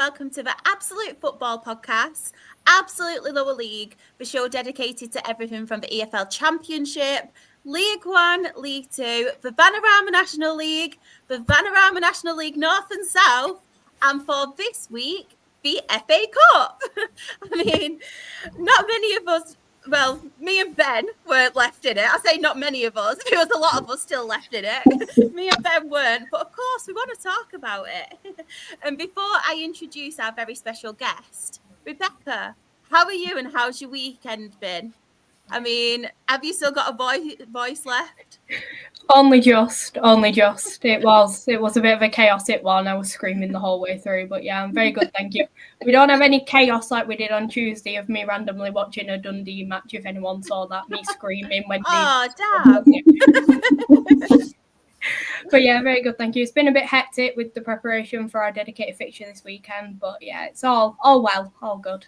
welcome to the Absolute Football Podcast, Absolutely Lower League, the show dedicated to everything from the EFL Championship, League One, League Two, the Vanarama National League, the Vanarama National League North and South, and for this week, the FA Cup. I mean, not many of us, well, me and Ben weren't left in it. I say not many of us. There was a lot of us still left in it. Me and Ben weren't. But of course, we want to talk about it. And before I introduce our very special guest, Rebecca, how are you and how's your weekend been? I mean, have you still got a voice left? Only just. It was a bit of a chaotic one. I was screaming the whole way through, but yeah, I'm very good, thank you. We don't have any chaos like we did on Tuesday of me randomly watching a Dundee match, if anyone saw that, me screaming when damn. But yeah, very good, thank you. It's been a bit hectic with the preparation for our dedicated fixture this weekend, but yeah, it's all well, all good.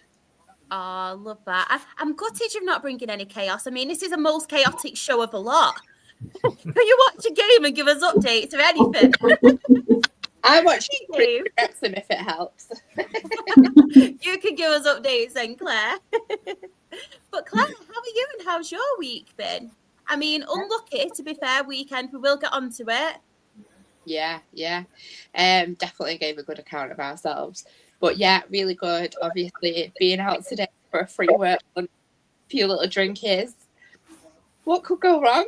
Oh, I love that. I'm gutted you're not bringing any chaos. I mean, this is the most chaotic show of the lot. Can you watch a game and give us updates or anything? I watch Wrexham if it helps. You can give us updates then, Claire. But Claire, how are you and how's your week been? I mean, unlucky, to be fair, weekend. We will get onto it. Yeah. Definitely gave a good account of ourselves. But yeah, really good. Obviously, being out today for a free work and a few little drinkies. What could go wrong?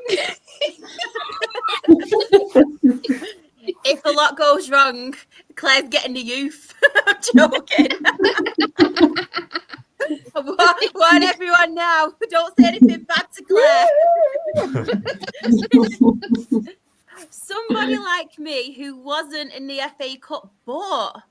If a lot goes wrong, Claire's getting the youth. I'm joking. Warn everyone now. Don't say anything bad to Claire. Somebody like me who wasn't in the FA Cup, but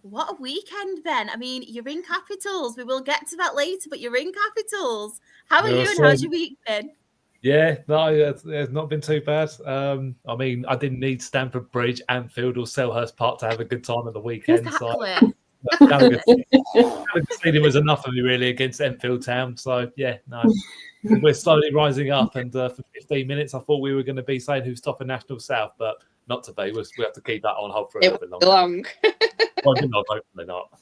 what a weekend, Ben. I mean, you're in Capitals. We will get to that later, but you're in Capitals. How are you and how's your week been? Yeah, no, it's not been too bad. I mean, I didn't need Stamford Bridge, Anfield, or Selhurst Park to have a good time at the weekend. Exactly. So Gallagher Stadium was enough for me, really, against Enfield Town. So, yeah, no, we're slowly rising up. And for 15 minutes, I thought we were going to be saying who's topping National South, but not to be. We have to keep that on hold for a little bit longer. Well, hopefully not.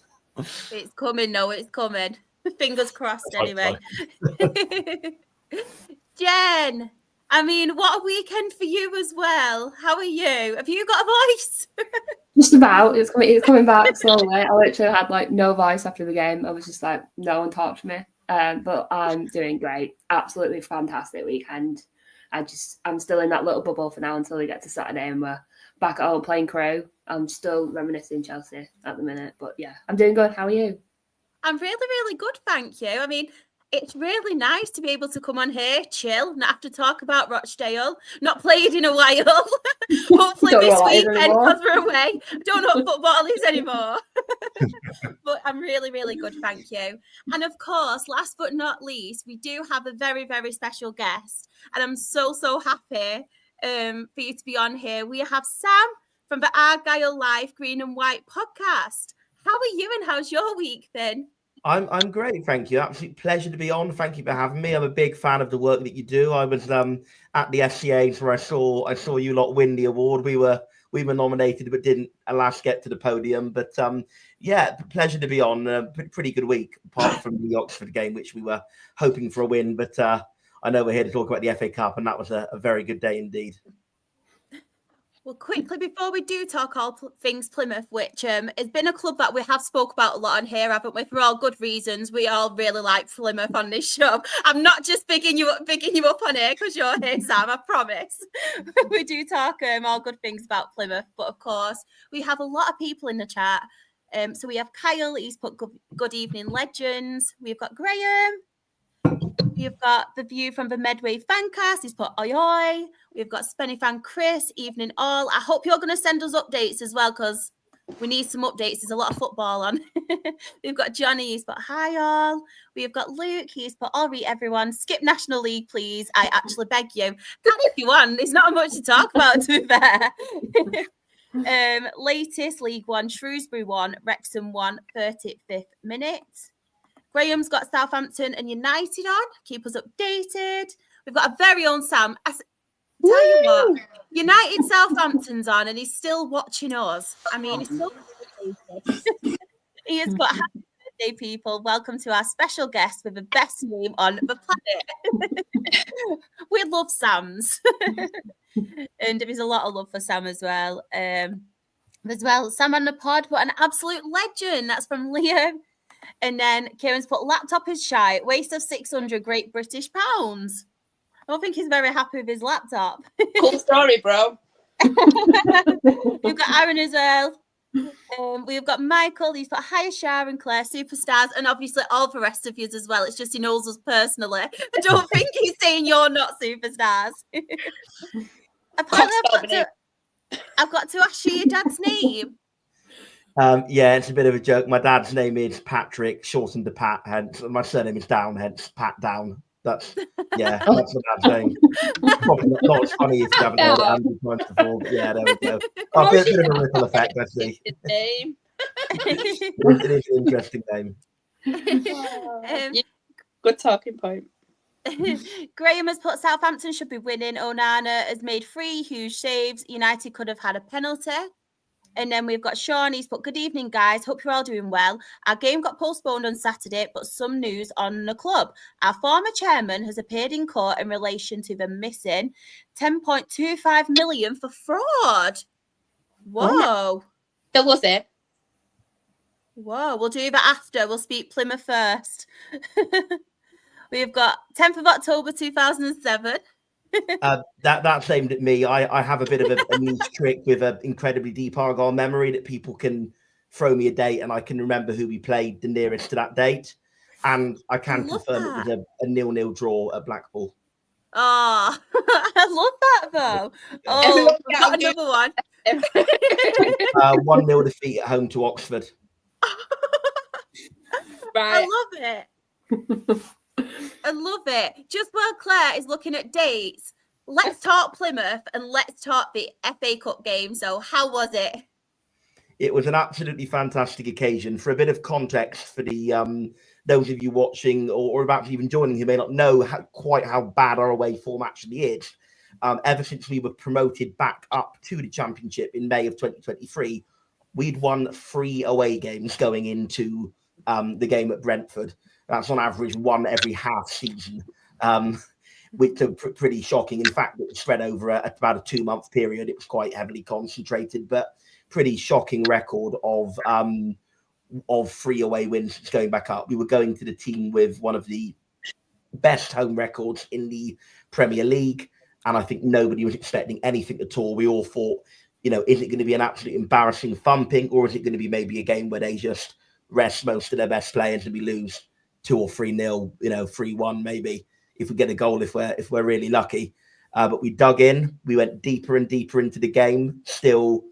It's coming, no, it's coming. Fingers crossed, anyway. Jen, I mean, what a weekend for you as well. How are you? Have you got a voice? Just about. It's coming back slowly. I literally had no voice after the game. I was just like, no one talked to me. But I'm doing great. Absolutely fantastic weekend. I'm still in that little bubble for now until we get to Saturday and we're back at home playing Crew. I'm still reminiscing Chelsea at the minute. But yeah, I'm doing good. How are you? I'm really, really good, thank you. I mean, it's really nice to be able to come on here, chill, not have to talk about Rochdale, not played in a while. Hopefully this weekend, because we're away. Don't know what football is anymore. But I'm really, really good, thank you. And of course, last but not least, we do have a very, very special guest. And I'm so, so happy for you to be on here. We have Sam from the Argyle Live Green and White podcast. How are you and how's your week been? I'm great, thank you. Absolute pleasure to be on. Thank you for having me. I'm a big fan of the work that you do. I was at the FCAs where I saw you lot win the award. We were nominated but didn't alas get to the podium. But yeah, pleasure to be on. Pretty good week apart from the Oxford game, which we were hoping for a win. But I know we're here to talk about the FA Cup, and that was a very good day indeed. Well, quickly, before we do talk all things Plymouth, which has been a club that we have spoke about a lot on here, haven't we? For all good reasons. We all really like Plymouth on this show. I'm not just bigging you up on here because you're here, Sam, I promise. We do talk all good things about Plymouth. But of course, we have a lot of people in the chat. So we have Kyle, he's put good evening legends. We've got Graham. We've got the view from the Medway Fancast. He's put oi oi. We've got Spenny Fan Chris. Evening all. I hope you're going to send us updates as well because we need some updates. There's a lot of football on. We've got Johnny. He's put hi all. We've got Luke. He's put all right everyone. Skip National League please. I actually beg you. Can if you want. There's not much to talk about to be fair. Latest League One. Shrewsbury 1. Wrexham 1. 35th minute. Graham's got Southampton and United on. Keep us updated. We've got a very own Sam. Tell you what, United Southampton's on and he's still watching us. I mean, he's still He has got happy birthday, people. Welcome to our special guest with the best name on the planet. We love Sam's. And there's a lot of love for Sam as well. Sam on the pod, what an absolute legend. That's from Liam. And then Kieran's put laptop is shy, waste of 600 Great British pounds. I don't think he's very happy with his laptop. Cool story, bro. We've got Aaron as well. We've got Michael. He's put hi, Shah and Claire, superstars, and obviously all the rest of you as well. It's just he knows us personally. I don't think he's saying you're not superstars. Apparently, I've got to ask you your dad's name. Yeah, it's a bit of a joke. My dad's name is Patrick, shortened to Pat. Hence, my surname is Down. Hence, Pat Down. That's that's my dad's name. Probably not as funny if you haven't heard it 100 times before. But yeah, there we go. A bit of a ripple effect, I see. Name. It is an interesting name. Good talking point. Graham has put Southampton should be winning. Onana has made 3 huge saves. United could have had a penalty. And then we've got Sean. He's put, good evening, guys. Hope you're all doing well. Our game got postponed on Saturday, but some news on the club. Our former chairman has appeared in court in relation to the missing 10.25 million for fraud. Whoa. Still was it? Whoa. We'll do that after. We'll speak Plymouth first. We've got 10th of October 2007. That's aimed at me. I have a bit of a niche trick with an incredibly deep Argyle memory that people can throw me a date and I can remember who we played the nearest to that date. And I can confirm it was a 0-0 draw at Blackpool. Oh, I love that though. Oh, I've got another one. 1-0 defeat at home to Oxford. Right. I love it. I love it. Just while Claire is looking at dates, let's talk Plymouth and let's talk the FA Cup game. So how was it? It was an absolutely fantastic occasion. For a bit of context for the those of you watching or about to even joining who may not know quite how bad our away form actually is. Ever since we were promoted back up to the Championship in May of 2023, we'd won 3 away games going into the game at Brentford. That's on average 1 every half season, which are pretty shocking. In fact, it was spread over about a 2-month period. It was quite heavily concentrated, but pretty shocking record of 3 away wins going back up. We were going to the team with one of the best home records in the Premier League, and I think nobody was expecting anything at all. We all thought, is it going to be an absolute embarrassing thumping, or is it going to be maybe a game where they just rest most of their best players and we lose 2 or 3-0, 3-1 maybe if we get a goal if we're really lucky. But we dug in. We went deeper and deeper into the game. Still,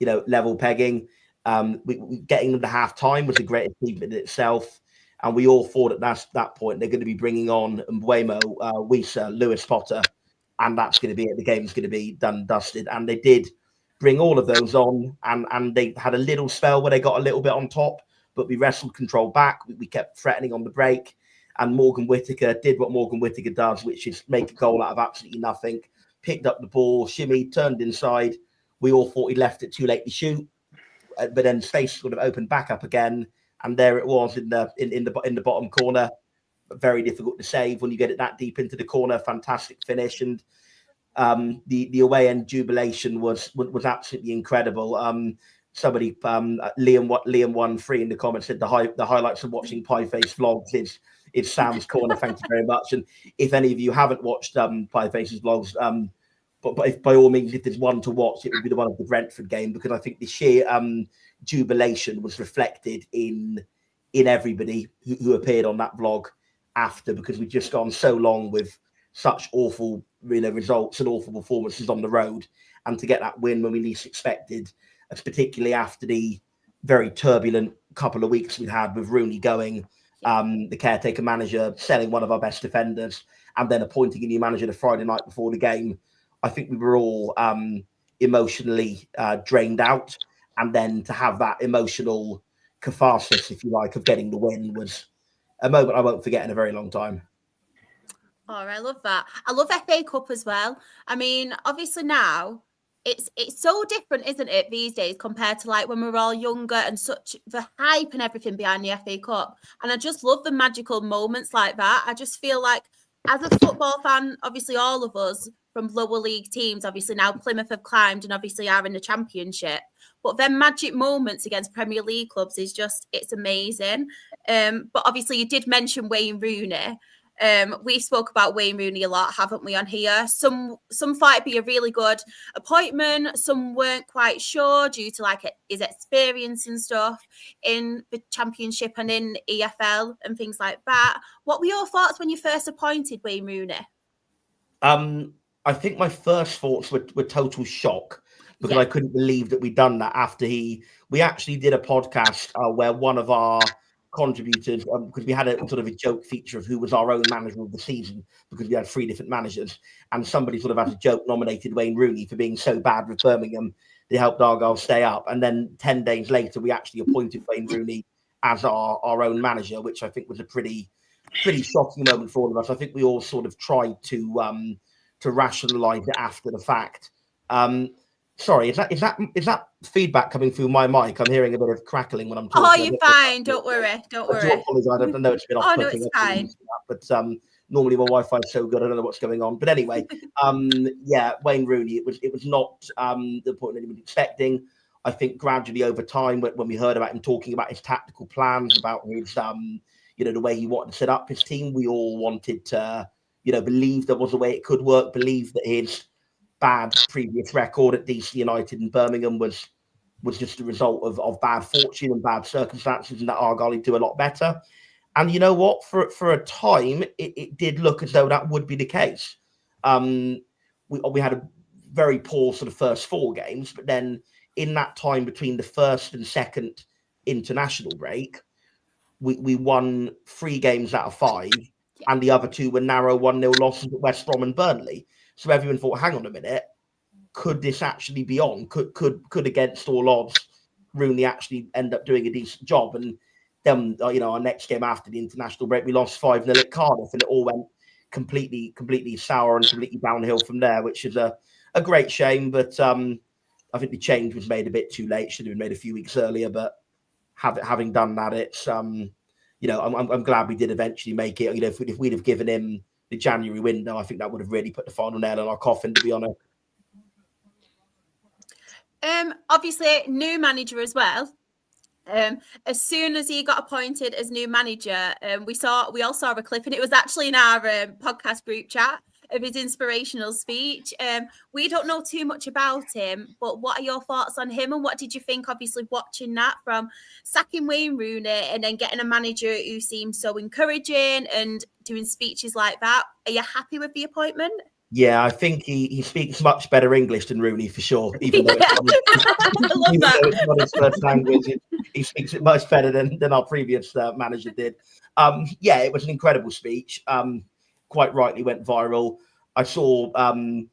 level pegging. Getting them to half time was a great achievement in itself. And we all thought at that point they're going to be bringing on Mbuemo, Wisa, Lewis Potter, and that's going to be it. The game's going to be done and dusted. And they did bring all of those on, and they had a little spell where they got a little bit on top. But we wrestled control back. We kept threatening on the break. And Morgan Whittaker did what Morgan Whittaker does, which is make a goal out of absolutely nothing. Picked up the ball, shimmy, turned inside. We all thought he left it too late to shoot. But then space sort of opened back up again. And there it was in the bottom corner. Very difficult to save when you get it that deep into the corner. Fantastic finish. And the away end jubilation was absolutely incredible. Somebody, Liam13 in the comments said the highlights of watching Pieface vlogs is Sam's corner. Thank you very much. And if any of you haven't watched Pieface's vlogs, but if, by all means, if there's one to watch, it would be the one of the Brentford game, because I think the sheer jubilation was reflected in everybody who appeared on that vlog after, because we'd just gone so long with such awful results and awful performances on the road, and to get that win when we least expected. Particularly after the very turbulent couple of weeks we had with Rooney going, the caretaker manager selling one of our best defenders, and then appointing a new manager the Friday night before the game. I think we were all emotionally drained out. And then to have that emotional catharsis, if you like, of getting the win was a moment I won't forget in a very long time. Oh, I love that. I love FA Cup as well. I mean, obviously now, it's so different, isn't it, these days compared to like when we were all younger and such the hype and everything behind the FA Cup. And I just love the magical moments like that. I just feel like as a football fan, obviously all of us from lower league teams, obviously now Plymouth have climbed and obviously are in the Championship. But then magic moments against Premier League clubs is just, it's amazing. But obviously you did mention Wayne Rooney. We spoke about Wayne Rooney a lot, haven't we, on here? Some thought it'd be a really good appointment. Some weren't quite sure due to like his experience and stuff in the Championship and in EFL and things like that. What were your thoughts when you first appointed Wayne Rooney? I think my first thoughts were total shock because I couldn't believe that we'd done that after we actually did a podcast where one of our contributors, because we had a sort of a joke feature of who was our own manager of the season because we had 3 different managers, and somebody sort of as a joke nominated Wayne Rooney for being so bad with Birmingham they helped Argyle stay up, and then 10 days later we actually appointed Wayne Rooney as our own manager, which I think was a pretty shocking moment for all of us. I think we all sort of tried to rationalize it after the fact. Sorry, is that feedback coming through my mic? I'm hearing a bit of crackling when I'm talking. Oh, you're fine. Don't worry. I do apologize. I know it's a bit off-putting. Oh, no, it's fine. But normally my Wi-Fi is so good, I don't know what's going on. But anyway, Wayne Rooney, it was not the point that he was expecting. I think gradually over time, when we heard about him talking about his tactical plans, about his, the way he wanted to set up his team, we all wanted to, believe there was a way it could work, believe that his bad previous record at DC United and Birmingham was just a result of bad fortune and bad circumstances, and that Argyle would do a lot better. And you know what? For a time, it did look as though that would be the case. We had a very poor sort of first 4 games, but then in that time between the first and second international break, we won 3 games out of 5, and the other 2 were narrow 1-0 losses at West Brom and Burnley. So everyone thought, hang on a minute, could this actually be on? Could against all odds, Rooney actually end up doing a decent job? And then, our next game after the international break, we lost 5-0 at Cardiff, and it all went completely sour and completely downhill from there, which is a great shame. But I think the change was made a bit too late. Should have been made a few weeks earlier. But having done that, it's I'm glad we did eventually make it. If we'd have given him the January window, I think that would have really put the final nail in our coffin, to be honest. Obviously, new manager as well. As soon as he got appointed as new manager, we all saw a clip, and it was actually in our podcast group chat of his inspirational speech. We don't know too much about him, but what are your thoughts on him, and what did you think, obviously, watching that from sacking Wayne Rooney and then getting a manager who seems so encouraging and doing speeches like that? Are you happy with the appointment? Yeah, I think he speaks much better English than Rooney, for sure, even though it's not his first language. He speaks it much better than our previous manager did. It was an incredible speech. Quite rightly went viral. I saw, some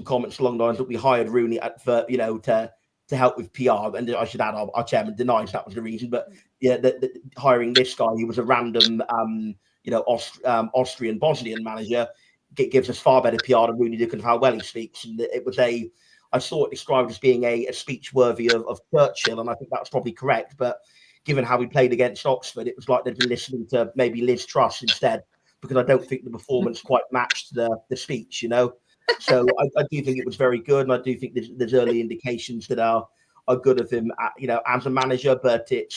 comments along the lines that we hired Rooney to help with PR. And I should add, our chairman denies that was the reason. But hiring this guy, who was a random, Austrian Bosnian manager, gives us far better PR than Rooney did because of how well he speaks. And it was I saw it described as being a speech worthy of Churchill, and I think that's probably correct. But given how we played against Oxford, it was like they'd been listening to maybe Liz Truss instead, because I don't think the performance quite matched the speech, So I do think it was very good, and I do think there's early indications that are good of him, as a manager. But it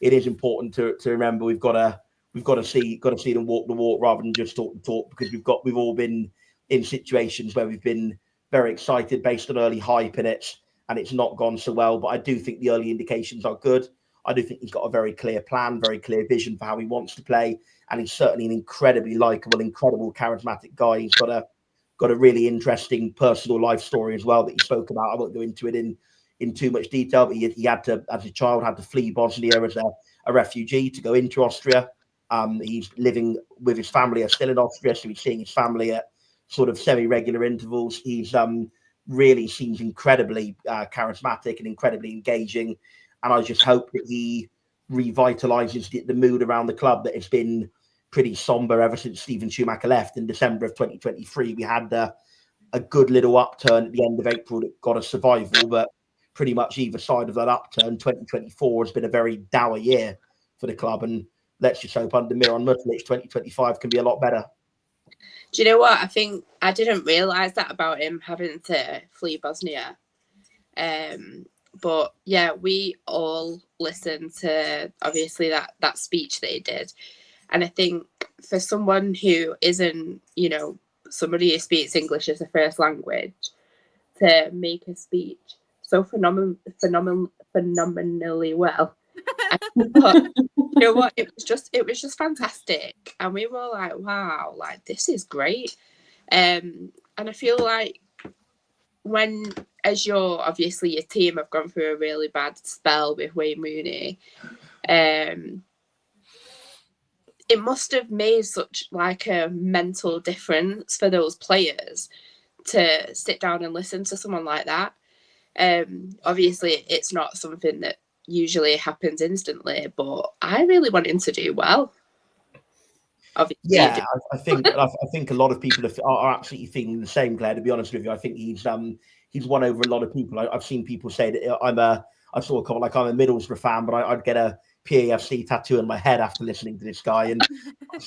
is important to remember we've got to see them walk the walk rather than just talk the talk, because we've all been in situations where we've been very excited based on early hype, and it's not gone so well. But I do think the early indications are good. I do think he's got a very clear plan, very clear vision for how he wants to play, and he's certainly an incredibly likable, incredible, charismatic guy. He's got a really interesting personal life story as well that he spoke about. I won't go into it in too much detail, but he had to, as a child, had to flee Bosnia as a refugee to go into Austria. He's living with his family, are still in Austria, so he's seeing his family at sort of semi-regular intervals. He's really seems incredibly charismatic and incredibly engaging, and I just hope that he revitalizes the mood around the club that has been pretty somber ever since Steven Schumacher left in December of 2023. We had a good little upturn at the end of April that got us survival, but pretty much either side of that upturn, 2024 has been a very dour year for the club, and let's just hope under Miran Mutlic 2025 can be a lot better. Do you know what? I think I didn't realise that about him having to flee Bosnia. But yeah, we all listened to obviously that speech that he did. And I think for someone who isn't, somebody who speaks English as a first language, to make a speech so phenomenally well. But, you know what? It was just fantastic. And we were like, wow, like this is great. And I feel like as your team have gone through a really bad spell with Wayne Rooney, it must have made such like a mental difference for those players to sit down and listen to someone like that. Obviously, it's not something that usually happens instantly, but I really want him to do well. Obviously, yeah, I think a lot of people are absolutely thinking the same, Claire. To be honest with you, I think he's won over a lot of people. I've seen people say that I'm a Middlesbrough fan, but I'd get a PAFC tattoo on my head after listening to this guy. And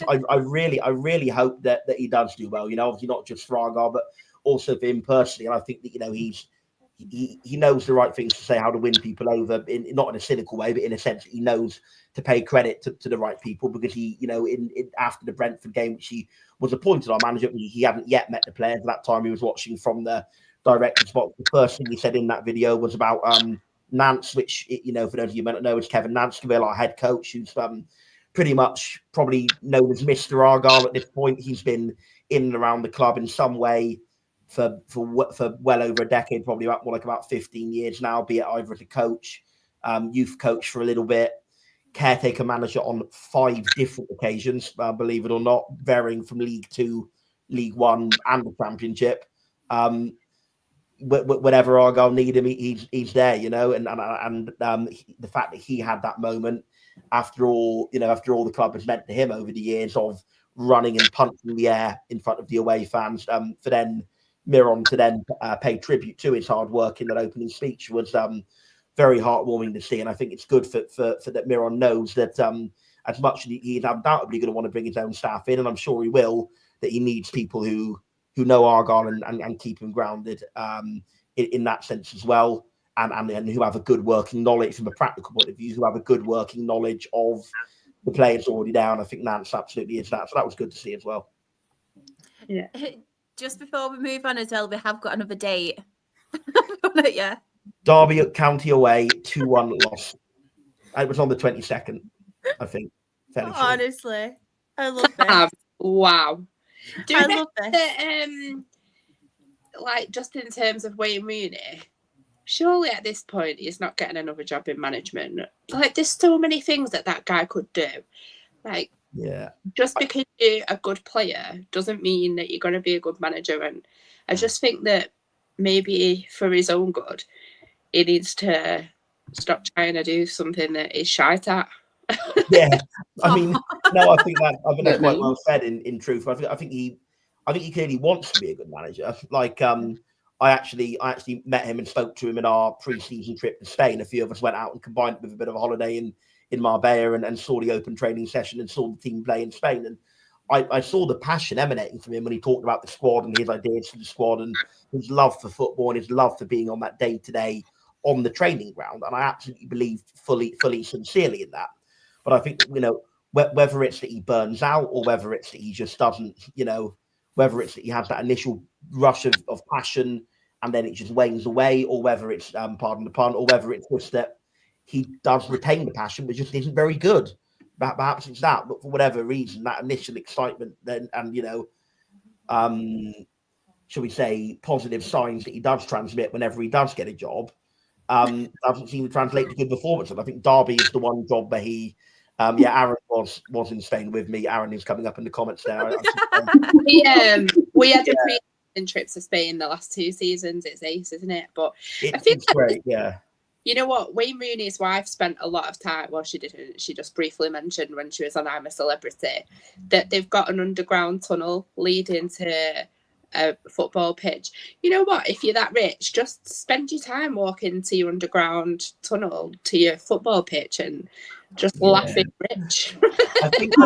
I really hope that he does do well. Obviously not just for Argyle, but also for him personally. And I think that he knows the right things to say, how to win people over, not in a cynical way, but in a sense that he knows to pay credit to the right people, because he, after the Brentford game, which he was appointed our manager, he hadn't yet met the players. At that time, he was watching from the director's box. The first thing he said in that video was about Nance, which, for those of you who may not know, is Kevin Nance, our head coach, who's pretty much probably known as Mr. Argyle at this point. He's been in and around the club in some way for well over a decade, probably about 15 years now, be it either as a coach, youth coach for a little bit, caretaker manager on 5 different occasions, believe it or not, varying from League 2, League 1 and the Championship. Whenever Argyle need him, he's there, and the fact that he had that moment after all the club has meant to him over the years of running and punching the air in front of the away fans, for then Miron to then pay tribute to his hard work in that opening speech was very heartwarming to see. And I think it's good for that Miron knows that as much as he's undoubtedly going to want to bring his own staff in, and I'm sure he will, that he needs people who know Argyle and keep him grounded in that sense as well, and who have a good working knowledge from a practical point of view, who have a good working knowledge of the players already down. I think Nance absolutely is that. So that was good to see as well. Yeah. Just before we move on as well, we have got another date. Yeah. Derby at County away, 2-1 loss. It was on the 22nd, I think. Honestly, I love this. Wow. I love this. Like, just in terms of Wayne Rooney, surely at this point he's not getting another job in management. Like, there's so many things that guy could do. Like, yeah, just because you're a good player doesn't mean that you're going to be a good manager. And I just think that maybe for his own good, he needs to stop trying to do something that he's shite at. Yeah, I mean, no, I think that's quite well said. In truth, I think he clearly wants to be a good manager. Like, I actually met him and spoke to him in our pre-season trip to Spain. A few of us went out and combined it with a bit of a holiday in Marbella and saw the open training session and saw the team play in Spain. And I saw the passion emanating from him when he talked about the squad and his ideas for the squad and his love for football and his love for being on that day-to-day on the training ground. And I absolutely believe fully sincerely in that. But I think, whether it's that he burns out or whether it's that he just doesn't, whether it's that he has that initial rush of passion and then it just wanes away, or whether it's, pardon the pun, or whether it's just that he does retain the passion, but just isn't very good. Perhaps it's that, but for whatever reason, that initial excitement then, and, shall we say, positive signs that he does transmit whenever he does get a job, doesn't seem to translate to good performance. And I think Derby is the one job where he, Aaron was in Spain with me. Aaron is coming up in the comments there. We had a pre-season trip to Spain the last 2 seasons. It's ace, isn't it? But I think it's great, yeah. You know what? Wayne Rooney's wife spent a lot of time, well, she didn't, she just briefly mentioned when she was on I'm a Celebrity, that they've got an underground tunnel leading to a football pitch. You know what? If you're that rich, just spend your time walking to your underground tunnel to your football pitch and just laughing rich. I think he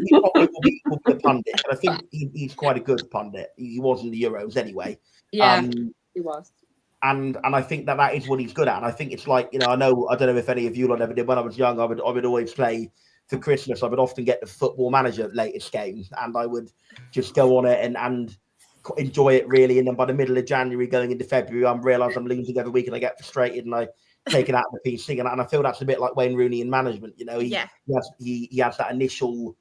probably will be a pundit. And I think he's quite a good pundit. He was in the Euros anyway. Yeah, he was. And I think that is what he's good at. And I think it's like, I don't know if any of you lot ever did. When I was young, I would always play for Christmas. I would often get the Football Manager latest game, and I would just go on it and enjoy it really. And then by the middle of January, going into February, I realise I'm losing every week, and I get frustrated, and I take it out of the PC. And I feel that's a bit like Wayne Rooney in management. He has that initial,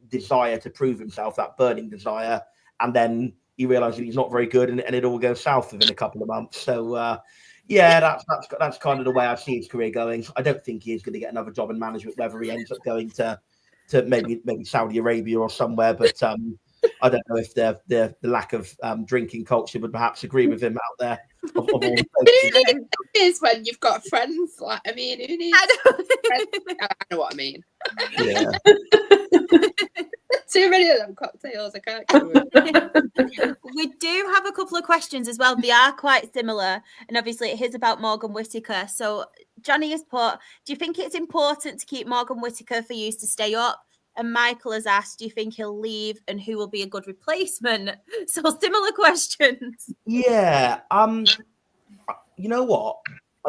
desire to prove himself, that burning desire, and then he realises he's not very good, and it all goes south within a couple of months. So that's kind of the way I see his career going. I don't think he is going to get another job in management, whether he ends up going to maybe Saudi Arabia or somewhere. But I don't know if the lack of drinking culture would perhaps agree with him out there. Of all It is when you've got friends. Like, I mean, who needs friends? I know what I mean. Yeah. Too many of them cocktails. I can't do it. We do have a couple of questions as well. They are quite similar, and obviously it is about Morgan Whittaker. So Johnny has put, do you think it's important to keep Morgan Whittaker for you to stay up? And Michael has asked, do you think he'll leave, and who will be a good replacement? So similar questions. Yeah. You know what?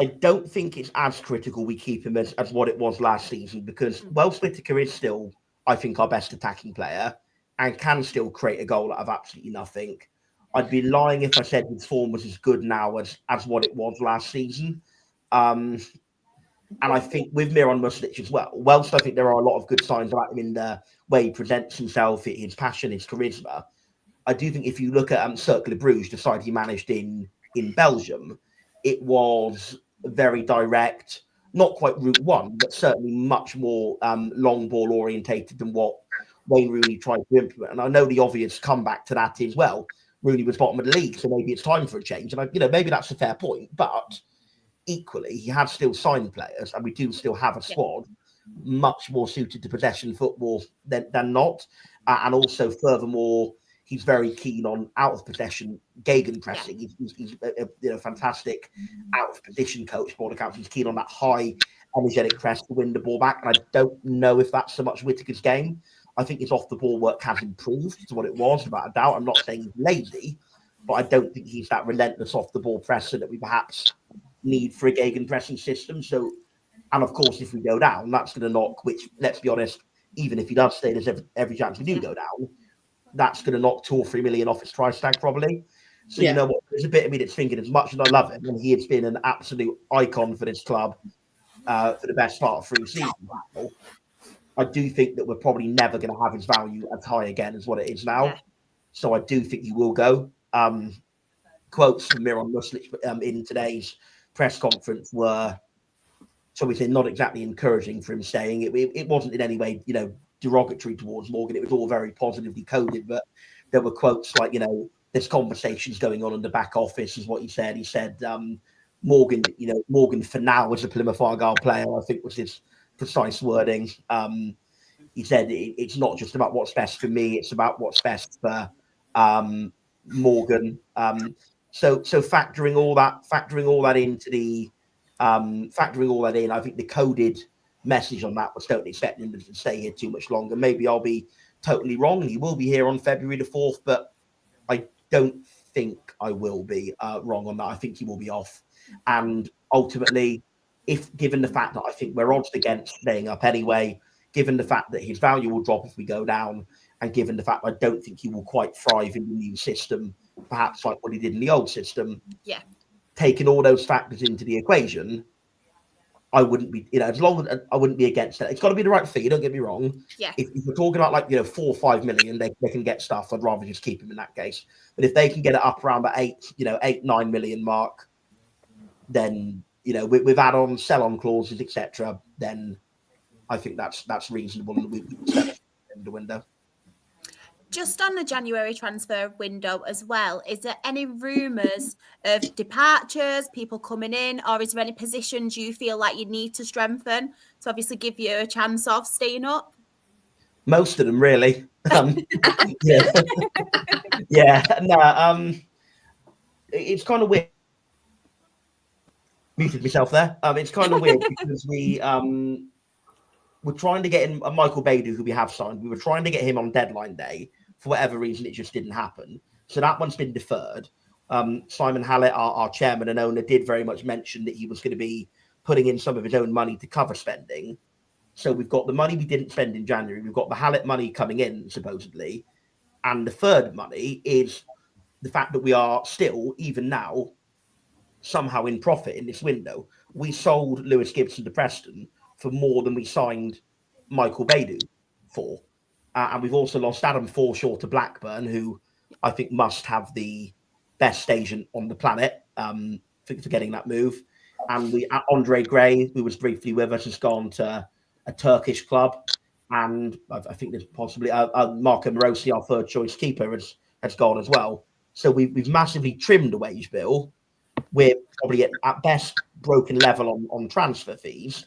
I don't think it's as critical we keep him as what it was last season, because Welsh Whittaker is still, I think, our best attacking player and can still create a goal out of absolutely nothing. I'd be lying if I said his form was as good now as what it was last season. And I think with Miran Muslic as well, Welsh, I think there are a lot of good signs about him in the way he presents himself, his passion, his charisma. I do think if you look at Cercle Bruges, the side he managed in Belgium, it was very direct, not quite route one, but certainly much more long ball orientated than what Wayne Rooney tried to implement. And I know the obvious comeback to that is, well, Rooney was bottom of the league, so maybe it's time for a change. And maybe that's a fair point, but equally, he has still signed players, and we do still have a squad much more suited to possession football than not. And also, furthermore, he's very keen on out of possession gegenpressing. He's a fantastic out of position coach. Board accounts. He's keen on that high energetic press to win the ball back. And I don't know if that's so much Whittaker's game. I think his off the ball work has improved to what it was, without a doubt. I'm not saying he's lazy, but I don't think he's that relentless off the ball presser that we perhaps need for a gegenpressing system. So, and of course, if we go down, that's going to knock. Which, let's be honest, even if he does stay, there's every chance we do go down. That's going to knock 2 or 3 million off his price tag, probably. So, you know what? There's a bit of me that's thinking, as much as I love him, and he has been an absolute icon for this club for the best part of 3 seasons, I do think that we're probably never going to have his value as high again as what it is now. Yeah. So I do think he will go. Quotes from Miran Muslic in today's press conference were, shall we say, not exactly encouraging for him staying. It wasn't in any way, derogatory towards Morgan. It was all very positively coded, but there were quotes like, there's conversations going on in the back office, is what he said. He said, Morgan for now as a Plymouth Argyle player, I think was his precise wording. He said it's not just about what's best for me, it's about what's best for Morgan. So factoring all that into the factoring all that in, I think the coded message on that was don't expect him to stay here too much longer. Maybe I'll be totally wrong. He will be here on February the 4th, but I don't think I will be wrong on that. I think he will be off. And ultimately, given the fact that I think we're odds against staying up anyway, given the fact that his value will drop if we go down, and given the fact I don't think he will quite thrive in the new system, perhaps like what he did in the old system. Yeah. Taking all those factors into the equation, I wouldn't be, as long as I wouldn't be against it. It's got to be the right fee. Don't get me wrong. Yeah. If we're talking about 4 or 5 million, they can get stuff. I'd rather just keep him in that case. But if they can get it up around the 8-9 million mark, then with add-on, sell-on clauses, etc., then I think that's reasonable, and we can sell it in the window. Just on the January transfer window as well, is there any rumours of departures, people coming in, or is there any positions you feel like you need to strengthen to obviously give you a chance of staying up? Most of them, really. Yeah, no, it's kind of weird. Muted myself there. It's kind of weird because we're trying to get in Michael Baidoo, who we have signed. We were trying to get him on deadline day. For whatever reason, it just didn't happen. So that one's been deferred. Simon Hallett, our chairman and owner, did very much mention that he was going to be putting in some of his own money to cover spending. So we've got the money we didn't spend in January. We've got the Hallett money coming in, supposedly. And the third money is the fact that we are still, even now, somehow in profit in this window. We sold Lewis Gibson to Preston for more than we signed Michael Baidoo for. And we've also lost Adam Forshaw to Blackburn, who I think must have the best agent on the planet for getting that move. And Andre Gray, who was briefly with us, has gone to a Turkish club. And I think there's possibly Marco Morosi, our third choice keeper, has gone as well. So we've massively trimmed the wage bill. We're probably at best broken level on transfer fees.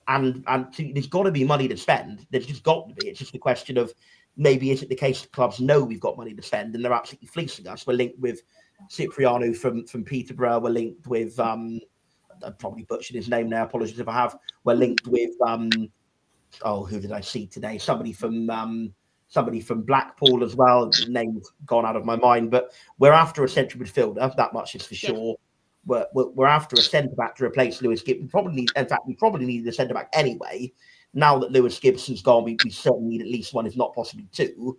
And there's got to be money to spend. There's just got to be. It's just a question of maybe is it the case that clubs know we've got money to spend and they're absolutely fleecing us. We're linked with Cipriano from Peterborough. We're linked with I've probably butchered his name now. Apologies if I have. We're linked with who did I see today? Somebody from Blackpool as well. The name's gone out of my mind, but we're after a central midfielder. That much is for sure. We're after a centre back to replace Lewis Gibson. We probably needed a centre back anyway. Now that Lewis Gibson's gone, we certainly need at least one, if not possibly two.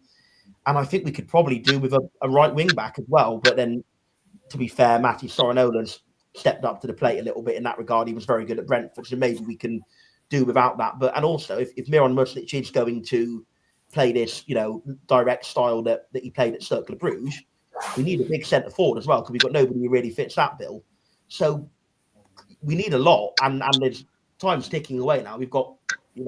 And I think we could probably do with a right wing back as well. But then, to be fair, Matty Soranola's stepped up to the plate a little bit in that regard. He was very good at Brentford, so maybe we can do without that. And also, if Miran Muslic is going to play this, direct style that he played at Cercle Bruges, we need a big centre forward as well because we've got nobody who really fits that bill. So we need a lot, and there's time's ticking away now. We've got, it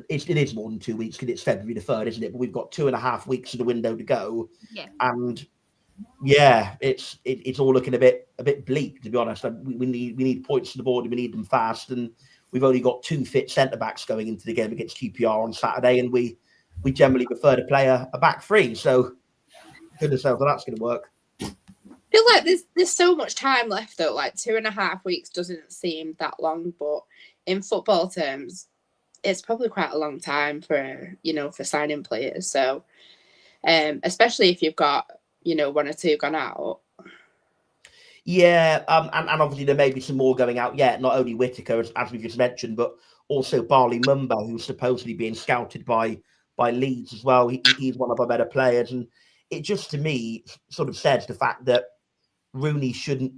is more than 2 weeks because it's February the 3rd, isn't it? But we've got 2.5 weeks of the window to go. Yeah. And yeah, it's all looking a bit bleak, to be honest. We need points to the board and we need them fast. And we've only got 2 fit centre backs going into the game against QPR on Saturday, and we generally prefer to play a back three. So goodness knows how that's going to work. I feel like there's so much time left though. Like 2.5 weeks doesn't seem that long, but in football terms, it's probably quite a long time for signing players. So, especially if you've got 1 or 2 gone out. Yeah, and obviously there may be some more going out yet. Not only Whittaker, as we just mentioned, but also Barley Mumba, who's supposedly being scouted by Leeds as well. He's one of our better players, and it just to me sort of says the fact that Rooney should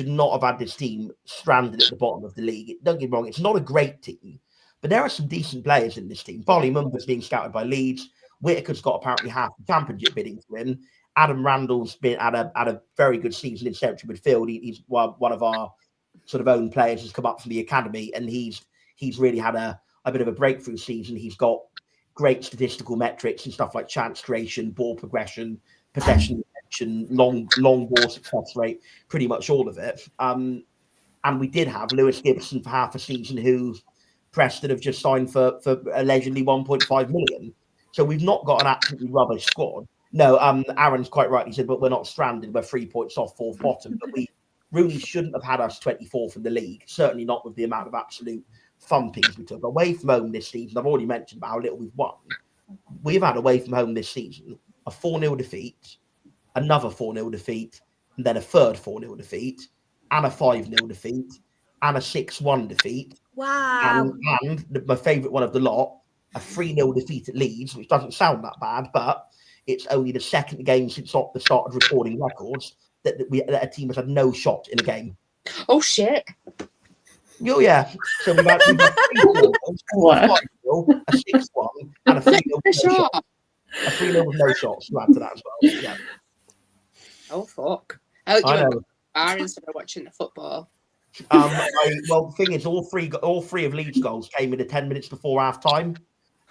not have had this team stranded at the bottom of the league. Don't get me wrong, it's not a great team, but there are some decent players in this team. Barley Mumba's being scouted by Leeds. Whittaker's got apparently half the championship bidding for him. Adam Randall's been at a very good season in central midfield. He's one of our sort of own players who's come up from the academy, and he's really had a bit of a breakthrough season. He's got great statistical metrics and stuff like chance creation, ball progression, possession, long ball success rate, pretty much all of it. And we did have Lewis Gibson for half a season, who Preston have just signed for allegedly 1.5 million. So we've not got an absolutely rubbish squad. No, Aaron's quite right. He said, but we're not stranded. We're 3 points off fourth bottom. But we really shouldn't have had us 24th in the league. Certainly not with the amount of absolute thumpings we took away from home this season. I've already mentioned about how little we've won. We've had away from home this season a 4-0 defeat, another 4-0 defeat, and then a third 4-0 defeat, and a 5-0 defeat, and a 6-1 defeat. Wow. And my favourite one of the lot, a 3-0 defeat at Leeds, which doesn't sound that bad, but it's only the second game since the start of recording records that a team has had no shot in a game. Oh, shit. Oh, yeah. So we've had 3 goals, a 6-1, and a 3-0 with no shot. A 3-0 with no shots to add to that as well. Yeah. Oh, fuck. I know. Bar instead of watching the football. The thing is, all three of Leeds' goals came in 10 minutes before half time.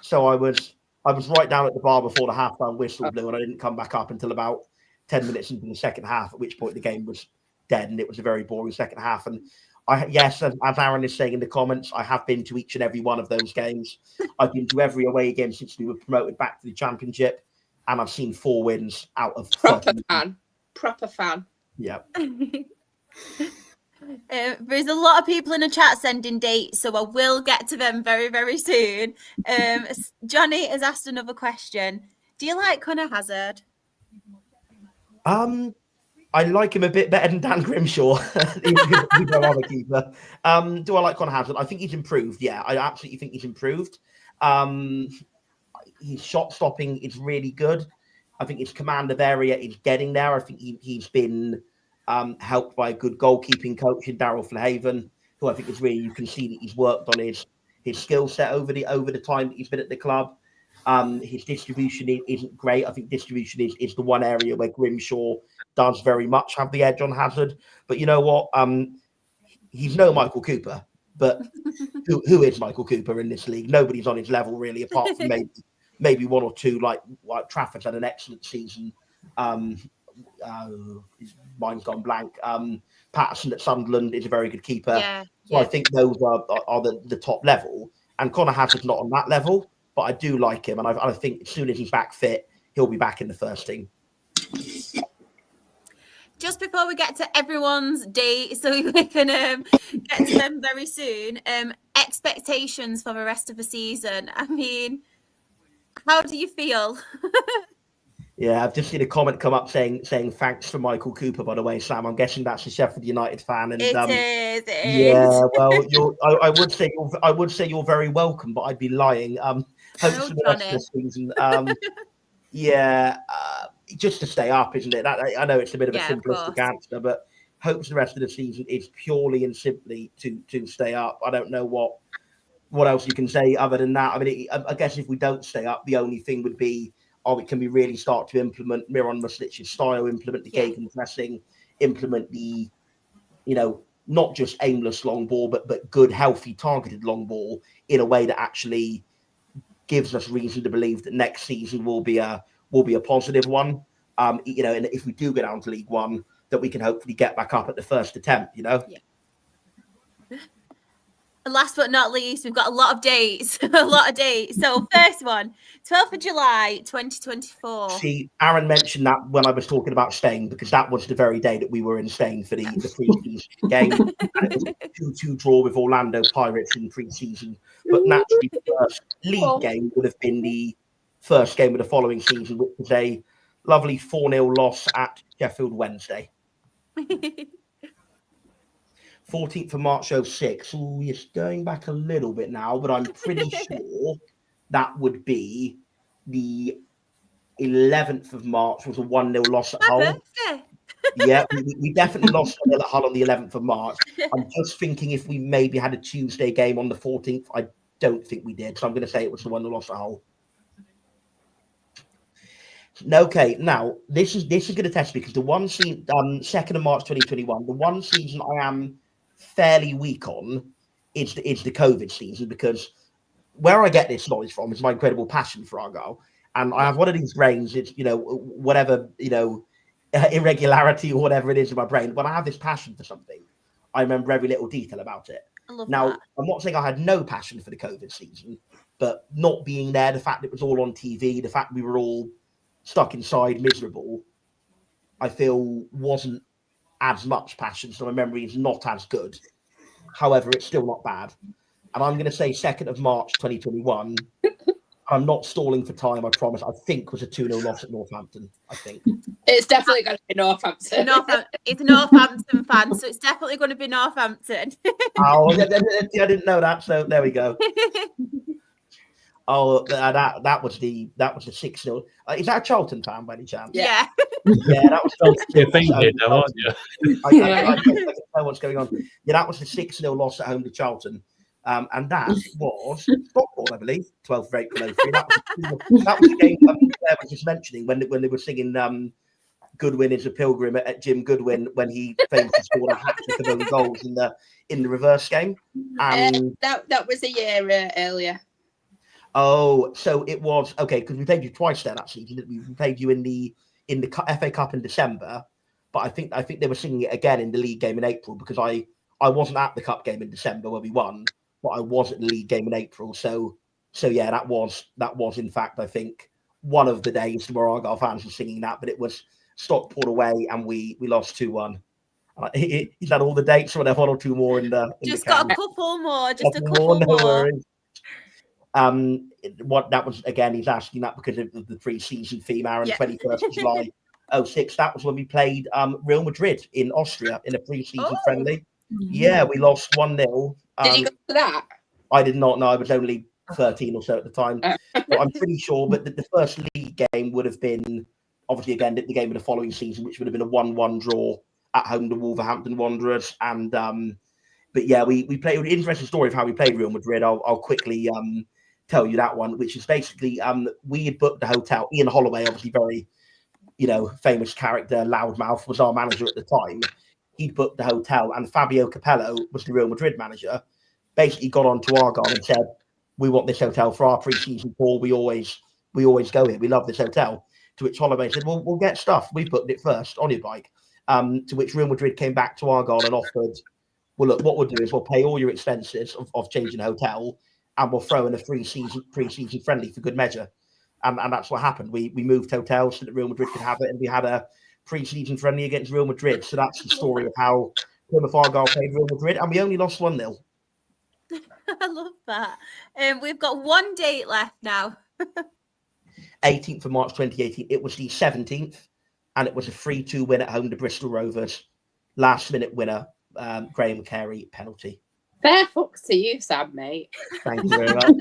So I was right down at the bar before the half-time whistle blew, and I didn't come back up until about 10 minutes into the second half, at which point the game was dead, and it was a very boring second half. And yes, as Aaron is saying in the comments, I have been to each and every one of those games. I've been to every away game since we were promoted back to the Championship. and I've seen 4 wins out of Proper 30. fan. Yeah. There's a lot of people in the chat sending dates, so I will get to them very, very soon. Johnny has asked another question. Do you like Conor Hazard? I like him a bit better than Dan Grimshaw. He's no other keeper. Do I like Conor Hazard? I think he's improved. Yeah, I absolutely think he's improved. His shot stopping is really good. I think his command of area is getting there. I think he's been helped by a good goalkeeping coach in Daryl Flahaven, who I think is really, you can see that he's worked on his skill set over the time that he's been at the club. His distribution isn't great. I think distribution is the one area where Grimshaw does very much have the edge on Hazard. But you know what? He's no Michael Cooper. But who is Michael Cooper in this league? Nobody's on his level really, apart from maybe one or two. Like Trafford's had an excellent season. Mine's gone blank. Patterson at Sunderland is a very good keeper. So I think those are the top level. And Conor Hazard's not on that level, but I do like him. And I think as soon as he's back fit, he'll be back in the first team. Just before we get to everyone's date, so we can get to them very soon, expectations for the rest of the season. I mean, how do you feel? Yeah, I've just seen a comment come up saying thanks for Michael Cooper, by the way, Sam. I'm guessing that's a Sheffield United fan. And It is. Yeah, well, I would say you're very welcome, but I'd be lying. Hopes for the rest of the season. Just to stay up, isn't it? I know it's a bit of a simplistic answer, but hopes the rest of the season is purely and simply to stay up. I don't know what else you can say other than that. I mean, I guess if we don't stay up, the only thing would be, can we really start to implement Miron Muslic's style, implement the gegenpressing, implement the, not just aimless long ball, but good, healthy, targeted long ball in a way that actually gives us reason to believe that next season will be a positive one. And if we do go down to League One, that we can hopefully get back up at the first attempt. Yeah. And last but not least, we've got a lot of dates. So first one, 12th of July, 2024. See, Aaron mentioned that when I was talking about staying, because that was the very day that we were in staying for the pre-season game. And it was a 2-2 draw with Orlando Pirates in pre-season. But naturally, the first league game would have been the first game of the following season, which was a lovely 4-0 loss at Sheffield Wednesday. 14th of March 06. Ooh, it's going back a little bit now, but I'm pretty sure that would be the 11th of March was a 1-0 loss at Hull. Yeah, we definitely lost at Hull on the 11th of March. I'm just thinking if we maybe had a Tuesday game on the 14th. I don't think we did, so I'm going to say it was the 1-0 loss at Hull. Okay, now this is going to test me because the one season, 2nd of March 2021, the one season I am fairly weak on is the COVID season, because where I get this knowledge from is my incredible passion for Argyle, and I have one of these brains. It's whatever irregularity or whatever it is in my brain. When I have this passion for something, I remember every little detail about it. Now, I'm not saying I had no passion for the COVID season, but not being there, the fact it was all on TV, the fact we were all stuck inside miserable, I feel wasn't as much passion, so my memory is not as good. However, it's still not bad. And I'm going to say 2nd of March 2021. I'm not stalling for time, I promise. I think was a 2-0 loss at Northampton, I think. It's definitely going to be Northampton. It's a Northampton fan, so it's definitely going to be Northampton. I didn't know that, so there we go. Oh, that was the 6-0. Is that a Charlton fan by any chance? Yeah. Yeah, that was you're thinking, aren't you? I know what's going on. Yeah, that was the 6-0 loss at home to Charlton. And that was Stockport, I believe, 12th of April 03. That was the game I was just mentioning when they were singing Goodwin is a Pilgrim at Jim Goodwin when he famously scored a hat-trick of own goals in the reverse game. And that was a year earlier. Oh, so it was okay because we played you twice then. Actually, we played you in the FA Cup in December, but I think they were singing it again in the league game in April because I wasn't at the cup game in December where we won, but I was at the league game in April. So yeah, that was in fact I think one of the days where Argyle fans were singing that, but it was Stockport away, and we lost 2-1. Is that all the dates, or there one or two more in the Just the got a can? couple more. Just a Couple couple no more. worries. What that was again? He's asking that because of the pre-season theme, Aaron. 21st of July, 06. That was when we played Real Madrid in Austria in a pre-season friendly. Yeah, we lost 1-0. Did you go to that? I did not know. I was only 13 or so at the time. But I'm pretty sure. But the first league game would have been obviously again the game of the following season, which would have been a 1-1 draw at home to Wolverhampton Wanderers. And but yeah, we played an interesting story of how we played Real Madrid. I'll quickly tell you that one, which is basically we had booked the hotel. Ian Holloway, obviously very famous character, loudmouth, was our manager at the time. He'd booked the hotel, and Fabio Capello was the Real Madrid manager. Basically got on to Argyle and said, "We want this hotel for our pre-season tour. We always go here. We love this hotel." To which Holloway said, "Well, we'll get stuff. We booked it first on your bike." To which Real Madrid came back to Argyle and offered, "Well, look, what we'll do is we'll pay all your expenses of changing the hotel, and we'll throw in a pre-season friendly for good measure." And that's what happened. We moved hotels so that Real Madrid could have it, and we had a pre-season friendly against Real Madrid. So that's the story of how Plymouth Argyle played Real Madrid, and we only lost 1-0. I love that. We've got one date left now. 18th of March 2018. It was the 17th, and it was a 3-2 win at home to Bristol Rovers. Last minute winner, Graham Carey penalty. Fair fucks to you, Sam, mate. Thank you very much.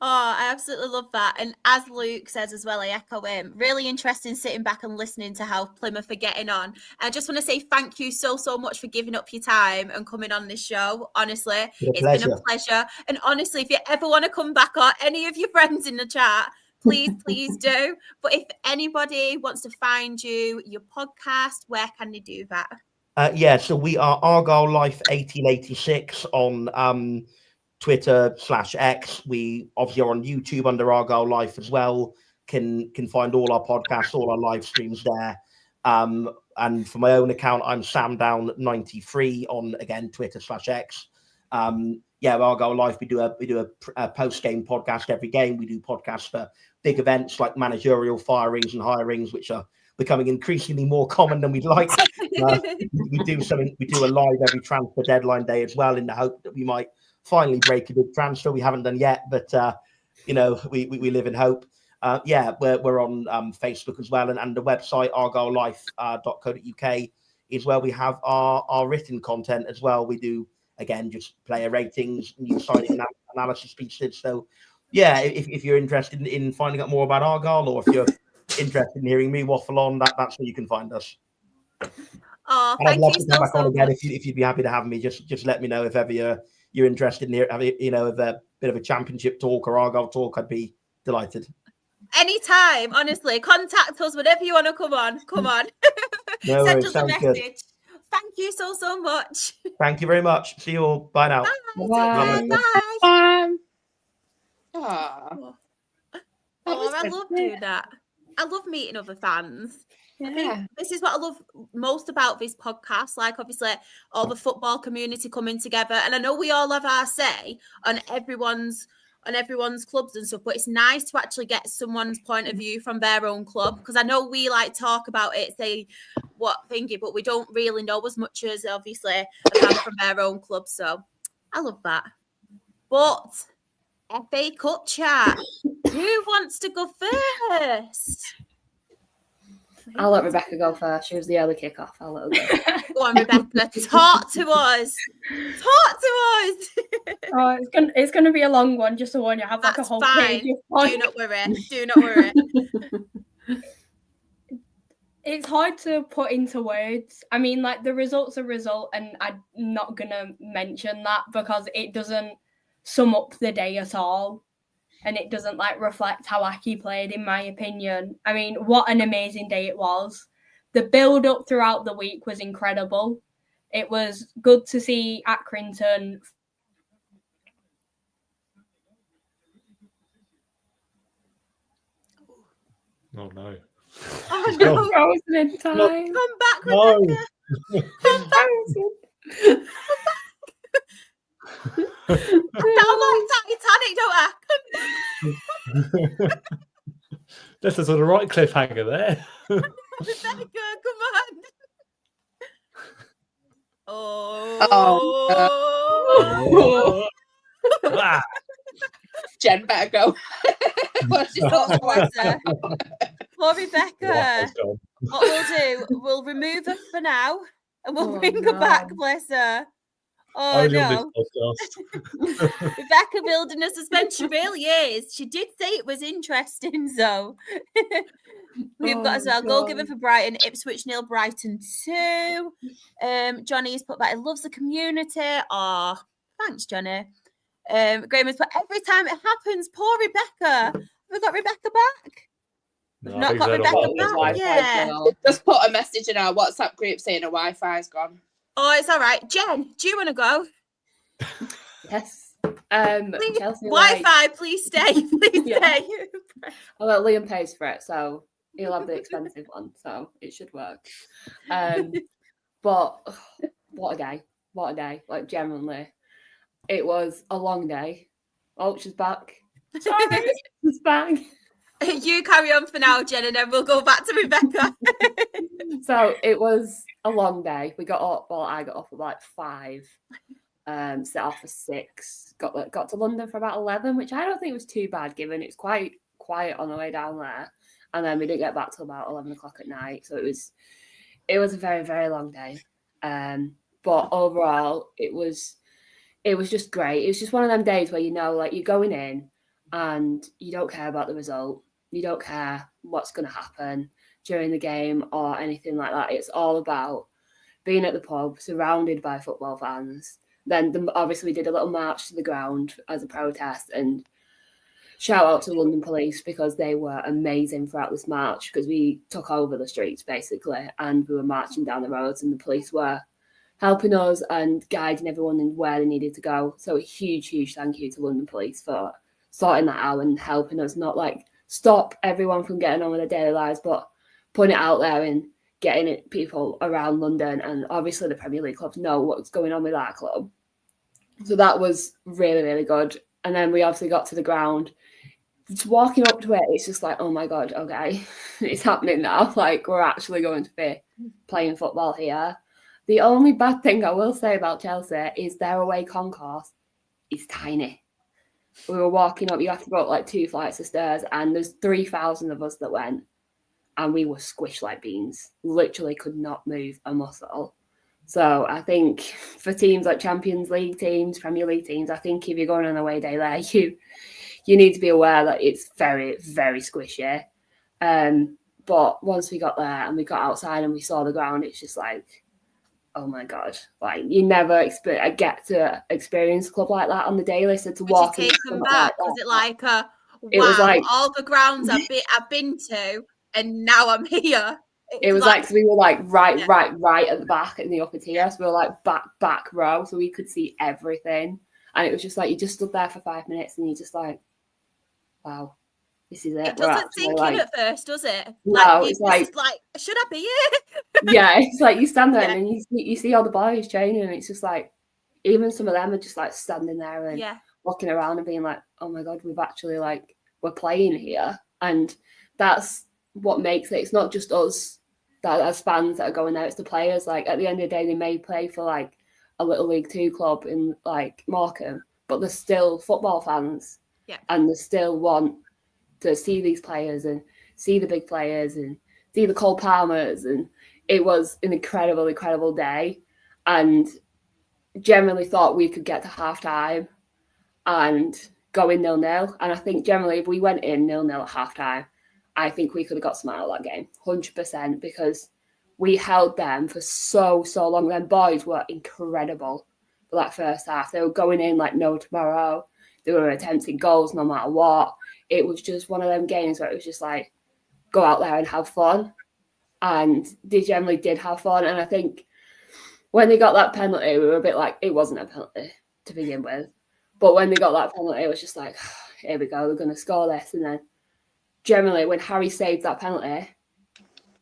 I absolutely love that. And as Luke says as well, I echo him. Really interesting sitting back and listening to how Plymouth are getting on. I just want to say thank you so much for giving up your time and coming on this show. Honestly, it's been a pleasure. And honestly, if you ever want to come back or any of your friends in the chat, please do. But if anybody wants to find you, your podcast, where can they do that? So we are Argyle Life 1886 on Twitter /X. We obviously are on YouTube under Argyle Life as well. Can find all our podcasts, all our live streams there. And for my own account, I'm SamDown93 on again Twitter /X. Argyle Life. We do a post game podcast every game. We do podcasts for big events like managerial firings and hirings, which are becoming increasingly more common than we'd like. We do a live every transfer deadline day as well, in the hope that we might finally break a big transfer. We haven't done yet, but we live in hope. We're on Facebook as well, and the website argylelife.co.uk is where we have our written content as well. We do again just player ratings, news signing analysis pieces. So if you're interested in finding out more about Argyle, or if you're interested in hearing me waffle on, that's where you can find us. Oh, and I'd love you to come back on again much. if you'd be happy to have me. Just let me know if ever you're interested in a bit of a championship talk or Argyle talk. I'd be delighted. Anytime, honestly, contact us whenever you want to come on. No Send worries, us a message. Good. Thank you so much. Thank you very much. See you all. Bye now. Bye. Bye. I love doing that. I love meeting other fans. I think this is what I love most about this podcast. Like, obviously, all the football community coming together, and I know we all have our say on everyone's clubs and stuff, but it's nice to actually get someone's point of view from their own club, because I know we like talk about it, say what thingy, but we don't really know as much as obviously a fan from their own club. So I love that. But FA Cup chat. Who wants to go first? I'll let Rebecca go first. She was the early kickoff. I'll let her go. Go on, Rebecca. Talk to us. Oh, it's gonna be a long one. Just to warn you, I have like a whole page. Do not worry. It's hard to put into words. I mean, like, the result's a result, and I'm not gonna mention that because it doesn't sum up the day at all, and it doesn't reflect how Aki played, in my opinion. I mean, what an amazing day it was. The build up throughout the week was incredible. It was good to see Accrington. Oh no. Oh no. Frozen in time. Come back, No. Rebecca. Come back. I sound like Titanic, don't I? That's a sort of right cliffhanger there. Rebecca, come on. Oh. Ah, Jen better go. What's your thoughts on Bless her. Poor the Rebecca. Wi-Fi's gone. What we'll do, we'll remove her for now and we'll Oh, bring her back, no. bless her. Oh Only on no. this podcast. Rebecca building a suspense. She really is. She did say it was interesting, so we've got as well. Goal given for Brighton, Ipswich 0, Brighton 2. Johnny's put that he loves the community. Oh, thanks, Johnny. Graham has put every time it happens, poor Rebecca. We got Rebecca back. No, We've not got these are Rebecca all back right. yet. Just put a message in our WhatsApp group saying a Wi-Fi's gone. Oh, it's all right. Jen, do you want to go? Yes. Please, Chelsea away. Wi-Fi, please stay. Please Yeah. stay. Well, Liam pays for it, so he'll have the expensive one, so it should work. But what a day. What a day. Like, genuinely. It was a long day. Oh, she's back. Sorry, she's back. You carry on for now, Jen, and then we'll go back to Rebecca. So it was a long day. We got up, well, I got up at like 5, set off for 6, got to London for about 11, which I don't think was too bad given it's quite quiet on the way down there. And then we didn't get back till about 11 o'clock at night. So it was a very, very long day. But overall, it was just great. It was just one of them days where, you know, like you're going in and you don't care about the result. You don't care what's going to happen during the game or anything like that. It's all about being at the pub, surrounded by football fans. Then obviously we did a little march to the ground as a protest, and shout out to London Police because they were amazing throughout this march because we took over the streets basically and we were marching down the roads and the police were helping us and guiding everyone in where they needed to go. So a huge, huge thank you to London Police for sorting that out and helping us not like stop everyone from getting on with their daily lives, but putting it out there and getting it people around London, and obviously the Premier League clubs know what's going on with our club. So that was really, really good. And then we obviously got to the ground. Just walking up to it, it's just like, oh my God, okay, it's happening now. Like, we're actually going to be playing football here. The only bad thing I will say about Chelsea is their away concourse is tiny. We were walking up, you have to go up like 2 flights of stairs, and there's 3,000 of us that went, and we were squished like beans. Literally could not move a muscle. So I think for teams like Champions League teams, Premier League teams, I think if you're going on a away day there, you need to be aware that it's very, very squishy. But once we got there and we got outside and we saw the ground, it's just like, oh my God, like you never get to experience a club like that on the daily. So to walk Would you take them back? Was it like wow, it was like all the grounds I've been to and now I'm here? It was like, so we were like right at the back in the upper tier. So we were like back row, so we could see everything. And it was just like you just stood there for 5 minutes and you're just like, wow, this is it. It doesn't sink in at first, does it? No, like, it's like should I be here? Yeah, it's like you stand there and then you see all the boys training, and it's just like even some of them are just like standing there and walking around and being like, oh my God, we've actually like we're playing here. And that's what makes it. It's not just us that as fans that are going there, it's the players. Like at the end of the day, they may play for like a little League Two club in like Morecambe, but they're still football fans, and they still want to see these players and see the big players and see the Cole Palmers. And it was an incredible day, and generally thought we could get to half time and go in 0-0. And I think generally if we went in 0-0 at half time, I think we could have got some out of that game, 100%, because we held them for so long. Them boys were incredible for that first half. They were going in like no tomorrow. They were attempting goals no matter what. It was just one of them games where it was just like, go out there and have fun. And they generally did have fun. And I think when they got that penalty, we were a bit like, it wasn't a penalty to begin with. But when they got that penalty, it was just like, here we go, they're going to score this. And then generally, when Harry saved that penalty,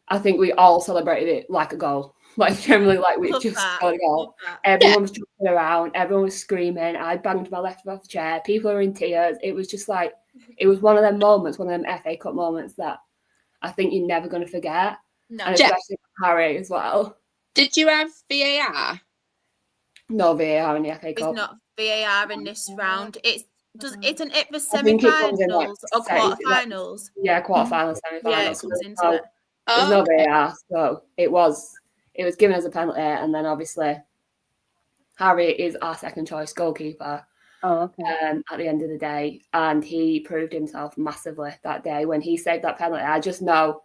I think we all celebrated it like a goal. Like, generally, like we just scored a goal. Everyone was jumping around. Everyone was screaming. I banged my left off the chair. People were in tears. It was just like, it was one of them moments, one of them FA Cup moments that I think you're never going to forget. No. And especially Harry as well. Did you have VAR? No VAR in the FA It's Cup. not VAR in this round. Isn't it the I think it comes in, semi-finals or quarter-finals? Quarter-finals, semi-finals. Yeah, it comes into it. There's no VAR, so it was given as a penalty, and then obviously Harry is our second choice goalkeeper. At the end of the day, and he proved himself massively that day when he saved that penalty. I just know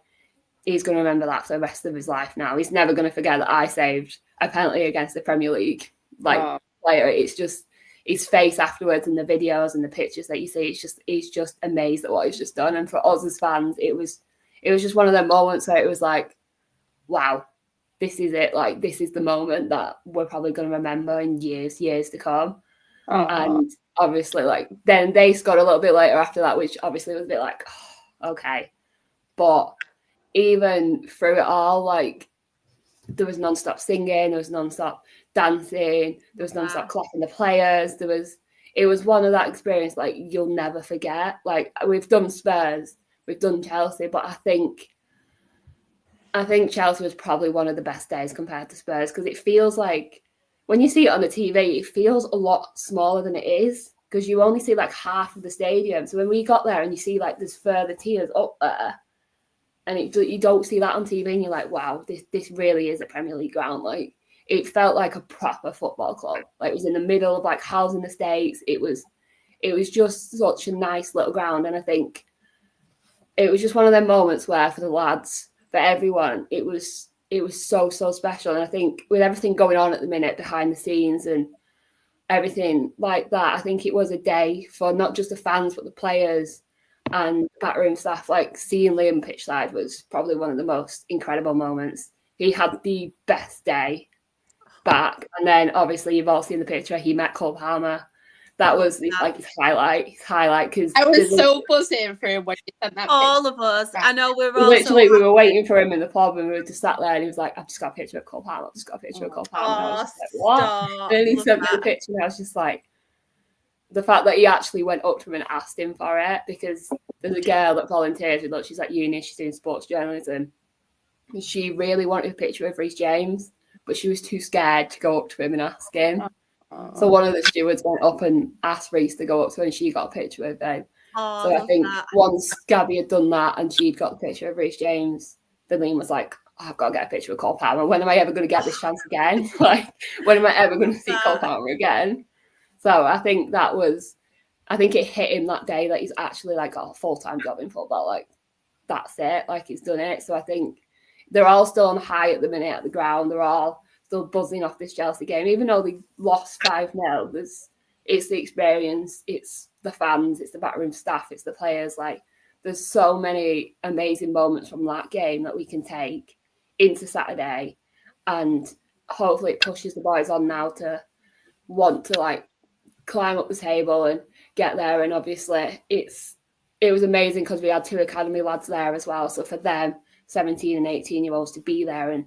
he's going to remember that for the rest of his life now. He's never going to forget that I saved a penalty against the Premier League player. It's just his face afterwards and the videos and the pictures that you see. He's just amazed at what he's just done. And for us as fans, it was just one of them moments where it was like, wow, this is it. Like, this is the moment that we're probably going to remember in years to come. And obviously, like, then they scored a little bit later after that, which obviously was a bit like, oh, okay. But even through it all, like, there was non-stop singing, there was non-stop dancing, there was non-stop clapping the players. It was one of that experience like you'll never forget. Like, we've done Spurs, we've done Chelsea, but I think Chelsea was probably one of the best days compared to Spurs, because it feels like when you see it on the TV, it feels a lot smaller than it is, because you only see like half of the stadium. So when we got there and you see like there's further tiers up there, and you don't see that on TV, and you're like, wow, this really is a Premier League ground. Like, it felt like a proper football club. Like, it was in the middle of like housing estates. It was just such a nice little ground, and I think it was just one of them moments where for the lads, for everyone, it was so special. And I think with everything going on at the minute behind the scenes and everything like that, I think it was a day for not just the fans but the players and backroom staff. Like, seeing Liam pitchside was probably one of the most incredible moments. He had the best day back. And then obviously you've all seen the picture, he met Cole Palmer. That was his highlight. Because I was so buzzing for him when you sent that all picture. of us. I know we were waiting for him in the pub, and we were just sat there, and he was like, I've just got a picture of Cole Palmer. I was just like, what? And then he sent me the picture, and I was just like, the fact that he actually went up to him and asked him for it, because there's a girl that volunteers with us. She's at uni, she's doing sports journalism, and she really wanted a picture of Reece James, but she was too scared to go up to him and ask him. So one of the stewards went up and asked Reece to go up to her, and she got a picture of him. So I think once Gabby had done that and she'd got the picture of Reece James, then Liam was like, I've got to get a picture of Cole Palmer. When am I ever going to get this chance again? Like, when am I ever going to see Cole Palmer again? So I think it hit him that day that he's actually like got a full-time job in football. Like, that's it. Like, he's done it. So I think they're all still on high at the minute at the ground. They're all still buzzing off this Chelsea game, even though they lost 5-0. It's the experience, it's the fans, it's the backroom staff, it's the players. Like, there's so many amazing moments from that game that we can take into Saturday, and hopefully it pushes the boys on now to want to like climb up the table and get there. And obviously it was amazing because we had 2 academy lads there as well. So for them, 17 and 18-year-olds, to be there and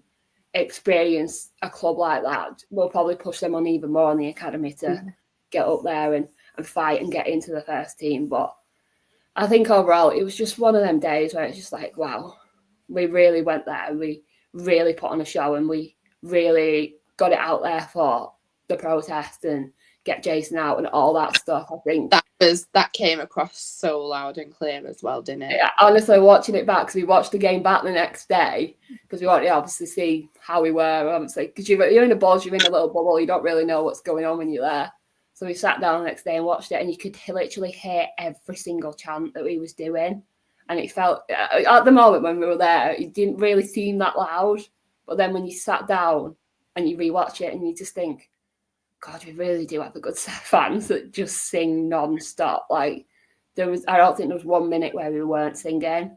experience a club like that will probably push them on even more on the academy to get up there and fight and get into the first team. But I think overall it was just one of them days where it's just like, wow, we really went there and we really put on a show and we really got it out there for the protest and get Jason out and all that stuff. I think that came across so loud and clear as well, didn't it? Yeah, honestly, watching it back, because we watched the game back the next day, because we wanted to obviously see how we were, obviously, because you're in a buzz, you're in a little bubble, you don't really know what's going on when you're there. So we sat down the next day and watched it, and you could literally hear every single chant that we was doing. And it felt, at the moment when we were there, it didn't really seem that loud. But then when you sat down and you rewatch it and you just think, God, we really do have a good set of fans that just sing non-stop. Like, I don't think there was 1 minute where we weren't singing.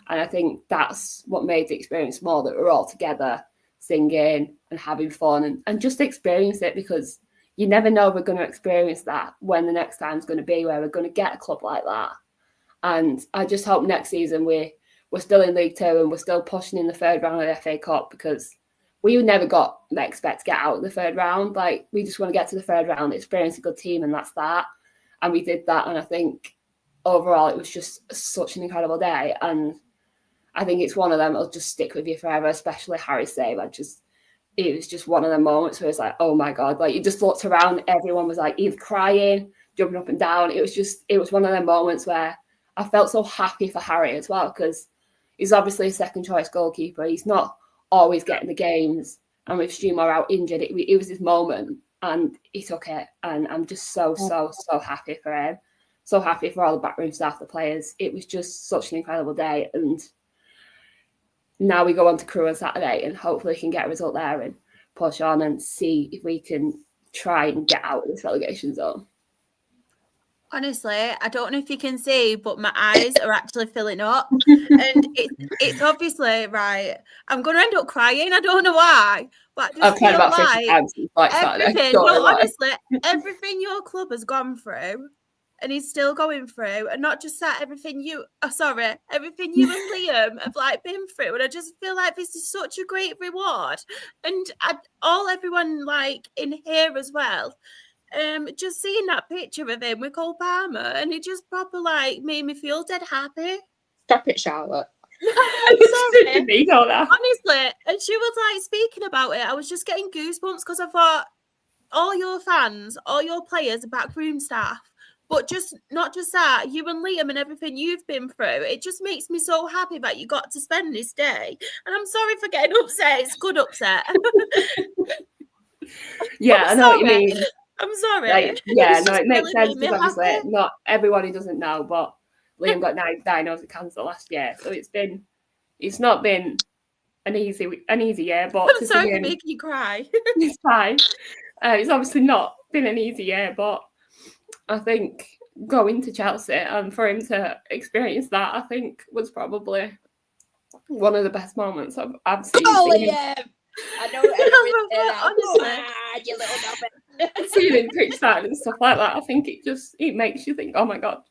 And I think that's what made the experience more, that we're all together singing and having fun and just experience it, because you never know we're going to experience that when the next time's going to be, where we're going to get a club like that. And I just hope next season we're still in League Two and we're still pushing in the 3rd round of the FA Cup, because we never expect to get out of the 3rd round. Like, we just want to get to the 3rd round, experience a good team, and that's that. And we did that. And I think overall, it was just such an incredible day. And I think it's one of them that'll just stick with you forever, especially Harry's save. It was just one of the moments where it's like, oh my God, like you just looked around, everyone was like either crying, jumping up and down. It was one of the moments where I felt so happy for Harry as well, because he's obviously a second choice goalkeeper. He's not always getting the games. And with Stu Moore out injured, it was his moment and he took it. And I'm just so happy for him. So happy for all the backroom staff, the players. It was just such an incredible day. And now we go on to Crewe on Saturday and hopefully we can get a result there and push on and see if we can try and get out of this relegation zone. Honestly, I don't know if you can see, but my eyes are actually filling up. And it's obviously, right, I'm going to end up crying. I don't know why. But I just feel about 50 times like everything, no, honestly, everything your club has gone through and he's still going through, and not just that, everything you and Liam have like been through. And I just feel like this is such a great reward. And everyone like in here as well. Just seeing that picture of him with Cole Palmer, and it just proper like made me feel dead happy. Stop it, Charlotte. I'm sorry. Honestly, and she was like speaking about it. I was just getting goosebumps because I thought all your fans, all your players, backroom staff, but not just that, you and Liam and everything you've been through. It just makes me so happy that you got to spend this day. And I'm sorry for getting upset. It's good upset. Yeah, I know what you mean. I'm sorry. Like, yeah, no, it makes sense because obviously not everybody doesn't know, but Liam got diagnosed with cancer last year, so it's not been an easy year. But I'm sorry for making you cry. It's fine. It's obviously not been an easy year, but I think going to Chelsea and for him to experience that, I think was probably one of the best moments I've seen. Oh yeah. I know everything. You little novice. Seeing him pitch side and stuff like that, I think it makes you think, oh my God,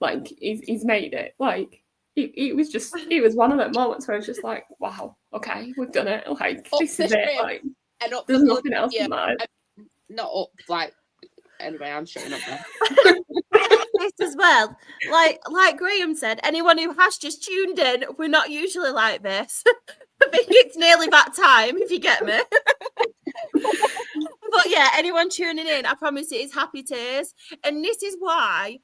like he's made it. Like it was one of the moments where it's just like, wow, okay, we've done it. Like this is it. Like and up there's nothing else in life. Not up like anyway, I'm shutting up now. This as well. Like Graham said, anyone who has just tuned in, we're not usually like this. I think it's nearly that time, if you get me. But yeah, anyone tuning in, I promise it is happy tears. And this is why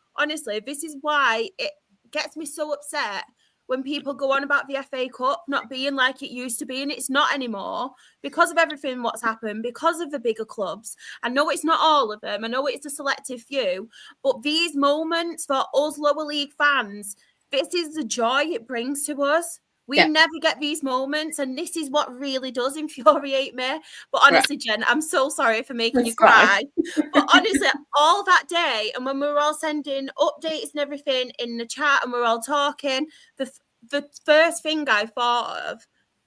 it gets me so upset when people go on about the FA Cup not being like it used to be, and it's not anymore because of everything what's happened, because of the bigger clubs. I know it's not all of them. I know it's a selective few, but these moments for us lower league fans, this is the joy it brings to us. We never get these moments, and this is what really does infuriate me. But honestly, Jen, I'm so sorry for making you cry. But honestly, all that day, and when we were all sending updates and everything in the chat, and we're all talking, the first thing I thought of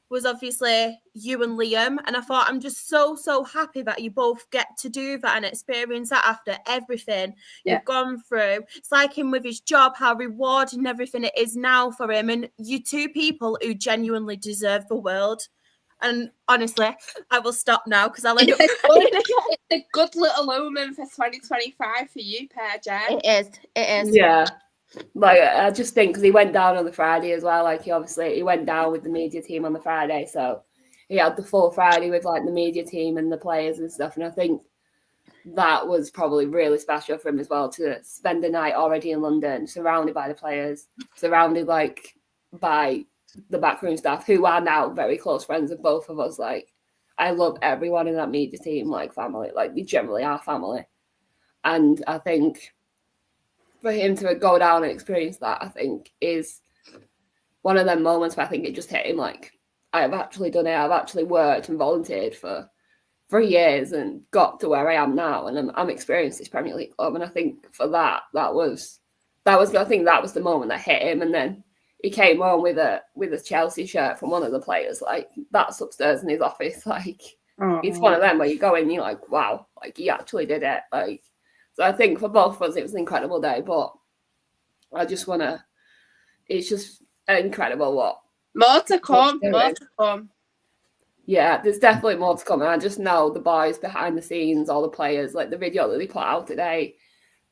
was obviously you and Liam. And I thought, I'm just so happy that you both get to do that and experience that after everything you've gone through. It's like him with his job, how rewarding and everything it is now for him. And you two people who genuinely deserve the world. And honestly, I will stop now because I'll end up It's a good little omen for 2025 for you, Per Jen. It is. Yeah. Like, I just think because he went down on the Friday as well. Like, he went down with the media team on the Friday. So he had the full Friday with like the media team and the players and stuff. And I think that was probably really special for him as well, to spend the night already in London, surrounded by the players, surrounded like by the backroom staff who are now very close friends of both of us. Like, I love everyone in that media team like family. Like, they generally are family. And I think for him to go down and experience that, I think, is one of them moments where I think it just hit him like, I have actually done it. I've actually worked and volunteered for 3 years and got to where I am now, and I'm experiencing this Premier League club. And I think for that was I think that was the moment that hit him. And then he came home with a Chelsea shirt from one of the players. Like, that's upstairs in his office. Like, it's one of them where you go in and you're like, wow, like, he actually did it. Like, so I think for both of us, it was an incredible day. But I just want to, it's just incredible what. More to come. Yeah, there's definitely more to come. And I just know the boys behind the scenes, all the players, like the video that they put out today,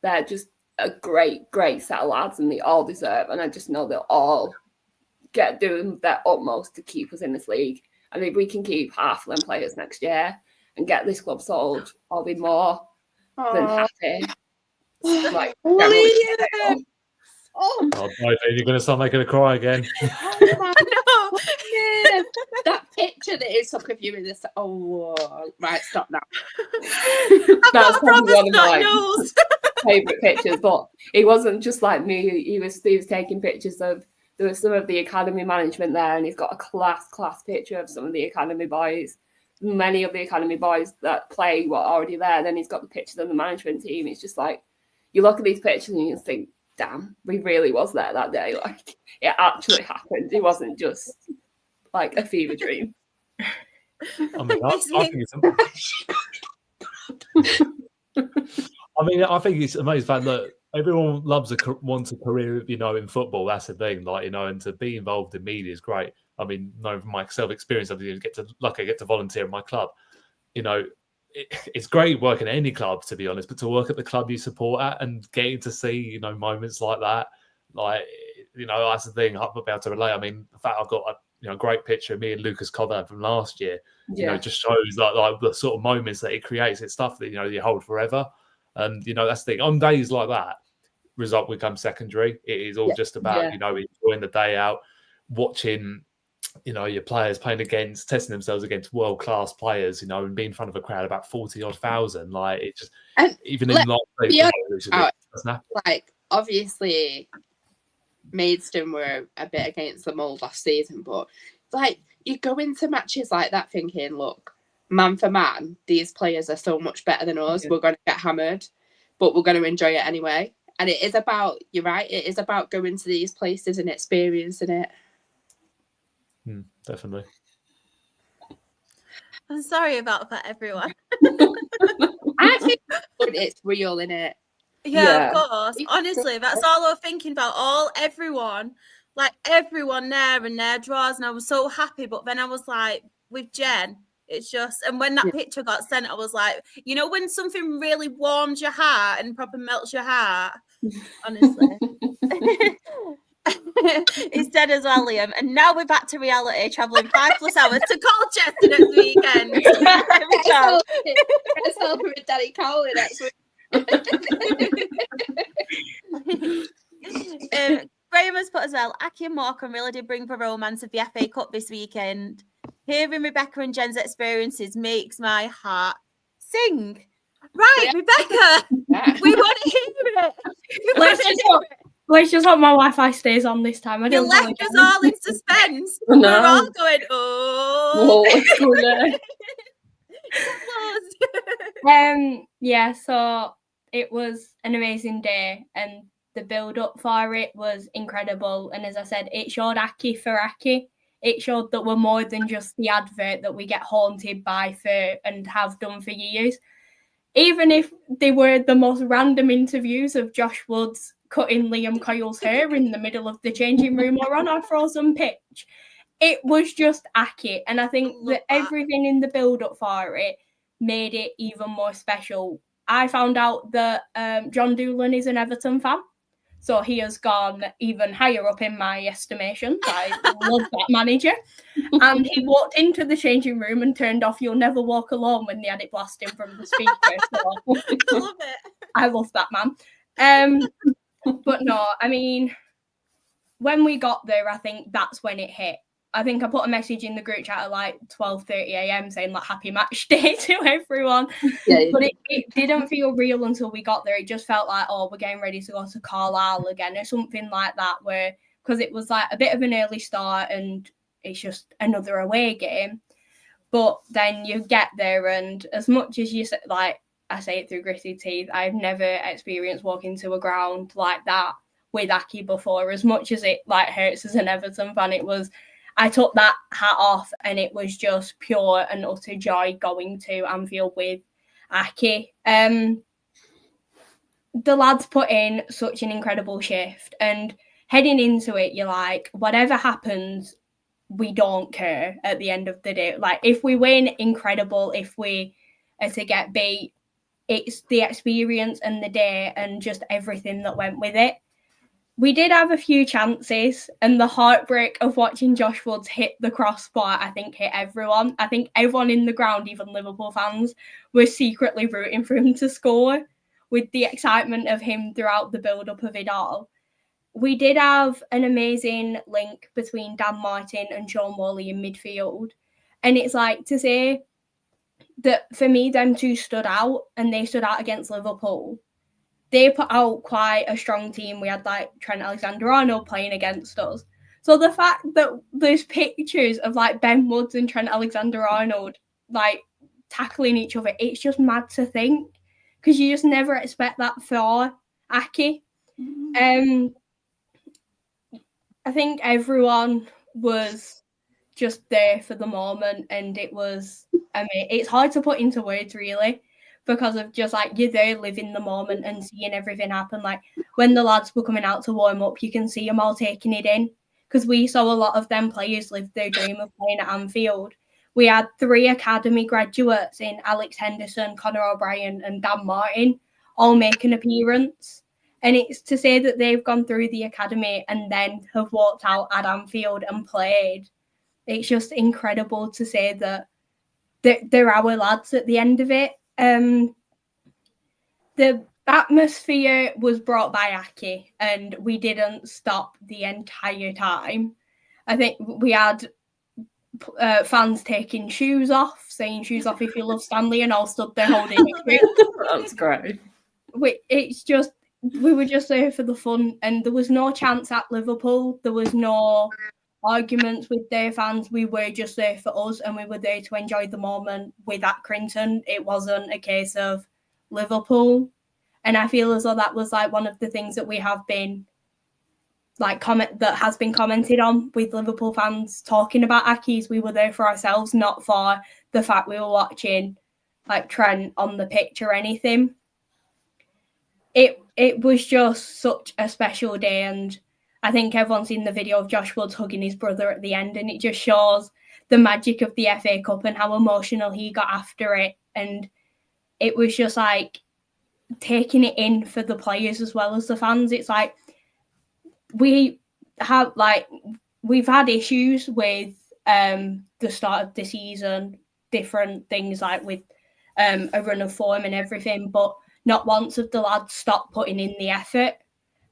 they're just a great set of lads, and they all deserve. And I just know they'll all doing their utmost to keep us in this league. And if we can keep half of them players next year and get this club sold, I'll be more than happy. Like, Oh, you're going to start making her cry again. Oh, no. That picture that is took of you in this. Oh, right, stop now. That's probably one of my favourite pictures. But he wasn't just like me. He was taking pictures of. There was some of the academy management there, and he's got a class picture of some of the academy boys. Many of the academy boys that play were already there. Then he's got the pictures of the management team. It's just like you look at these pictures and you just think, damn, we really was there that day. Like, it actually happened. It wasn't just like a fever dream. I mean, I think it's amazing fact that everyone wants a career, in football. That's the thing, and to be involved in media is great. I mean, from my self-experience, I get to volunteer at my club. It's great working at any club, to be honest, but to work at the club you support at and getting to see, moments like that, that's the thing I'll be able to relate. I mean, the fact I've got a great picture of me and Lucas Cobham from last year, just shows like the sort of moments that it creates. It's stuff that, you hold forever. And, that's the thing. On days like that, result becomes secondary. It is all just about, enjoying the day out, watching, your players playing testing themselves against world-class players, and being in front of a crowd about 40-odd thousand. Like, it just, even in like, obviously, Maidstone were a bit against the mould last season, but, like, you go into matches like that thinking, look, man for man, these players are so much better than us. We're going to get hammered, but we're going to enjoy it anyway. And it is about, you're right, it is about going to these places and experiencing it. Definitely. I'm sorry about that, everyone. I think it's real, innit? Yeah, of course. Honestly, that's all I was thinking about. Everyone there and their draws, and I was so happy. But then I was like, with Jen, it's just, and when that picture got sent, I was like, when something really warms your heart and proper melts your heart, honestly. It's dead as well, Liam. And now we're back to reality, travelling 5+ hours to Colchester next weekend. Let's help with Daddy Cowley next week. Graham has put as well, Aki and Morecambe really did bring the romance of the FA Cup this weekend. Hearing Rebecca and Jen's experiences makes my heart sing. Right, Rebecca, we want to hear it. Let's just hope my Wi-Fi stays on this time. You left us all in suspense. No. We're all going, so it was an amazing day, and the build-up for it was incredible. And as I said, it showed Aki for Aki. It showed that we're more than just the advert that we get haunted by and have done for years. Even if they were the most random interviews of Josh Woods cutting Liam Coyle's hair in the middle of the changing room or on our frozen pitch, it was just Aki. And I think that everything in the build-up for it made it even more special. I found out that John Doolan is an Everton fan, so he has gone even higher up in my estimation. I love that manager. And he walked into the changing room and turned off You'll Never Walk Alone when they had it blasting from the speaker. So, I love it. I love that man. But no, I mean, when we got there, I think that's when it hit. I think I put a message in the group chat at like 12:30 a.m. saying like happy match day to everyone. But it didn't feel real until we got there. It just felt like, we're getting ready to go to Carlisle again or something like that, because it was like a bit of an early start and it's just another away game. But then you get there, and as much as you say, like I say it through gritted teeth, I've never experienced walking to a ground like that with Aki before. As much as it like hurts as an Everton fan, I took that hat off and it was just pure and utter joy going to Anfield with Aki. The lads put in such an incredible shift, and heading into it, you're like, whatever happens, we don't care at the end of the day. Like, if we win, incredible. If we are to get beat, it's the experience and the day and just everything that went with it. We did have a few chances, and the heartbreak of watching Josh Woods hit the crossbar, I think, hit everyone. I think everyone in the ground, even Liverpool fans, were secretly rooting for him to score with the excitement of him throughout the build-up of it all. We did have an amazing link between Dan Martin and Sean Whalley in midfield. And it's like to say that for me, them two stood out, and they stood out against Liverpool. They put out quite a strong team. We had like Trent Alexander-Arnold playing against us. So the fact that there's pictures of like Ben Woods and Trent Alexander-Arnold like tackling each other, it's just mad to think, because you just never expect that for Aki. I think everyone was just there for the moment, and it was, I mean, it's hard to put into words really, because of just like you're there living the moment and seeing everything happen. Like when the lads were coming out to warm up, you can see them all taking it in, because we saw a lot of them players live their dream of playing at Anfield. We had 3 academy graduates in Alex Henderson, Conor O'Brien and Dan Martin all make an appearance. And it's to say that they've gone through the academy and then have walked out at Anfield and played. It's just incredible to say that they're our lads at the end of it. The atmosphere was brought by Aki, and we didn't stop the entire time. I think we had fans taking shoes off, saying shoes off if you love Stanley, and all stood there holding it. That's great. It's just, we were just there for the fun, and there was no chance at Liverpool. There was no arguments with their fans. We were just there for us, and we were there to enjoy the moment with Accrington. It wasn't a case of Liverpool. And I feel as though that was like one of the things that we have been like that has been commented on with Liverpool fans talking about Aki's. We were there for ourselves, not for the fact we were watching like Trent on the pitch or anything. It was just such a special day, and I think everyone's seen the video of Josh Woods hugging his brother at the end, and it just shows the magic of the FA Cup and how emotional he got after it. And it was just like taking it in for the players as well as the fans. It's like we've had issues with the start of the season, different things like with a run of form and everything, but not once have the lads stopped putting in the effort,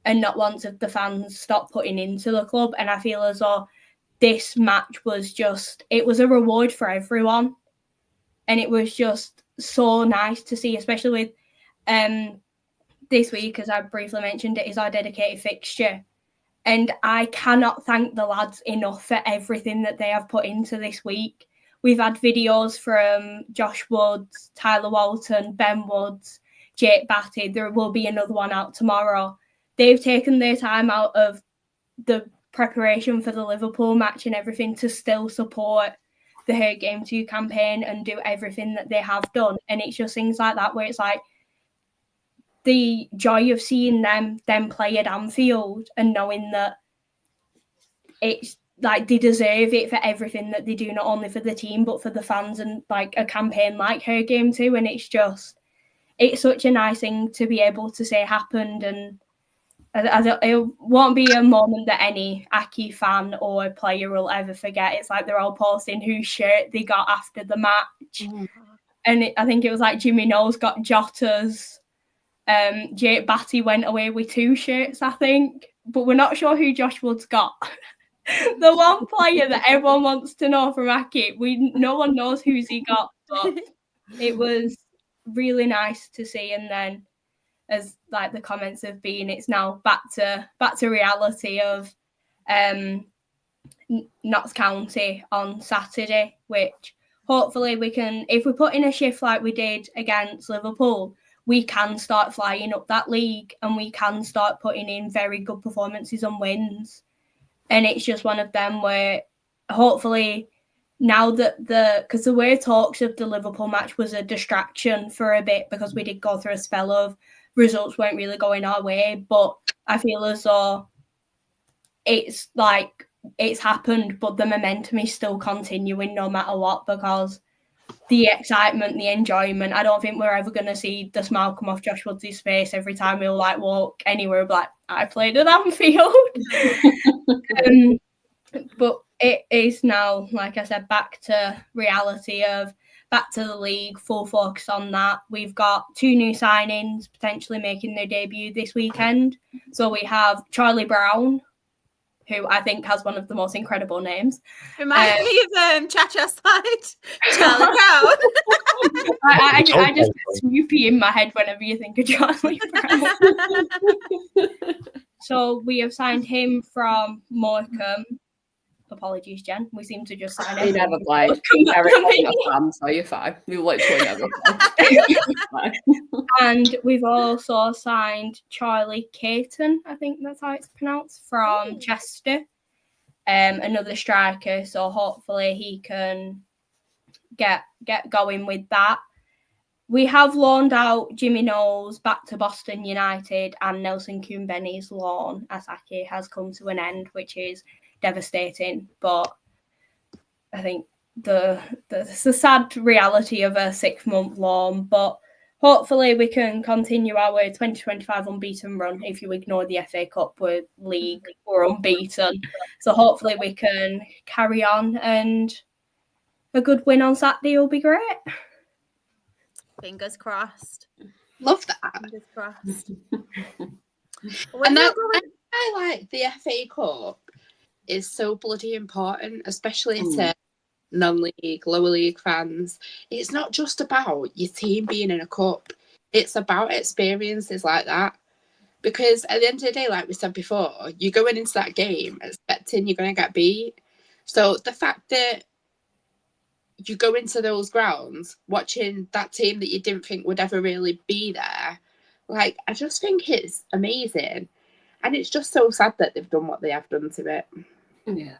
and not once have the fans stopped putting into the club. And I feel as though this match was just, it was a reward for everyone. And it was just so nice to see, especially with this week, as I briefly mentioned, it is our dedicated fixture. And I cannot thank the lads enough for everything that they have put into this week. We've had videos from Josh Woods, Tyler Walton, Ben Woods, Jake Batty. There will be another one out tomorrow. They've taken their time out of the preparation for the Liverpool match and everything to still support the Her Game 2 campaign and do everything that they have done. And it's just things like that where it's like the joy of seeing them play at Anfield and knowing that it's like they deserve it for everything that they do, not only for the team but for the fans, and like a campaign like Her Game 2. And it's such a nice thing to be able to say happened. And it won't be a moment that any Aki fan or player will ever forget. It's like they're all posting whose shirt they got after the match. And I think it was like Jimmy Knowles got Jota's. Jake Batty went away with 2 shirts, I think. But we're not sure who Josh Woods got. The one player that everyone wants to know from Aki, no one knows who's he got. But it was really nice to see. And then, as like the comments have been, it's now back to reality of Notts County on Saturday, which hopefully we can, if we put in a shift like we did against Liverpool, we can start flying up that league and we can start putting in very good performances and wins. And it's just one of them where hopefully now that because the way talks of the Liverpool match was a distraction for a bit, because we did go through a spell of results weren't really going our way, but I feel as though it's like it's happened, but the momentum is still continuing no matter what, because the excitement, the enjoyment. I don't think we're ever going to see the smile come off Josh Woods' face every time he'll like walk anywhere. Like, I played at Anfield. But it is now, like I said, back to reality of back to the league, full focus on that. We've got 2 new signings potentially making their debut this weekend. So we have Charlie Brown, who I think has one of the most incredible names. Reminds me of Cha-Cha Slide, Charlie Brown. I just get Snoopy in my head whenever you think of Charlie Brown. So we have signed him from Morecambe. Apologies, Jen. We seem to just sign He everyone. never played. Eric wasn't a fan, so you're fine. We literally never played. And we've also signed Charlie Caton, I think that's how it's pronounced, from Chester. Another striker, so hopefully he can get going with that. We have loaned out Jimmy Knowles back to Boston United, and Nelson Kumbeni's loan, Asaki, has come to an end, which is devastating. But I think the sad reality of a 6-month loan. But hopefully we can continue our 2025 unbeaten run. If you ignore the FA Cup, we're unbeaten. So hopefully we can carry on, and a good win on Saturday will be great. Fingers crossed. Love that. Fingers crossed. And that, I like the FA Cup is so bloody important, especially to non-league, lower league fans. It's not just about your team being in a cup. It's about experiences like that. Because at the end of the day, like we said before, you're going into that game expecting you're going to get beat. So the fact that you go into those grounds watching that team that you didn't think would ever really be there, like, I just think it's amazing. And it's just so sad that they've done what they have done to it. Yeah.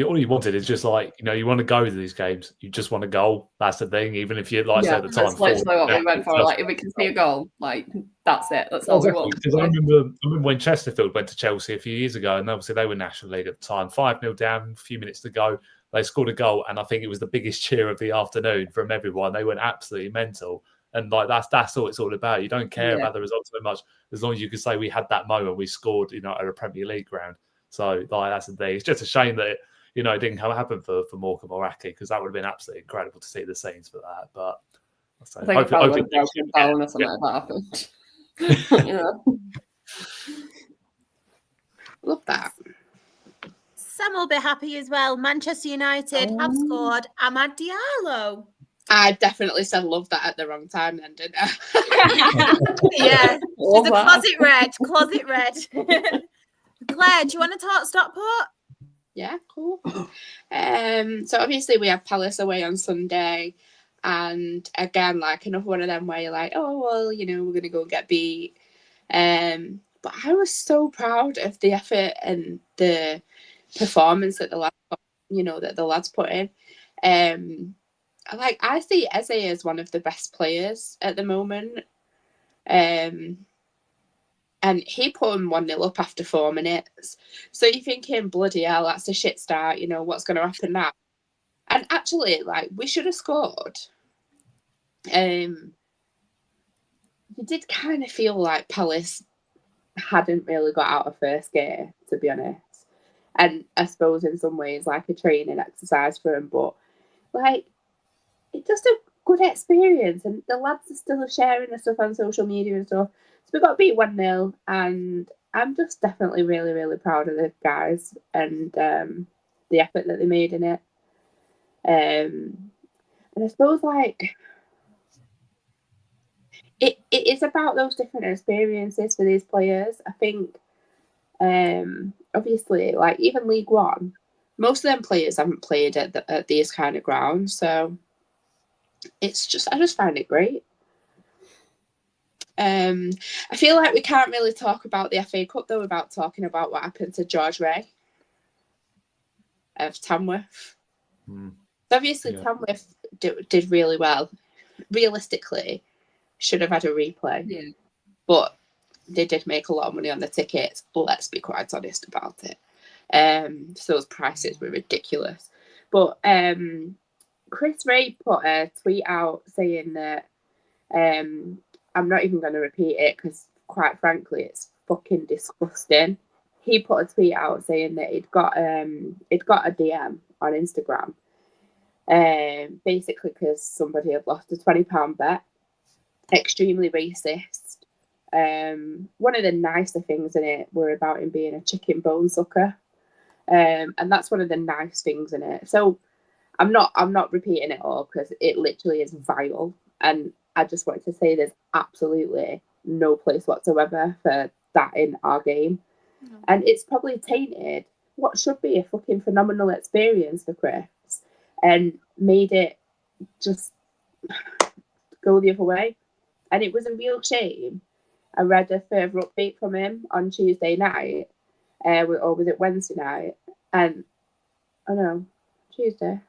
All you wanted is just like, you want to go to these games. You just want a goal. That's the thing. Even if you like say at the time. That's literally what we went for. Like, if we can see a goal, like, that's it. That's all we want. Because I remember when Chesterfield went to Chelsea a few years ago, and obviously they were National League at the time. 5-0 down, a few minutes to go. They scored a goal, and I think it was the biggest cheer of the afternoon from everyone. They went absolutely mental. And like that's all it's all about. You don't care about the result so much as long as you can say we had that moment, we scored, at a Premier League ground. So like that's the thing. It's just a shame that it didn't happen for Morecambe or Aki, because that would have been absolutely incredible to see the scenes for that. But I think if I went down or something like that happened. Love that. Sam will be happy as well. Manchester United have scored Amad Diallo. I definitely said love that at the wrong time then, didn't I? Yeah, she's a closet red. Claire, do you want to talk Stockport? Yeah, cool. So obviously we have Palace away on Sunday, and again, like another one of them where you're like, oh well, we're gonna go and get beat. But I was so proud of the effort and the performance that the lads put in. I see Eze as one of the best players at the moment. And he put him 1-0 up after 4 minutes. So you're thinking, bloody hell, that's a shit start. What's going to happen now? And actually, we should have scored. You did kind of feel like Palace hadn't really got out of first gear, to be honest. And I suppose in some ways, like a training exercise for him. But, it's just a good experience. And the lads are still sharing the stuff on social media and stuff. So we got beat 1-0, and I'm just definitely really, really proud of the guys and the effort that they made in it. And I suppose it is about those different experiences for these players. I think obviously even League One, most of them players haven't played at these kind of grounds, so I just find it great. I feel like we can't really talk about the FA Cup though without talking about what happened to George Ray of Tamworth. Obviously, Tamworth did really well. Realistically, should have had a replay, but they did make a lot of money on the tickets. Let's be quite honest about it. So those prices were ridiculous. But Chris Ray put a tweet out saying that I'm not even going to repeat it because, quite frankly, it's fucking disgusting. He put a tweet out saying that he'd got a DM on Instagram, basically because somebody had lost a £20 bet. Extremely racist. One of the nicer things in it were about him being a chicken bone sucker, and that's one of the nice things in it. So I'm not repeating it all because it literally is vile, and I just wanted to say there's absolutely no place whatsoever for that in our game. No. And it's probably tainted what should be a fucking phenomenal experience for Chris and made it just go the other way. And it was a real shame. I read a further update from him on Tuesday night, or was it Wednesday night? And Tuesday.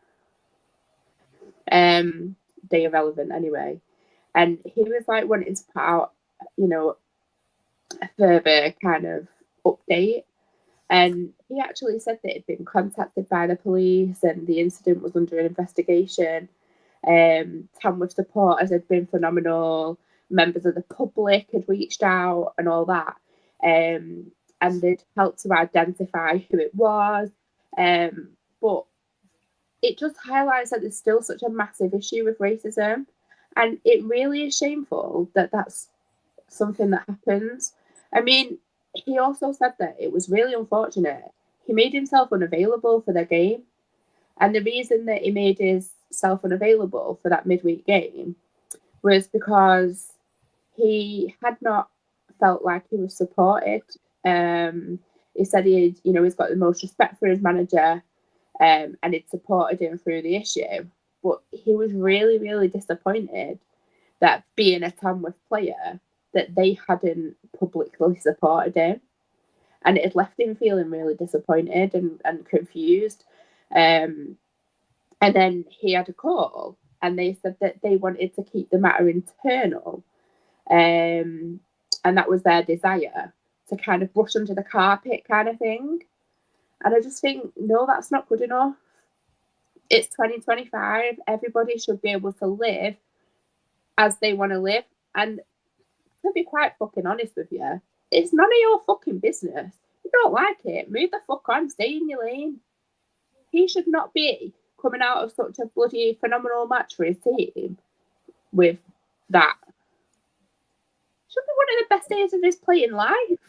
Day irrelevant anyway. And he was like wanting to put out, a further kind of update. And he actually said that he'd been contacted by the police and the incident was under investigation. Tamworth supporters had been phenomenal. Members of the public had reached out and all that. And they'd helped to identify who it was. But it just highlights that there's still such a massive issue with racism. And it really is shameful that that's something that happens. I mean, he also said that it was really unfortunate. He made himself unavailable for the game. And the reason that he made himself unavailable for that midweek game was because he had not felt like he was supported. He said he's got the most respect for his manager, and he'd supported him through the issue. But he was really, really disappointed that being a Tamworth player, that they hadn't publicly supported him. And it had left him feeling really disappointed and confused. And then he had a call and they said that they wanted to keep the matter internal. And that was their desire, to kind of brush under the carpet kind of thing. And I just think, no, that's not good enough. It's 2025. Everybody should be able to live as they want to live. And to be quite fucking honest with you, it's none of your fucking business. If you don't like it, move the fuck on, stay in your lane. He should not be coming out of such a bloody phenomenal match for his team with that. Should be one of the best days of his playing life.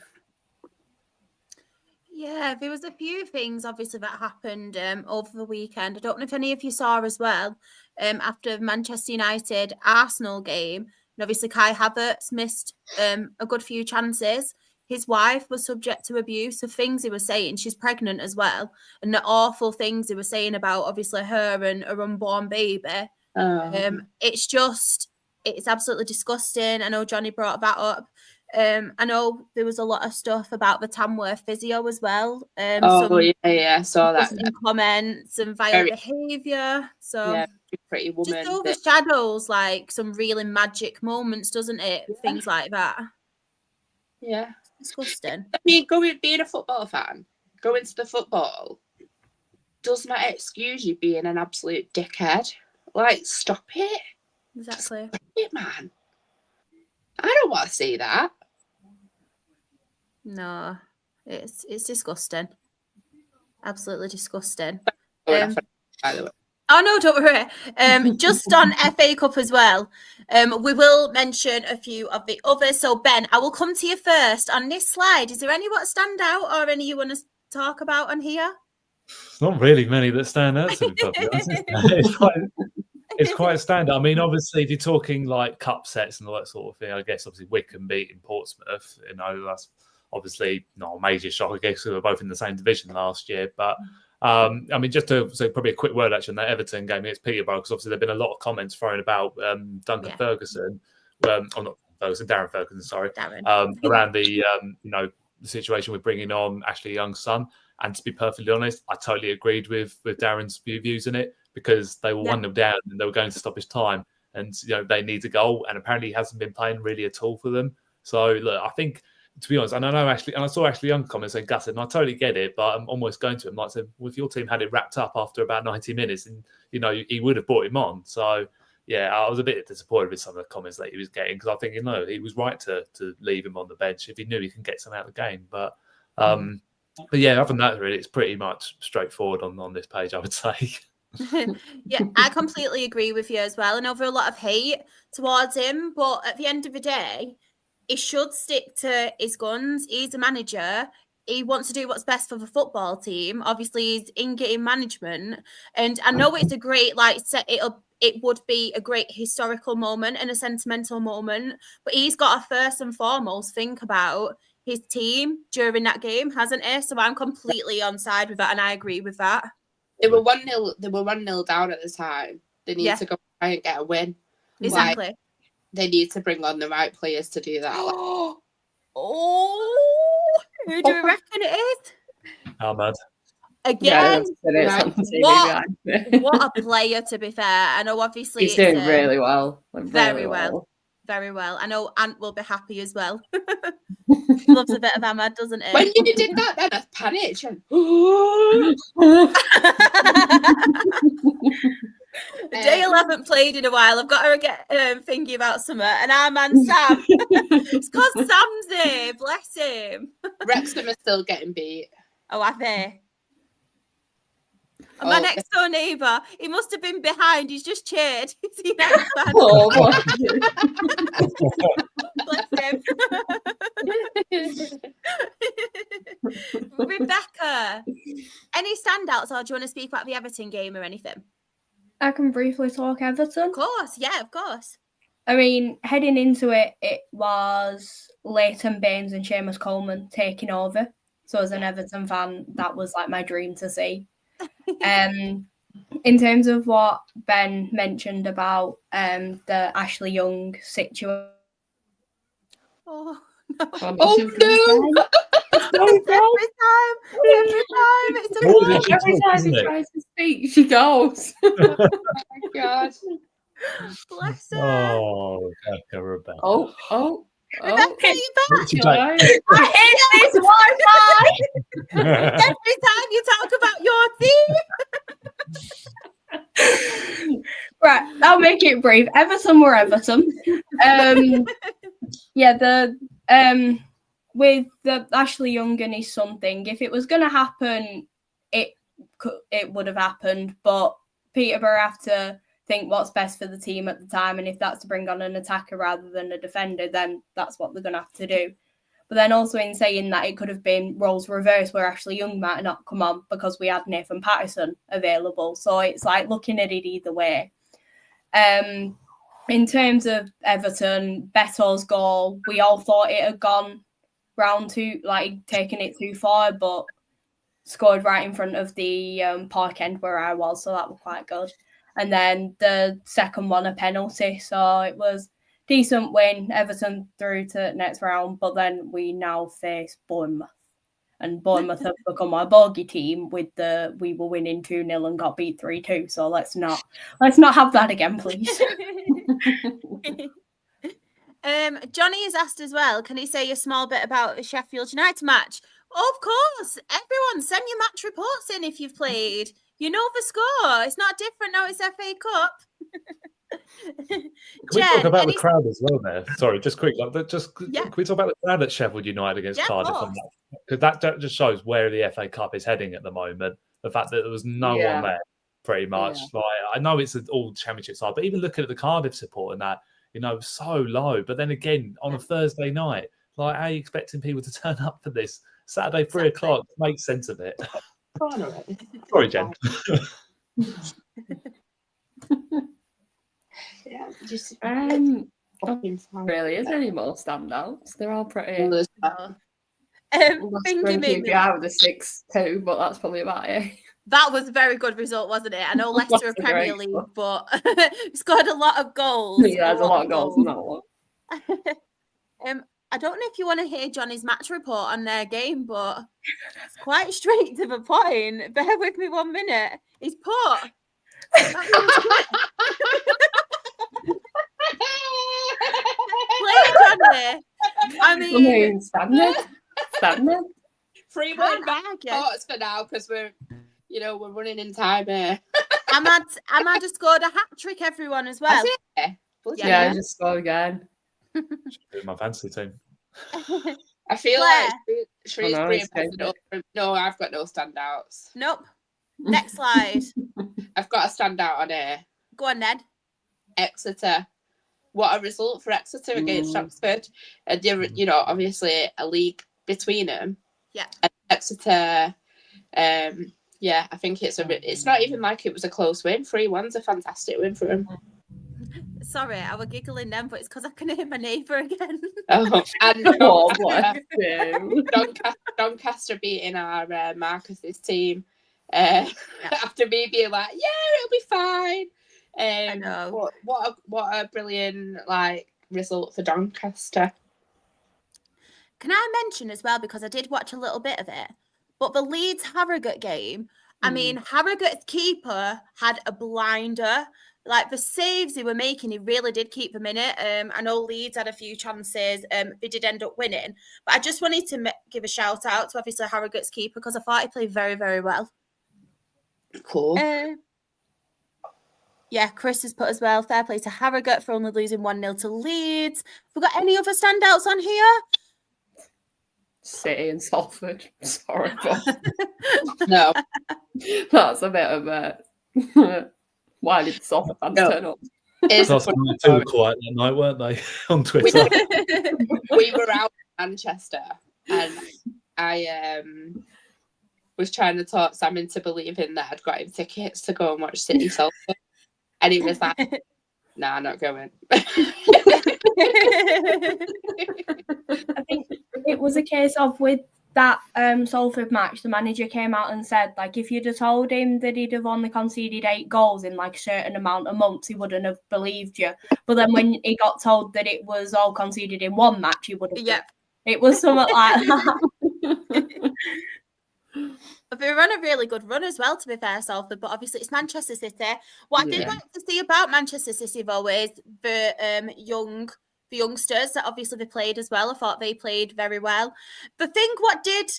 Yeah, there was a few things obviously that happened over the weekend. I don't know if any of you saw as well. After Manchester United Arsenal game, and obviously Kai Havertz missed a good few chances. His wife was subject to abuse of things he was saying. She's pregnant as well, and the awful things he was saying about obviously her and her unborn baby. It's absolutely disgusting. I know Johnny brought that up. I know there was a lot of stuff about the Tamworth physio as well. I saw that. Comments and violent behaviour. So pretty woman. Just overshadows like some really magic moments, doesn't it? Yeah. Things like that. Yeah. It's disgusting. I mean, being a football fan, going to the football does not excuse you being an absolute dickhead. Like, stop it. Exactly. Stop it, man. I don't want to see that. No, it's disgusting. Absolutely disgusting. By the way. Oh no, don't worry. Just on FA Cup as well. We will mention a few of the others. So Ben, I will come to you first on this slide. Is there any what stand out or any you want to talk about on here? Not really many that stand out, to be perfectly honest. It's quite a standard. I mean, obviously, if you're talking like cup sets and all that sort of thing, I guess obviously Wycombe beating Portsmouth, that's obviously not a major shock. I guess we were both in the same division last year. But I mean, just to say probably a quick word actually on that Everton game against Peterborough, because obviously there've been a lot of comments thrown about Duncan Ferguson, or not Ferguson, Darren Ferguson, sorry, around the the situation with bringing on Ashley Young's son. And to be perfectly honest, I totally agreed with Darren's views in it, because they were 1-0 down and they were going to stop his time, and they need a goal, and apparently he hasn't been playing really at all for them. So look, I think to be honest, and I know Ashley, and I saw Ashley Young comment saying gutted, and I totally get it, but I'm almost going to him. Like I said, well, if your team had it wrapped up after about 90 minutes, and he would have brought him on. So yeah, I was a bit disappointed with some of the comments that he was getting, because I think he was right to leave him on the bench if he knew he can get some out of the game. But yeah, other than that, really, it's pretty much straightforward on this page, I would say. Yeah, I completely agree with you as well. And over a lot of hate towards him, but at the end of the day, he should stick to his guns. He's a manager. He wants to do what's best for the football team. Obviously, he's in game management, and I know it's a great it would be a great historical moment and a sentimental moment. But he's got to first and foremost think about his team during that game, hasn't he? So I'm completely on side with that, and I agree with that. They were 1-0. They were 1-0 down at the time. They need to go try and get a win. Exactly. Like, they need to bring on the right players to do that. Who do you reckon it is? Ahmad. Again, what a player, to be fair. I know obviously he's doing really well. Very well. I know Ant will be happy as well. Loves a bit of Ahmad, doesn't he? When you did that, then I panicked. Dale haven't played in a while. I've got to get thinking about summer. And our man Sam. It's because Sam's here. Bless him. Wrexham are still getting beat. Oh, are they? My next door neighbour, he must have been behind. He's just cheered. Is he next fan? Bless him. Rebecca, any standouts, or do you want to speak about the Everton game or anything? I can briefly talk Everton. Of course, yeah, of course. I mean, heading into it, it was Leighton Baines and Seamus Coleman taking over. So as an Everton fan, that was like my dream to see. In terms of what Ben mentioned about the Ashley Young situation. Oh no! Oh no! Every time he tries to speak, she goes. Oh my god! Bless her. Oh, Rebecca. Oh. Rebecca, you back? I hate this Wi-Fi. Every time you talk about your team. Right, I'll make it brief. Everton were Everton. With the Ashley Young and his son thing, if it was going to happen, it would have happened. But Peterborough have to think what's best for the team at the time, and if that's to bring on an attacker rather than a defender, then that's what they're going to have to do. But then also in saying that, it could have been roles reversed where Ashley Young might not come on because we had Nathan Patterson available. So it's like looking at it either way. In terms of Everton, Beto's goal, we all thought it had gone round to, like, taking it too far, but scored right in front of the park end where I was, so that was quite good. And then the second one, a penalty. So it was decent win. Everton through to next round, but then we now face Bournemouth. And Bournemouth have become our bogey team with we were winning 2-0 and got beat 3-2. So let's not have that again, please. Johnny has asked as well, can he say a small bit about the Sheffield United match? Of course. Everyone, send your match reports in if you've played. You know the score. It's not different now. It's FA Cup. Can we talk about the crowd as well there? Sorry, just quick. Can we talk about the crowd at Sheffield United against Cardiff? Because that just shows where the FA Cup is heading at the moment. The fact that there was no one there, pretty much. Like, I know it's an all Championship side, but even looking at the Cardiff support and that, so low. But then again, on a Thursday night, like, how are you expecting people to turn up for this? Saturday, 3:00, make sense of it. Sorry, Jen. Yeah, just really is any more standouts. They're all pretty. Thinking out with a 6-2, but that's probably about it. That was a very good result, wasn't it? I know Leicester are Premier League, but scored a lot of goals. Yeah, there's a lot of goals in that one. I don't know if you want to hear Johnny's match report on their game, but it's quite straight to the point. Bear with me 1 minute. He's put. Play, Johnny. I mean, standard. 3-1 back yeah. thoughts for now because we're running in time here. Ahmad just scored a hat trick, everyone, as well. Yeah, I just scored again. In my fantasy team. I feel Claire. like Shrewsbury no, I've got no standouts. Nope. Next slide. I've got a standout on here. Go on, Ned. Exeter. What a result for Exeter against Oxford. And obviously a league between them. Yeah. And Exeter, I think it's not even like it was a close win. 3-1's a fantastic win for them. Sorry, I was giggling then, but it's because I can hear my neighbour again. Oh, and Doncaster beating our Marcus's team after me being like, yeah, it'll be fine. I know. What a brilliant result for Doncaster. Can I mention as well, because I did watch a little bit of it, but the Leeds Harrogate game, I mean, Harrogate's keeper had a blinder. Like, the saves he were making, he really did keep them in it. I know Leeds had a few chances. They did end up winning. But I just wanted to give a shout out to, obviously, Harrogate's keeper, because I thought he played very, very well. Cool. Yeah, Chris has put as well, fair play to Harrogate for only losing 1-0 to Leeds. Have we got any other standouts on here? City and Salford. Sorry, but No. That's a bit of a... Why did the Salford fans turn up? They were quiet that night, weren't they, on Twitter? We were out in Manchester and I was trying to talk Sam into believing that I'd got him tickets to go and watch City Salford. And he was like, nah, I'm not going. I think it was a case of with that Salford match, the manager came out and said, like, if you'd have told him that he'd have only conceded 8 goals in like a certain amount of months, he wouldn't have believed you. But then when he got told that it was all conceded in one match, he would have. Yeah. It was something like that. They were on a really good run as well, to be fair, Salford, but obviously it's Manchester City. What I did like to see about Manchester City, though, is the youngsters that obviously they played as well. I thought they played very well. The thing what did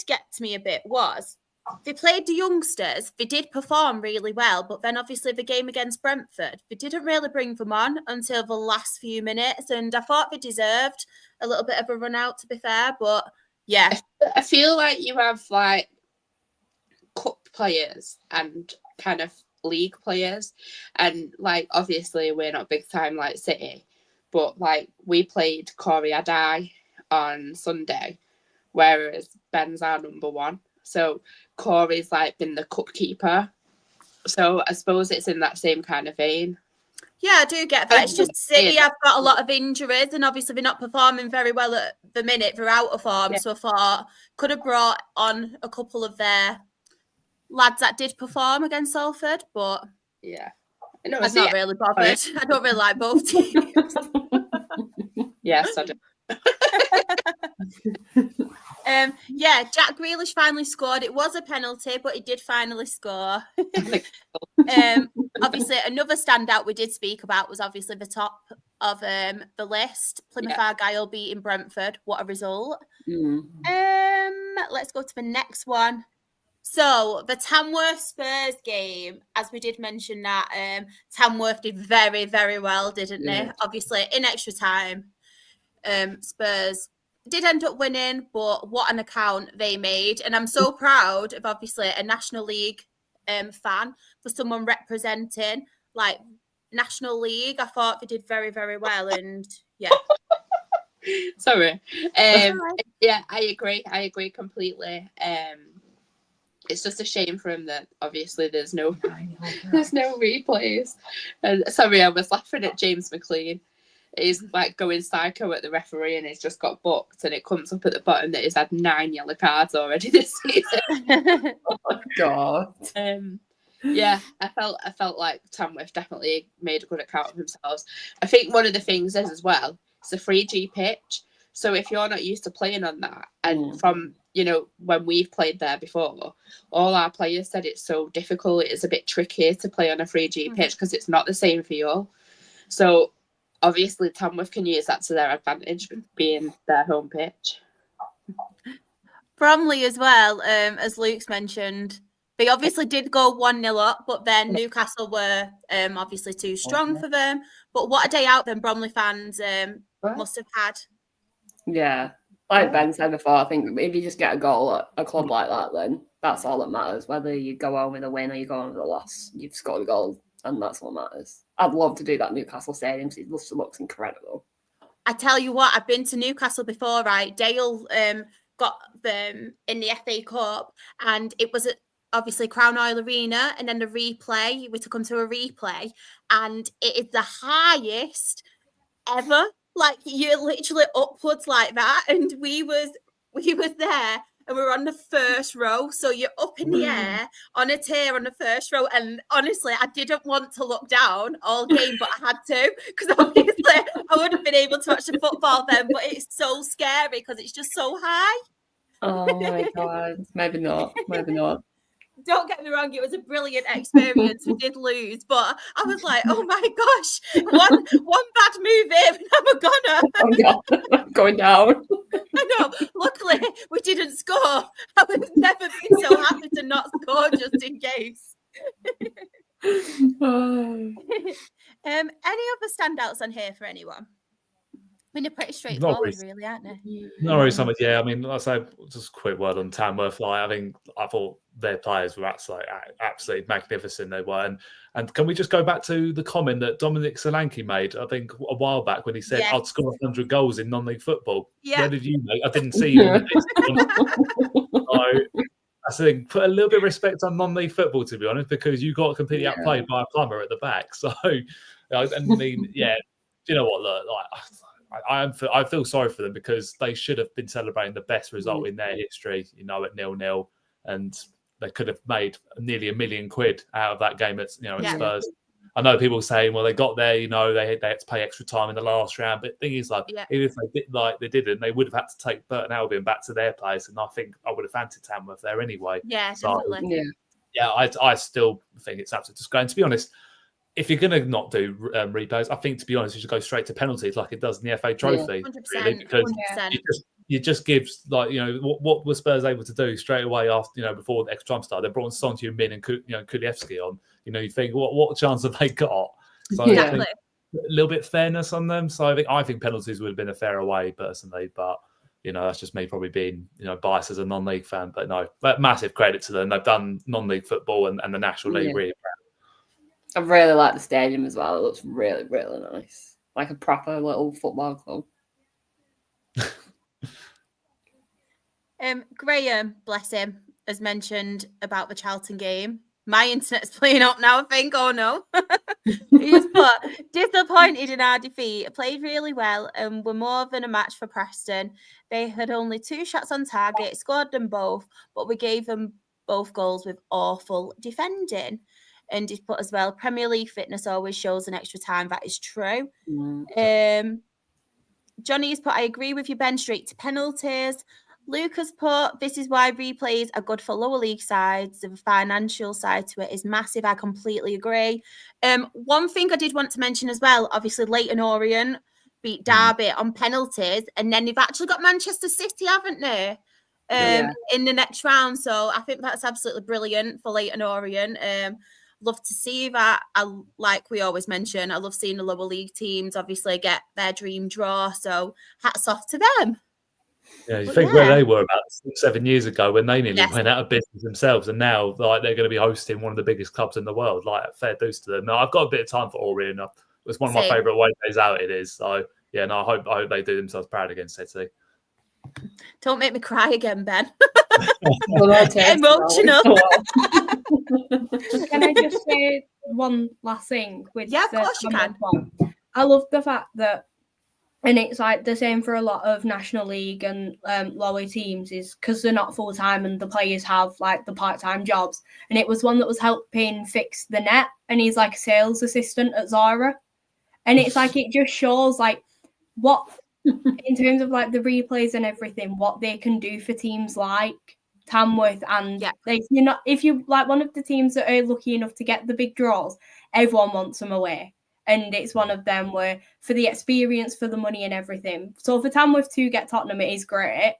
get to me a bit was they played the youngsters. They did perform really well, but then obviously the game against Brentford, they didn't really bring them on until the last few minutes, and I thought they deserved a little bit of a run out, to be fair, but yeah. I feel like you have like cup players and kind of league players, and like obviously we're not big time like City, but like we played Corey Adai on Sunday, whereas Ben's our number 1. So Corey's like been the cup keeper. So I suppose it's in that same kind of vein. Yeah, I do get that. It's just City have got a lot of injuries, and obviously they're not performing very well at the minute. They're out of form. Yeah. So I thought could have brought on a couple of their lads that did perform against Salford, but yeah, I'm not really bothered. I don't really like both teams. Yes, I do. Jack Grealish finally scored. It was a penalty, but he did finally score. Obviously, another standout we did speak about was obviously the top of the list. Plymouth Argyle beating Brentford. What a result. Let's go to the next one. So the Tamworth Spurs game, as we did mention that Tamworth did very, very well, didn't they? Obviously, in extra time, Spurs did end up winning, but what an account they made. And I'm so proud of obviously a National League fan for someone representing like National League. I thought they did very, very well. And yeah. Sorry. Yeah, I agree completely. It's just a shame for him that obviously there's no replays. And sorry, I was laughing at James McLean. He's like going psycho at the referee and he's just got booked, and it comes up at the bottom that he's had 9 yellow cards already this season. Oh God. Yeah, I felt like Tamworth definitely made a good account of themselves. I think one of the things is as well, it's a 3G pitch. So if you're not used to playing on that, and from when we've played there before, all our players said it's so difficult. It's a bit tricky to play on a 3G pitch because it's not the same feel. So obviously Tamworth can use that to their advantage, being their home pitch. Bromley as well, as Luke's mentioned, they obviously did go 1-0 up, but then Newcastle were obviously too strong for them. But what a day out then Bromley fans must have had. Yeah. Like Ben said before, I think if you just get a goal at a club like that, then that's all that matters. Whether you go home with a win or you go home with a loss, you've scored a goal, and that's what matters. I'd love to do that Newcastle Stadium. It looks incredible. I tell you what, I've been to Newcastle before, right? Dale got them in the FA Cup, and it was at obviously Crown Oil Arena, and then the replay. We took them to a replay, and it is the highest ever. Like you're literally upwards like that, and we was there, and we were on the first row, so you're up in the air on a tier on the first row. And honestly, I didn't want to look down all game, but I had to, because obviously I would have been able to watch the football then. But it's so scary because it's just so high. Oh my God, maybe not. Don't get me wrong, it was a brilliant experience. We did lose, but I was like, oh my gosh, one bad move in, I'm a goner. I'm going down. I know. Luckily, we didn't score. I would never been so happy to not score just in case. Any other standouts on here for anyone? I mean, they're pretty straightforward, really, aren't they? Norwich, yeah. I mean, I say just a quick word on Tamworth. Like, I thought their players were absolutely magnificent. They were, and can we just go back to the comment that Dominic Solanke made? I think a while back when he said, "I'd score 100 goals in non-league football." Yeah. Where did you make? I didn't see you. I think put a little bit of respect on non-league football, to be honest, because you got completely outplayed by a plumber at the back. So, I mean, yeah. Do you know what? Look, I feel sorry for them because they should have been celebrating the best result in their history, at 0-0, and they could have made nearly £1 million out of that game at Spurs. I know people saying, well, they got there, they had to pay extra time in the last round, but the thing is, even if they didn't, they would have had to take Burton Albion back to their place, and I think I would have fancied Tamworth there anyway. Yeah, definitely. I still think it's absolutely disgraceful. And to be honest, if you're going to not do replays, I think, to be honest, you should go straight to penalties like it does in the FA Trophy. 100%, really, because 100%. you just gives, what were Spurs able to do straight away after, before the extra time started? They brought Son Heung-min and Kulievski on. You think, what chance have they got? So exactly. A little bit of fairness on them. So I think penalties would have been a fairer way, personally. But, that's just me probably being, biased as a non-league fan. But no, massive credit to them. They've done non-league football and the National League really proud. I really like the stadium as well. It looks really, really nice. Like a proper little football club. Graham, bless him, has mentioned about the Charlton game. My internet's playing up now, I think. Oh, no. He's put, disappointed in our defeat. Played really well and were more than a match for Preston. They had only 2 shots on target, scored them both, but we gave them both goals with awful defending. And he's put as well, Premier League fitness always shows an extra time. That is true. Johnny's put, I agree with you, Ben, straight to penalties. Luke has put, this is why replays are good for lower league sides. The financial side to it is massive. I completely agree. One thing I did want to mention as well, obviously Leyton Orient beat Derby on penalties, and then they've actually got Manchester City, haven't they? In the next round. So I think that's absolutely brilliant for Leyton Orient. Love to see that. Like we always mention, I love seeing the lower league teams obviously get their dream draw. So hats off to them. Yeah, you think where they were about 7 years ago when they nearly went out of business themselves, and now they're going to be hosting one of the biggest clubs in the world. Fair dues to them. No, I've got a bit of time for Orient. It's one of my favourite away days out. It is. So I hope they do themselves proud against City. Don't make me cry again, Ben. Emotional. Can I just say one last thing? Of course you can. I love the fact that, and it's like the same for a lot of National League and lower teams, is because they're not full time and the players have like the part time jobs. And it was one that was helping fix the net, and he's like a sales assistant at Zara. And it's like it just shows like what, in terms of like the replays and everything, what they can do for teams like Tamworth. And if you like one of the teams that are lucky enough to get the big draws, everyone wants them away. And it's one of them where for the experience, for the money and everything. So for Tamworth to get Tottenham, it is great.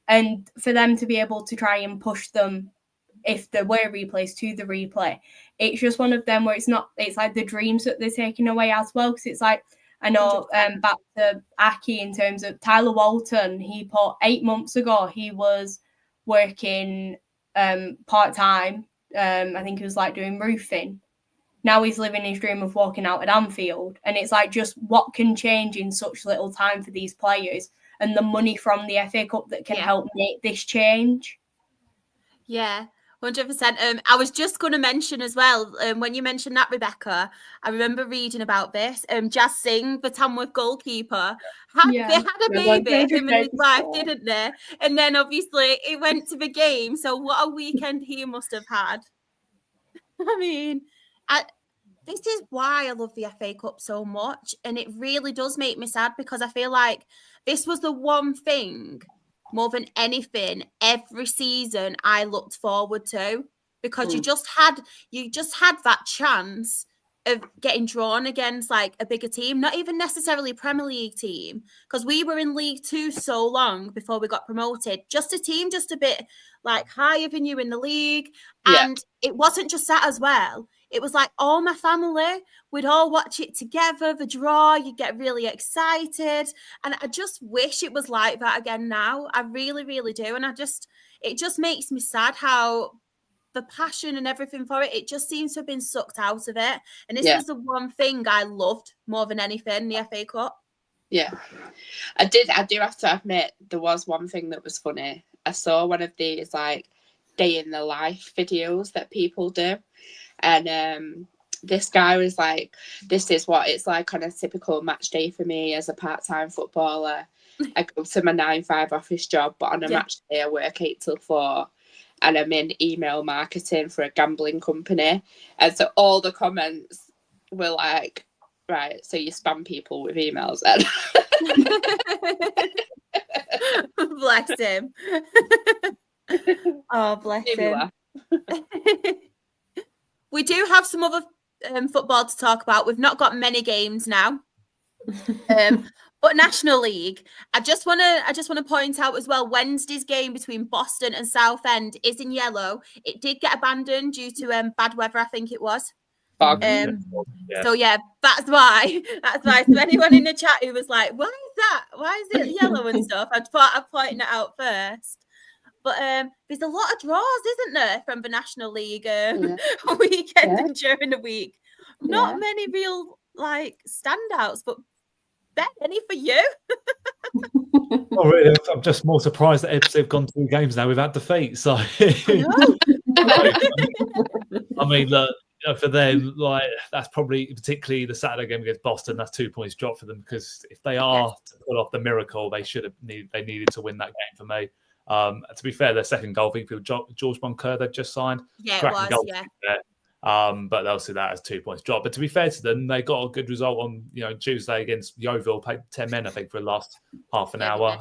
And for them to be able to try and push them, if there were replays, to the replay, it's just one of them where it's like the dreams that they're taking away as well. Because it's like, I know, back to Aki in terms of Tyler Walton, he put 8 months ago, he was working part-time. I think he was like doing roofing. Now he's living his dream of walking out at Anfield. And it's like just what can change in such little time for these players, and the money from the FA Cup that can help make this change. Yeah, 100%. I was just going to mention as well, when you mentioned that, Rebecca, I remember reading about this. Jazz Singh, the Tamworth goalkeeper, they had a baby, him and his wife, didn't they? And then obviously it went to the game. So what a weekend he must have had. I mean, this is why I love the FA Cup so much. And it really does make me sad, because I feel like this was the one thing more than anything every season I looked forward to, because you just had that chance of getting drawn against like a bigger team, not even necessarily a Premier League team, because we were in League Two so long before we got promoted. Just a team just a bit like higher than you in the league. And it wasn't just that as well. It was like all my family, we'd all watch it together, the draw, you'd get really excited. And I just wish it was like that again now. I really, really do. And it just makes me sad how the passion and everything for it just seems to have been sucked out of it. And this was the one thing I loved more than anything, the FA Cup. Yeah. I do have to admit, there was one thing that was funny. I saw one of these like day in the life videos that people do. And this guy was like, this is what it's like on a typical match day for me as a part-time footballer. I go to my 9-5 office job, but on a match day I work 8 till 4. And I'm in email marketing for a gambling company. And so all the comments were like, right, so you spam people with emails then. Bless him. Oh, bless him. We do have some other football to talk about. We've not got many games now. But National League, I just want to point out as well, Wednesday's game between Boston and Southend is in yellow. It did get abandoned due to bad weather, I think it was. So yeah, that's why. So anyone in the chat who was like, why is that? Why is it yellow and stuff? I thought I'd point it out first. But there's a lot of draws, isn't there, from the National League weekend and during the week. Not many real like standouts, but Ben, any for you? Not really. I'm just more surprised that FC have gone 2 games now without defeat. So I mean, look, for them, like that's probably particularly the Saturday game against Boston. That's 2 points dropped for them, because if they are to pull off the miracle, they needed to win that game for me. To be fair, their second goal, I think George Moncur they've just signed. Yeah, it was. Goal, but they'll see that as 2 points drop. But to be fair to them, they got a good result on Tuesday against Yeovil. Played 10 men, I think, for the last half an hour.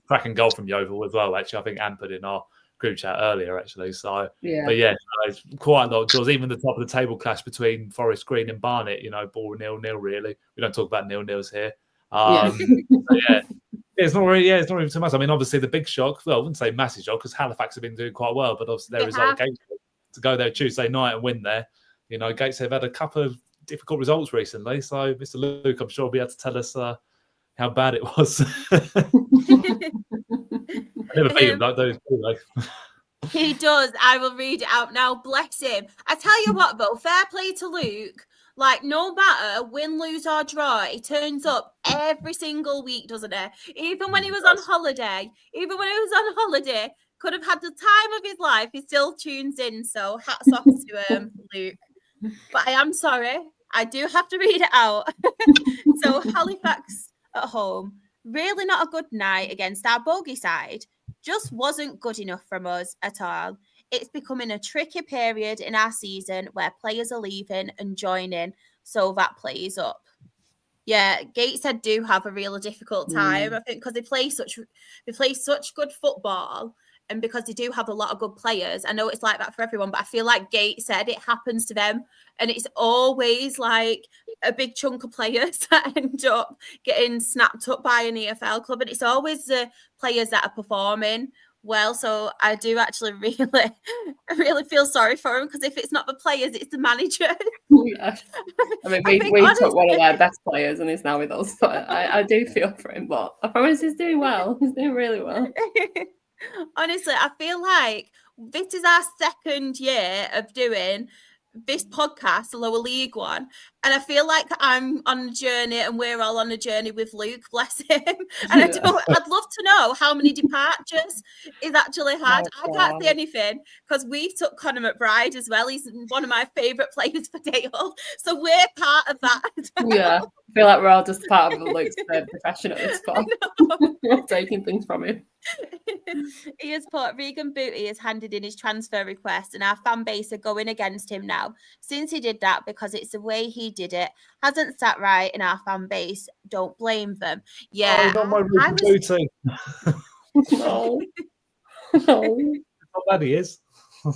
Cracking goal from Yeovil as well. Actually, I think Ann put in our group chat earlier. Actually, so but it's quite a lot of draws. Even the top of the table clash between Forest Green and Barnet. Ball 0-0. Really, we don't talk about 0-0s here. It's not really. It's not even too much. I mean, obviously the big shock. Well, I wouldn't say massive shock, because Halifax have been doing quite well, but obviously their result against them, to go there Tuesday night and win there. Gates have had a couple of difficult results recently. So Mr. Luke, I'm sure, will be able to tell us how bad it was. I never beat him like those. He does. I will read it out now. Bless him. I tell you what, though, fair play to Luke. Like, no matter win, lose or draw, he turns up every single week, doesn't he? Even when he was on holiday, could have had the time of his life, he still tunes in. So hats off to Luke. But I am sorry, I do have to read it out. So Halifax at home, really not a good night against our bogey side. Just wasn't good enough from us at all. It's becoming a tricky period in our season where players are leaving and joining, so that plays up. Yeah, Gateshead do have a really difficult time, I think, because they play such good football, and because they do have a lot of good players. I know it's like that for everyone, but I feel like Gateshead, it happens to them, and it's always like a big chunk of players that end up getting snapped up by an EFL club, and it's always the players that are performing well. So I do actually really feel sorry for him, because if it's not the players, it's the manager. Yeah. I mean, we took one of their best players and he's now with us. So I do feel for him, but I promise he's doing well. He's doing really well. Honestly, I feel like this is our second year of doing this podcast, the lower league one, and I feel like I'm on a journey and we're all on a journey with Luke, bless him. And I'd love to know how many departures he's actually had. I can't say anything because we've took Conor McBride as well. He's one of my favourite players for Dale, so we're part of that. Yeah, I feel like we're all just part of Luke's profession at this point. We're taking things from him. He has put Regan Booty has handed in his transfer request, and our fan base are going against him now since he did that, because it's the way he did it hasn't sat right in our fan base. Don't blame them. Yeah, not my Regan Booty. No. How bad he is. I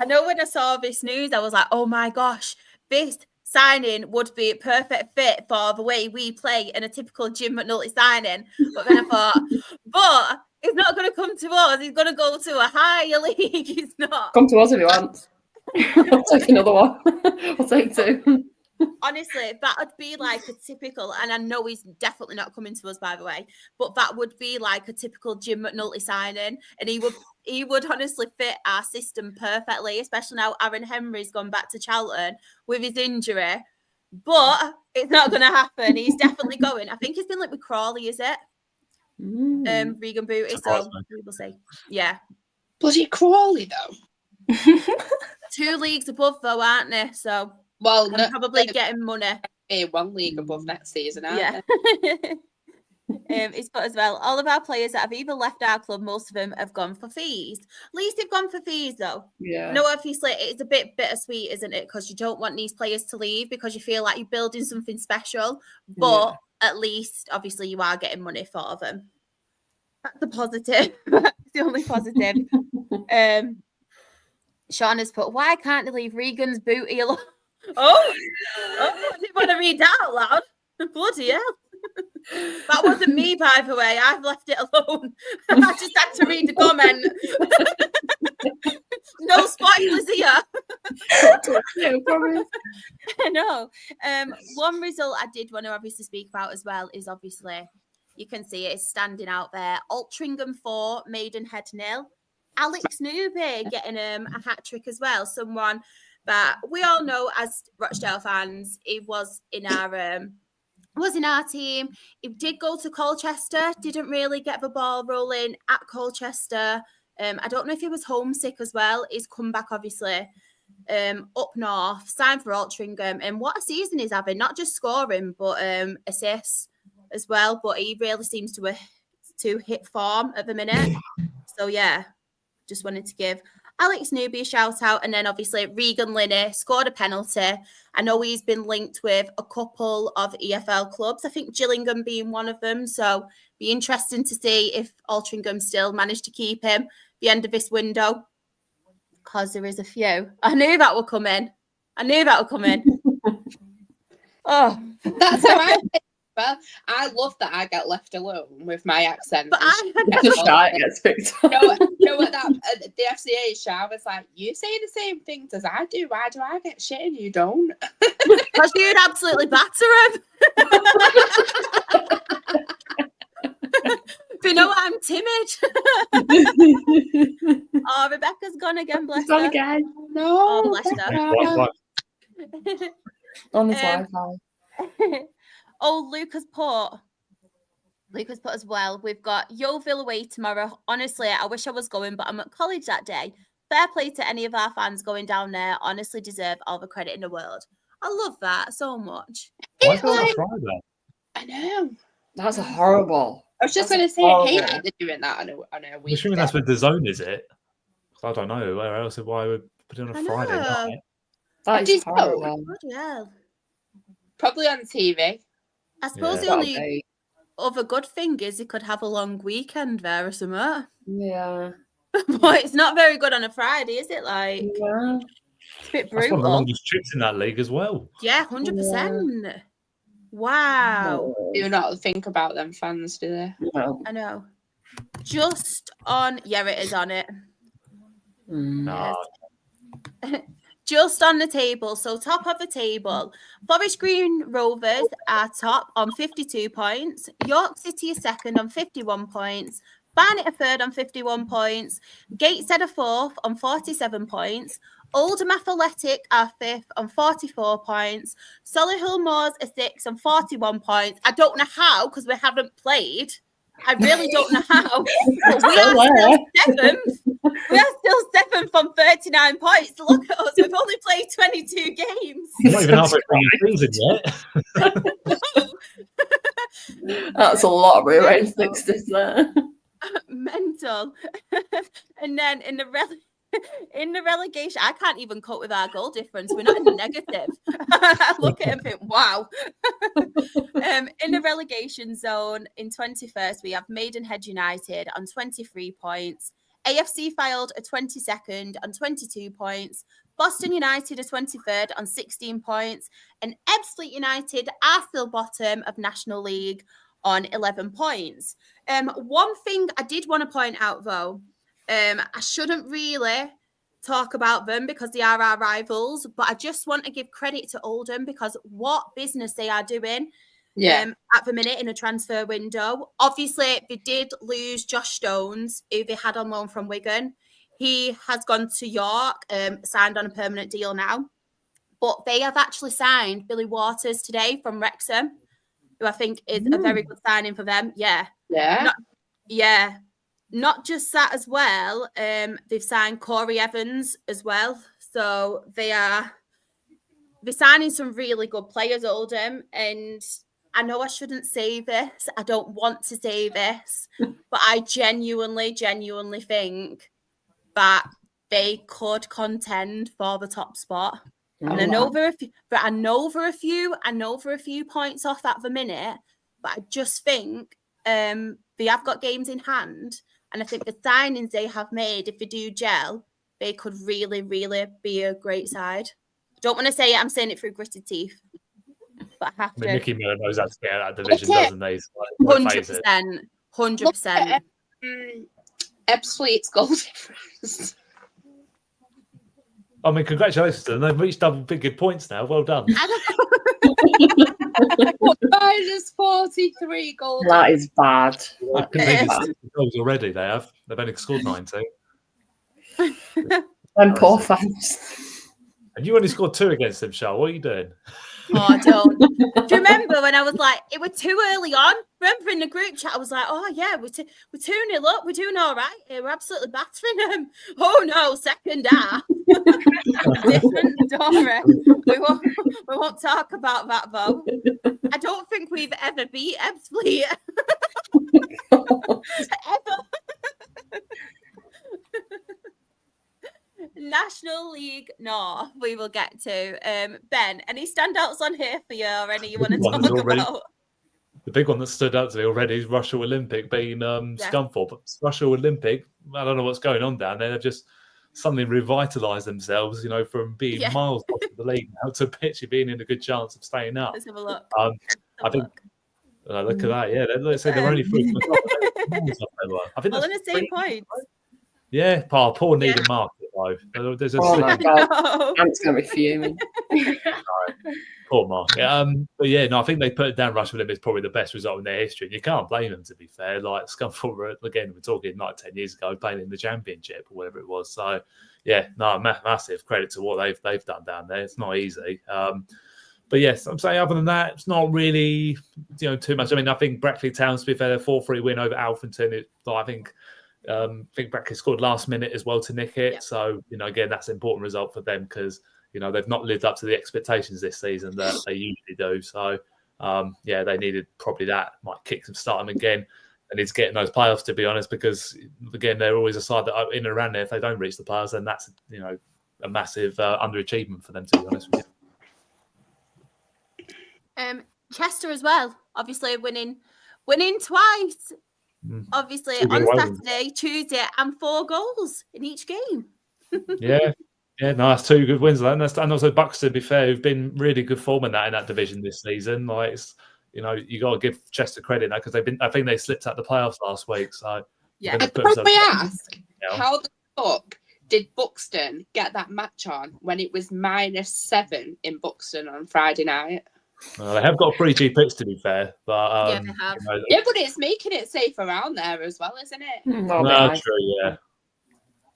know when I saw this news, I was like, oh my gosh, this signing would be a perfect fit for the way we play in a typical Jim McNulty signing. But then I thought, but he's not going to come to us. He's going to go to a higher league. He's not. Come to us if he wants. I'll take another one. I'll take two. Honestly, that would be like a typical, and I know he's definitely not coming to us, by the way, but that would be like a typical Jim McNulty signing, and he would honestly fit our system perfectly, especially now Aaron Henry's gone back to Charlton with his injury. But it's not going to happen. He's definitely going. I think he's been like with Crawley, is it? Regan Booty, so we will see. Yeah. Bloody Crawley, though. 2 leagues above, though, aren't they? So... Well, I'm probably getting money. One league above next season, aren't yeah. It's put as well. All of our players that have either left our club, most of them have gone for fees. At least they've gone for fees, though. Yeah. No, obviously, it's a bit bittersweet, isn't it? Because you don't want these players to leave because you feel like you're building something special. But at least, obviously, you are getting money for them. That's the positive. That's the only positive. Sean has put, why can't they leave Regan's Booty alone? Oh, I didn't want to read that out loud. Bloody hell. That wasn't me, by the way. I've left it alone. I just had to read the comment. No spoilers here. I know. One result I did want to obviously speak about as well is obviously, you can see it is standing out there. Altrincham 4, Maidenhead 0. Alex Newby getting a hat trick as well. Someone that we all know as Rochdale fans, he was in our team. He did go to Colchester, didn't really get the ball rolling at Colchester. I don't know if he was homesick as well. He's come back, obviously, up north, signed for Altrincham. And what a season he's having, not just scoring, but assists as well. But he really seems to hit form at the minute. So, yeah, just wanted to give Alex Newby a shout out, and then obviously Regan Linney scored a penalty. I know he's been linked with a couple of EFL clubs, I think Gillingham being one of them. So be interesting to see if Altrincham still managed to keep him at the end of this window, because there is a few. I knew that would come in. Oh, that's how I think. Well, I love that I get left alone with my accent. But gets picked up. You know what the FCA Shah was like, you say the same things as I do. Why do I get shit and you don't? Because you'd absolutely batter him. But you know what? I'm timid. Oh, Rebecca's gone again, bless her. Again. No. Oh, bless her. On this Wi-Fi. Oh, Luke has put as well. We've got Yeovil away tomorrow. Honestly, I wish I was going, but I'm at college that day. Fair play to any of our fans going down there. Honestly deserve all the credit in the world. I love that so much. Why go on Friday? I know. That's horrible. I was just going to say, I hate that they're doing that on a I'm week. assuming that's with the zone, is it? I don't know. Where else? Why would put it on a Friday night? That is horrible. Yeah. Probably on TV. I suppose the only other good thing is you could have a long weekend there or something. Yeah. But it's not very good on a Friday, is it? Like, yeah. It's a bit That's one of the brutal. longest trips in that league as well. Yeah, 100%. Wow. Do not think about them fans, do they? No. I know. Just on, yeah, it is on it. No. Just on the table. So top of the table, Forest Green Rovers are top on 52 points. York City is second on 51 points. Barnet are third on 51 points. Gateshead are fourth on 47 points. Oldham Athletic are fifth on 44 points. Solihull Moors are sixth on 41 points. I don't know how, because we haven't played. I really don't know how. But we are still seventh. We are still seventh on 39 points. Look at us. We've only played 22 games. Not even halfway through the season yet. That's a lot of rearranged fixtures there. Mental. And then in the relegation, I can't even cope with our goal difference. We're not in the negative. I look at it and think, wow. In the relegation zone, in 21st, we have Maidenhead United on 23 points. AFC Fylde are 22nd on 22 points. Boston United are 23rd on 16 points. And Ebbsfleet United are still bottom of National League on 11 points. One thing I did want to point out, though, I shouldn't really talk about them because they are our rivals, but I just want to give credit to Oldham because what business they are doing at the minute in a transfer window. Obviously, they did lose Josh Stones, who they had on loan from Wigan. He has gone to York, signed on a permanent deal now. But they have actually signed Billy Waters today from Wrexham, who I think is a very good signing for them. Yeah. Not just that as well. They've signed Corey Evans as well. So they're signing some really good players, Oldham. And I know I shouldn't say this. I don't want to say this, but I genuinely think that they could contend for the top spot. And I know they're a few points off at the minute, but I just think they have got games in hand. And I think the signings they have made, if they do gel, they could really, really be a great side. Don't want to say it. I'm saying it through gritted teeth. But I have to. Mickey Miller knows how to get out of that division, doesn't he? So, 100%. Ebbsfleet's goal difference. I mean, congratulations to them. They've reached double-figure points now. Well done. Minus 43 goals. That is bad. They've conceded 60 goals already. They've only scored 19. And poor fans. And you only scored 2 against them, Charles. What are you doing? Oh, I don't. Do you remember when I was like, it was too early on? Remember in the group chat, I was like, oh, yeah, we're 2-0 up. We're doing all right here. We're absolutely battering them. Oh, no, second half. Different story. We won't talk about that, though. I don't think we've ever beat Ebbsfleet. Ever. National League North, we will get to. Ben, any standouts on here for you or any you want to talk about? The big one that stood out to me already is Russia Olympic being Scunthorpe. But Russia Olympic, I don't know what's going on down there. They've just suddenly revitalised themselves, from being miles off the league now to pitch being in a good chance of staying up. Let's have a look. I think. Look at that. Yeah, let's say they're only 3 points off. I think all in the same points. Yeah, poor Needham Market though. There's a my God. Ant's going to be fuming. Poor Market. But yeah, no, I think they put it down. Rush with them is probably the best result in their history. And you can't blame them, to be fair. Like Scunthorpe, again, we're talking like 10 years ago, playing in the Championship or whatever it was. So yeah, no, massive credit to what they've done down there. It's not easy. But yes, I'm saying other than that, it's not really too much. I mean, I think Brackley Town, to be fair, a 4-3 win over Alphington. I think Brackley scored last minute as well to nick it. Yep. So, again, that's an important result for them because, they've not lived up to the expectations this season that they usually do. So, they needed probably that. Might kick them, start them again. They need to get in those playoffs, to be honest, because, again, they're always a side that are in and around there. If they don't reach the playoffs, then that's, a massive underachievement for them, to be honest with you. Chester as well, obviously winning twice. Obviously on Saturday, Tuesday, and 4 goals in each game. Yeah, Yeah, no, that's 2 good wins. And also Bucks, to be fair, who've been really good form in that division this season. Like, it's, you got to give Chester credit now because I think they slipped out the playoffs last week. So yeah, I'd probably ask, how the fuck did Buxton get that match on when it was -7 in Buxton on Friday night? Well, they have got a 3G pitch, to be fair, but Yeah, they have. Yeah, but it's making it safe around there as well, isn't it? No, true, yeah.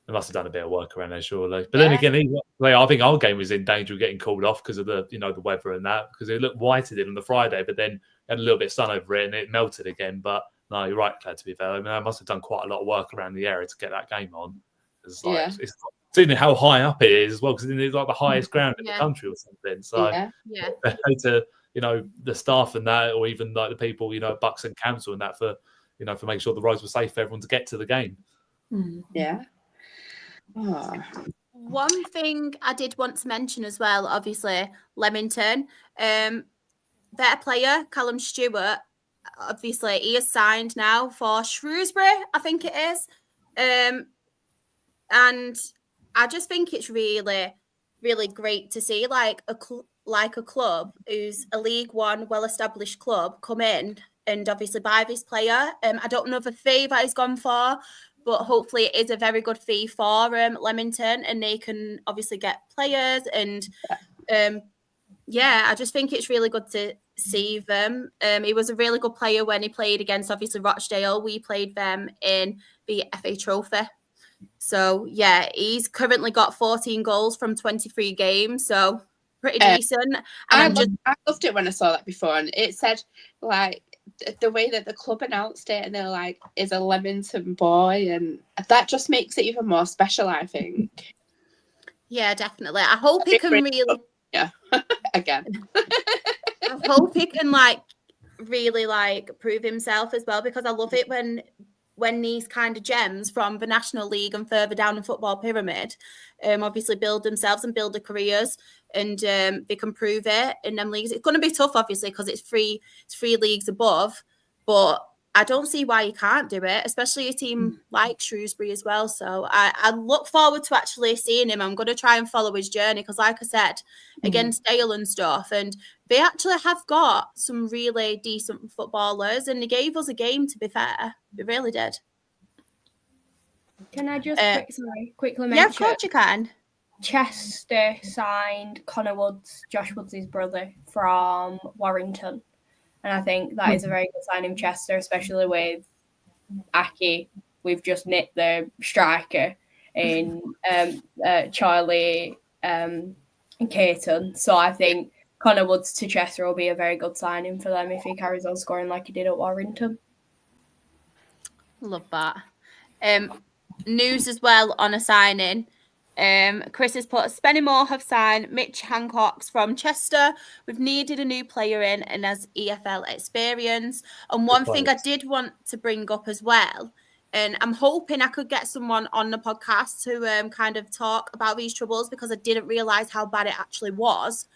They must have done a bit of work around there, surely. But then again, I think our game was in danger of getting called off because of the the weather and that, because it looked white on the Friday, but then had a little bit of sun over it and it melted again. But no, you're right, Claire, to be fair. I mean, I must have done quite a lot of work around the area to get that game on. It's like, it's seeing how high up it is as well, because it's like the highest ground in the country or something. So to the staff and that, or even like the people, Bucks and Council and that, for for making sure the roads were safe for everyone to get to the game. Yeah. Oh. One thing I did want to mention as well, obviously, Leamington, better player, Callum Stewart, obviously he is signed now for Shrewsbury, I think it is. And I just think it's really, really great to see like a club who's a League One well-established club come in and obviously buy this player. I don't know the fee that he's gone for, but hopefully it is a very good fee for Leamington, and they can obviously get players. And I just think it's really good to see them. He was a really good player when he played against obviously Rochdale. We played them in the FA Trophy. So yeah, he's currently got 14 goals from 23 games. So pretty decent. And I loved it when I saw that before, and it said like the way that the club announced it, and they're like, is a Leamington boy, and that just makes it even more special, I think. Yeah, definitely. I hope he can really again. I hope he can really prove himself as well, because I love it when these kind of gems from the National League and further down the football pyramid obviously build themselves and build their careers, and they can prove it in them leagues. It's going to be tough, obviously, because it's three leagues above, but I don't see why you can't do it, especially a team like Shrewsbury as well. So I look forward to actually seeing him. I'm going to try and follow his journey, because like I said, against Dale and stuff, and they actually have got some really decent footballers, and they gave us a game, to be fair. They really did. Can I just quickly mention? Yeah, of course you can. Chester signed Connor Woods, Josh Woods' brother, from Warrington. And I think that is a very good sign in Chester, especially with Aki. We've just nicked the striker in Charlie and Caton. So I think Connor Woods to Chester will be a very good signing for them if he carries on scoring like he did at Warrington. Love that. News as well on a signing. Chris has put, Spennymoor have signed Mitch Hancocks from Chester. We've needed a new player in and has EFL experience. And one thing I did want to bring up as well, and I'm hoping I could get someone on the podcast to kind of talk about these troubles, because I didn't realise how bad it actually was.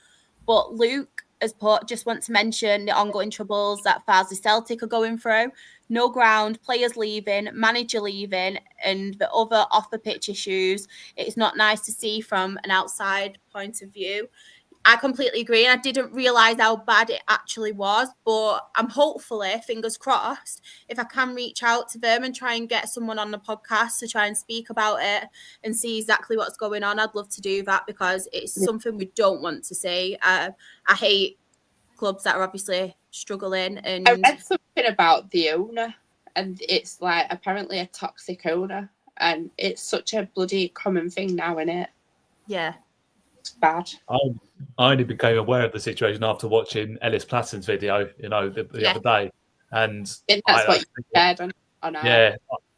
But Luke has put, just want to mention the ongoing troubles that Farsley Celtic are going through. No ground, players leaving, manager leaving, and the other off-the-pitch issues. It's not nice to see from an outside point of view. I completely agree, and I didn't realise how bad it actually was, but I'm hopefully, fingers crossed, if I can reach out to them and try and get someone on the podcast to try and speak about it and see exactly what's going on, I'd love to do that, because it's something we don't want to see. I hate clubs that are obviously struggling. And I read something about the owner, and it's like apparently a toxic owner, and it's such a bloody common thing now, isn't it? Yeah, it's bad. I only became aware of the situation after watching Ellis Platten's video, the other day, and that's what you said on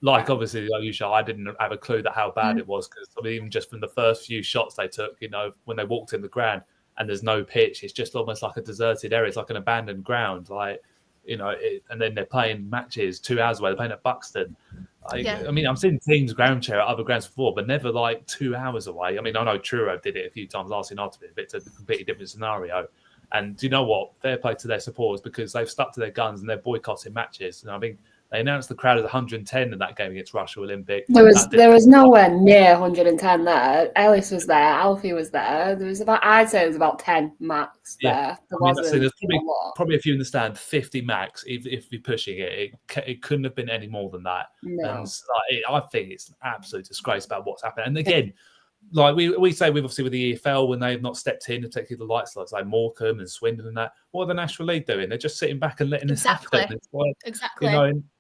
obviously, like you show, I didn't have a clue that how bad it was, because even just from the first few shots they took, when they walked in the ground and there's no pitch, it's just almost like a deserted area. It's like an abandoned ground, and then they're playing matches 2 hours away. They're playing at Buxton. I mean, I've seen teams ground share at other grounds before, but never 2 hours away. I mean, I know Truro did it a few times last year, but it's a completely different scenario. And do you know what? Fair play to their supporters, because they've stuck to their guns and they're boycotting matches. And I think They announced the crowd is 110 in that game against Russia Olympic. There was nowhere near 110 there. Ellis was there, Alfie was there. I'd say there was about 10 max there. There's probably a few in the stand, 50 max. If you're pushing it, it couldn't have been any more than that. No. And I think it's an absolute disgrace about what's happened. And again, like we say, with the EFL when they've not stepped in and taken the light slots like Morecambe and Swindon and that. What are the National League doing? They're just sitting back and letting this happen. It's like, exactly.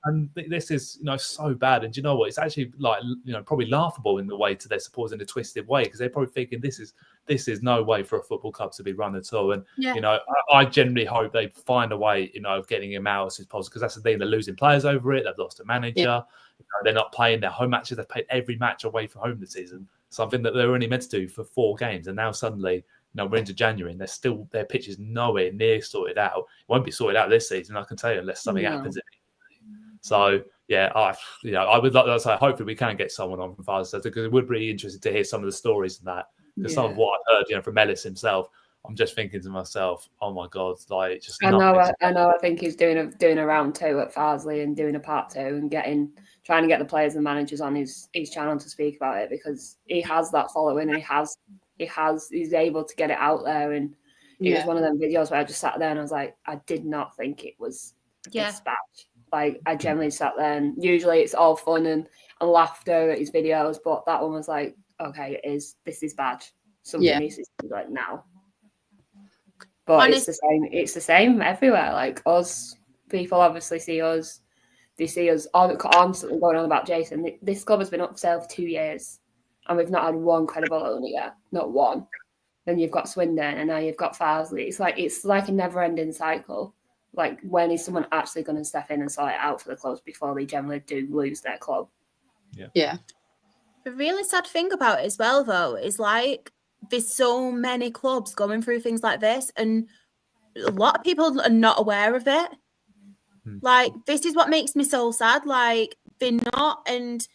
And this is so bad. And do you know what? It's actually probably laughable in the way to their supporters in a twisted way, because they're probably thinking this is no way for a football club to be run at all. And I generally hope they find a way of getting him out as soon as possible, because that's the thing. They're losing players over it. They've lost a manager. Yeah. They're not playing their home matches. They've played every match away from home this season. Something that they were only meant to do for 4 games, and now suddenly, we're into January and their pitch is nowhere near sorted out. It won't be sorted out this season, I can tell you, unless something happens. So I would like to say, hopefully we can get someone on from Father's Day, because it would be interesting to hear some of the stories and that. Because some of what I've heard, from Ellis himself, I'm just thinking to myself, oh my God, like just. I know. I think he's doing a round 2 at Farsley and doing a part 2 and trying to get the players and managers on his channel to speak about it, because he has that following. And he's able to get it out there. And it was one of them videos where I just sat there and I was like, I did not think it was this bad. Like, I generally sat there, and usually it's all fun and laughter at his videos, but that one was like, okay, this is bad. Something needs to be like now. But it's the same everywhere. Like, us, people obviously see us. They see us constantly going on about Jason. This club has been up for sale for 2 years, and we've not had one credible owner yet. Not one. Then you've got Swindon, and now you've got Farsley. It's like a never-ending cycle. Like, when is someone actually going to step in and sort it out for the clubs before they generally do lose their club? Yeah. The really sad thing about it as well, though, is like there's so many clubs going through things like this, and a lot of people are not aware of it. Like, this is what makes me so sad. Like, they're not, and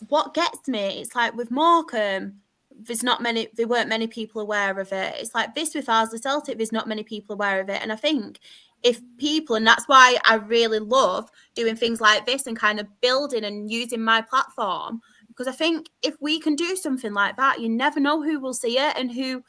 what gets me, it's like with Morecambe, there weren't many people aware of it. It's like this with Farsley Celtic, there's not many people aware of it. And I think if people, and that's why I really love doing things like this and kind of building and using my platform, because I think if we can do something like that, you never know who will see it and who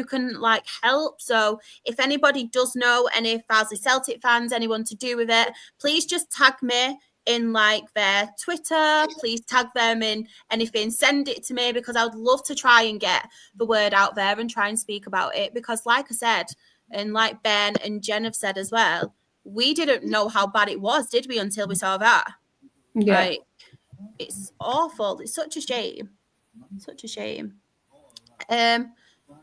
can like help. So if anybody does know any Farsley Celtic fans, anyone to do with it, please just tag me in like their Twitter. Please tag them in anything. Send it to me, because I would love to try and get the word out there and try and speak about it. Because like I said, and like Ben and Jen have said as well, we didn't know how bad it was, did we, until we saw that? Yeah. Like, it's awful. It's such a shame. Such a shame.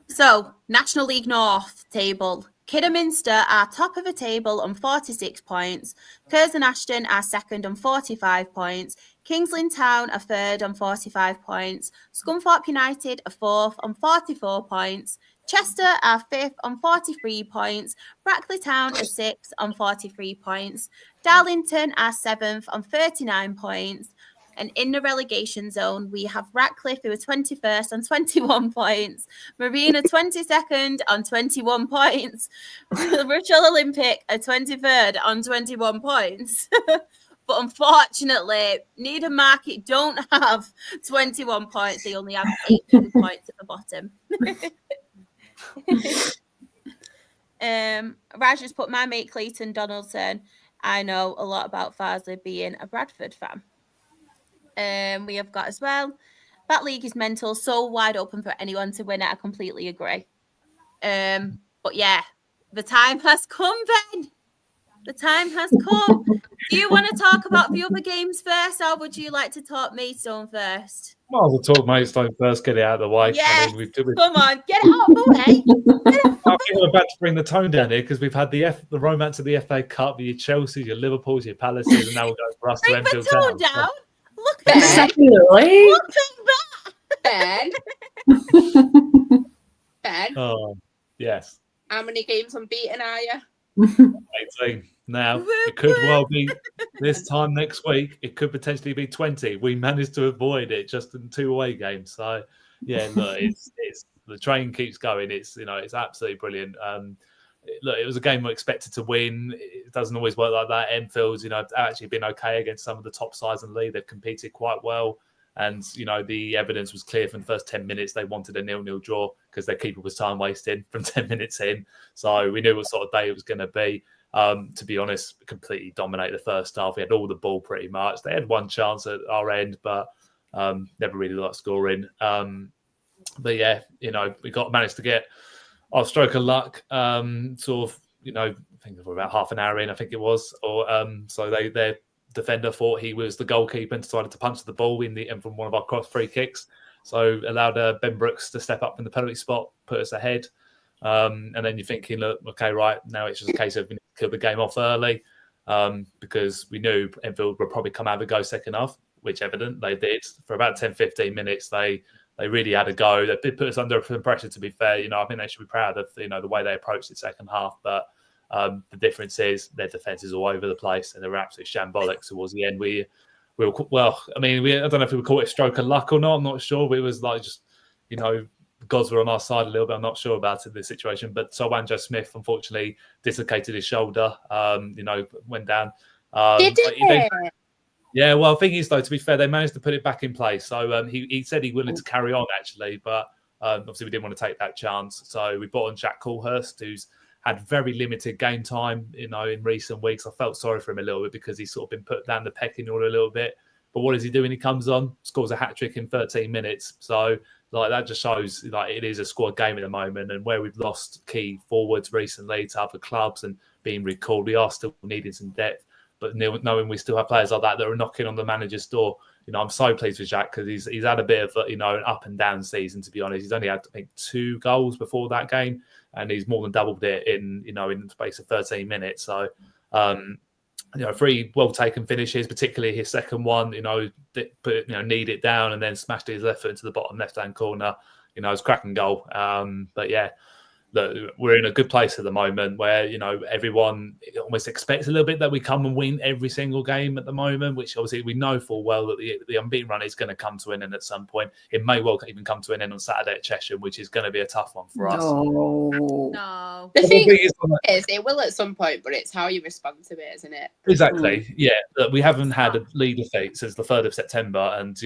So, National League North table. Kidderminster are top of the table on 46 points. Curzon Ashton are second on 45 points. Kings Lynn Town are third on 45 points. Scunthorpe United are fourth on 44 points. Chester are fifth on 43 points. Brackley Town are sixth on 43 points. Darlington are seventh on 39 points. And in the relegation zone, we have Ratcliffe, who are 21st on 21 points. Marine are 22nd on 21 points. Rushall Olympic are 23rd on 21 points. But unfortunately, Needham Market don't have 21 points. They only have 18 points at the bottom. Raj has put my mate Clayton Donaldson. I know a lot about Farsley being a Bradford fan. We have got as well, that league is mental, so wide open for anyone to win it. I completely agree. But yeah, the time has come, Ben. The time has come. Do you want to talk about the other games first, or would you like to talk Maidstone first? Well, we'll talk Maidstone first, get it out of the way. Yes, come on, get it out of the way. I think we're about to bring the tone down here, because we've had the romance of the FA Cup, your Chelsea, your Liverpools, your Palaces, and now we'll go for us to Enfield Town. Bring the tone down. Look Ben. at Ben. Ben. Oh, yes. How many games unbeaten are you? 18. Now, it could well be this time next week. It could potentially be 20. We managed to avoid it just in 2 away games. So, yeah, look, it's the train keeps going. It's absolutely brilliant. look, it was a game we expected to win. It doesn't always work like that. Enfield's, actually been okay against some of the top sides in the league. They've competed quite well. And, the evidence was clear from the first 10 minutes. They wanted a 0-0 draw because their keeper was time wasting from 10 minutes in. So we knew what sort of day it was going to be. To be honest, completely dominated the first half. We had all the ball pretty much. They had one chance at our end, but never really liked scoring. But yeah, we managed to get our stroke of luck. I think for about half an hour in, I think it was. Or so their defender thought he was the goalkeeper and decided to punch the ball in from one of our cross free kicks. So allowed Ben Brooks to step up from the penalty spot, put us ahead. And then you're thinking, look, okay, right, now it's just a case of we need to kill the game off early because we knew Enfield would probably come out of a go second half, which evident they did. For about 10, 15 minutes, they really had a go. They did put us under some pressure, to be fair. I think they should be proud of, the way they approached the second half. But the difference is their defence is all over the place and they were absolutely shambolic towards the end. I don't know if we would call it a stroke of luck or not. I'm not sure. But it was like just, gods were on our side a little bit. I'm not sure about the situation. But Wanjo Smith, unfortunately, dislocated his shoulder, went down. Yeah, well, the thing is, though, to be fair, they managed to put it back in place. So he said he wanted to carry on, actually, but obviously we didn't want to take that chance. So we brought on Jack Coolhurst, who's had very limited game time, in recent weeks. I felt sorry for him a little bit because he's sort of been put down the pecking order a little bit. But what does he do when he comes on? Scores a hat-trick in 13 minutes. So that just shows it is a squad game at the moment, and where we've lost key forwards recently to other clubs and being recalled, we are still needing some depth. But knowing we still have players like that are knocking on the manager's door, I'm so pleased with Jack because he's had a bit of an up and down season. To be honest, he's only had I think 2 goals before that game, and he's more than doubled it in the space of 13 minutes. So 3 well taken finishes, particularly his second one. Kneed it down and then smashed his left foot into the bottom left hand corner. It was a cracking goal. But yeah. We're in a good place at the moment where, everyone almost expects a little bit that we come and win every single game at the moment, which obviously we know full well that the unbeaten run is going to come to an end at some point. It may well even come to an end on Saturday at Cheshire, which is going to be a tough one for us. No. The thing is, it will at some point, but it's how you respond to it, isn't it? Exactly. Yeah. We haven't had a league defeat since the 3rd of September. And,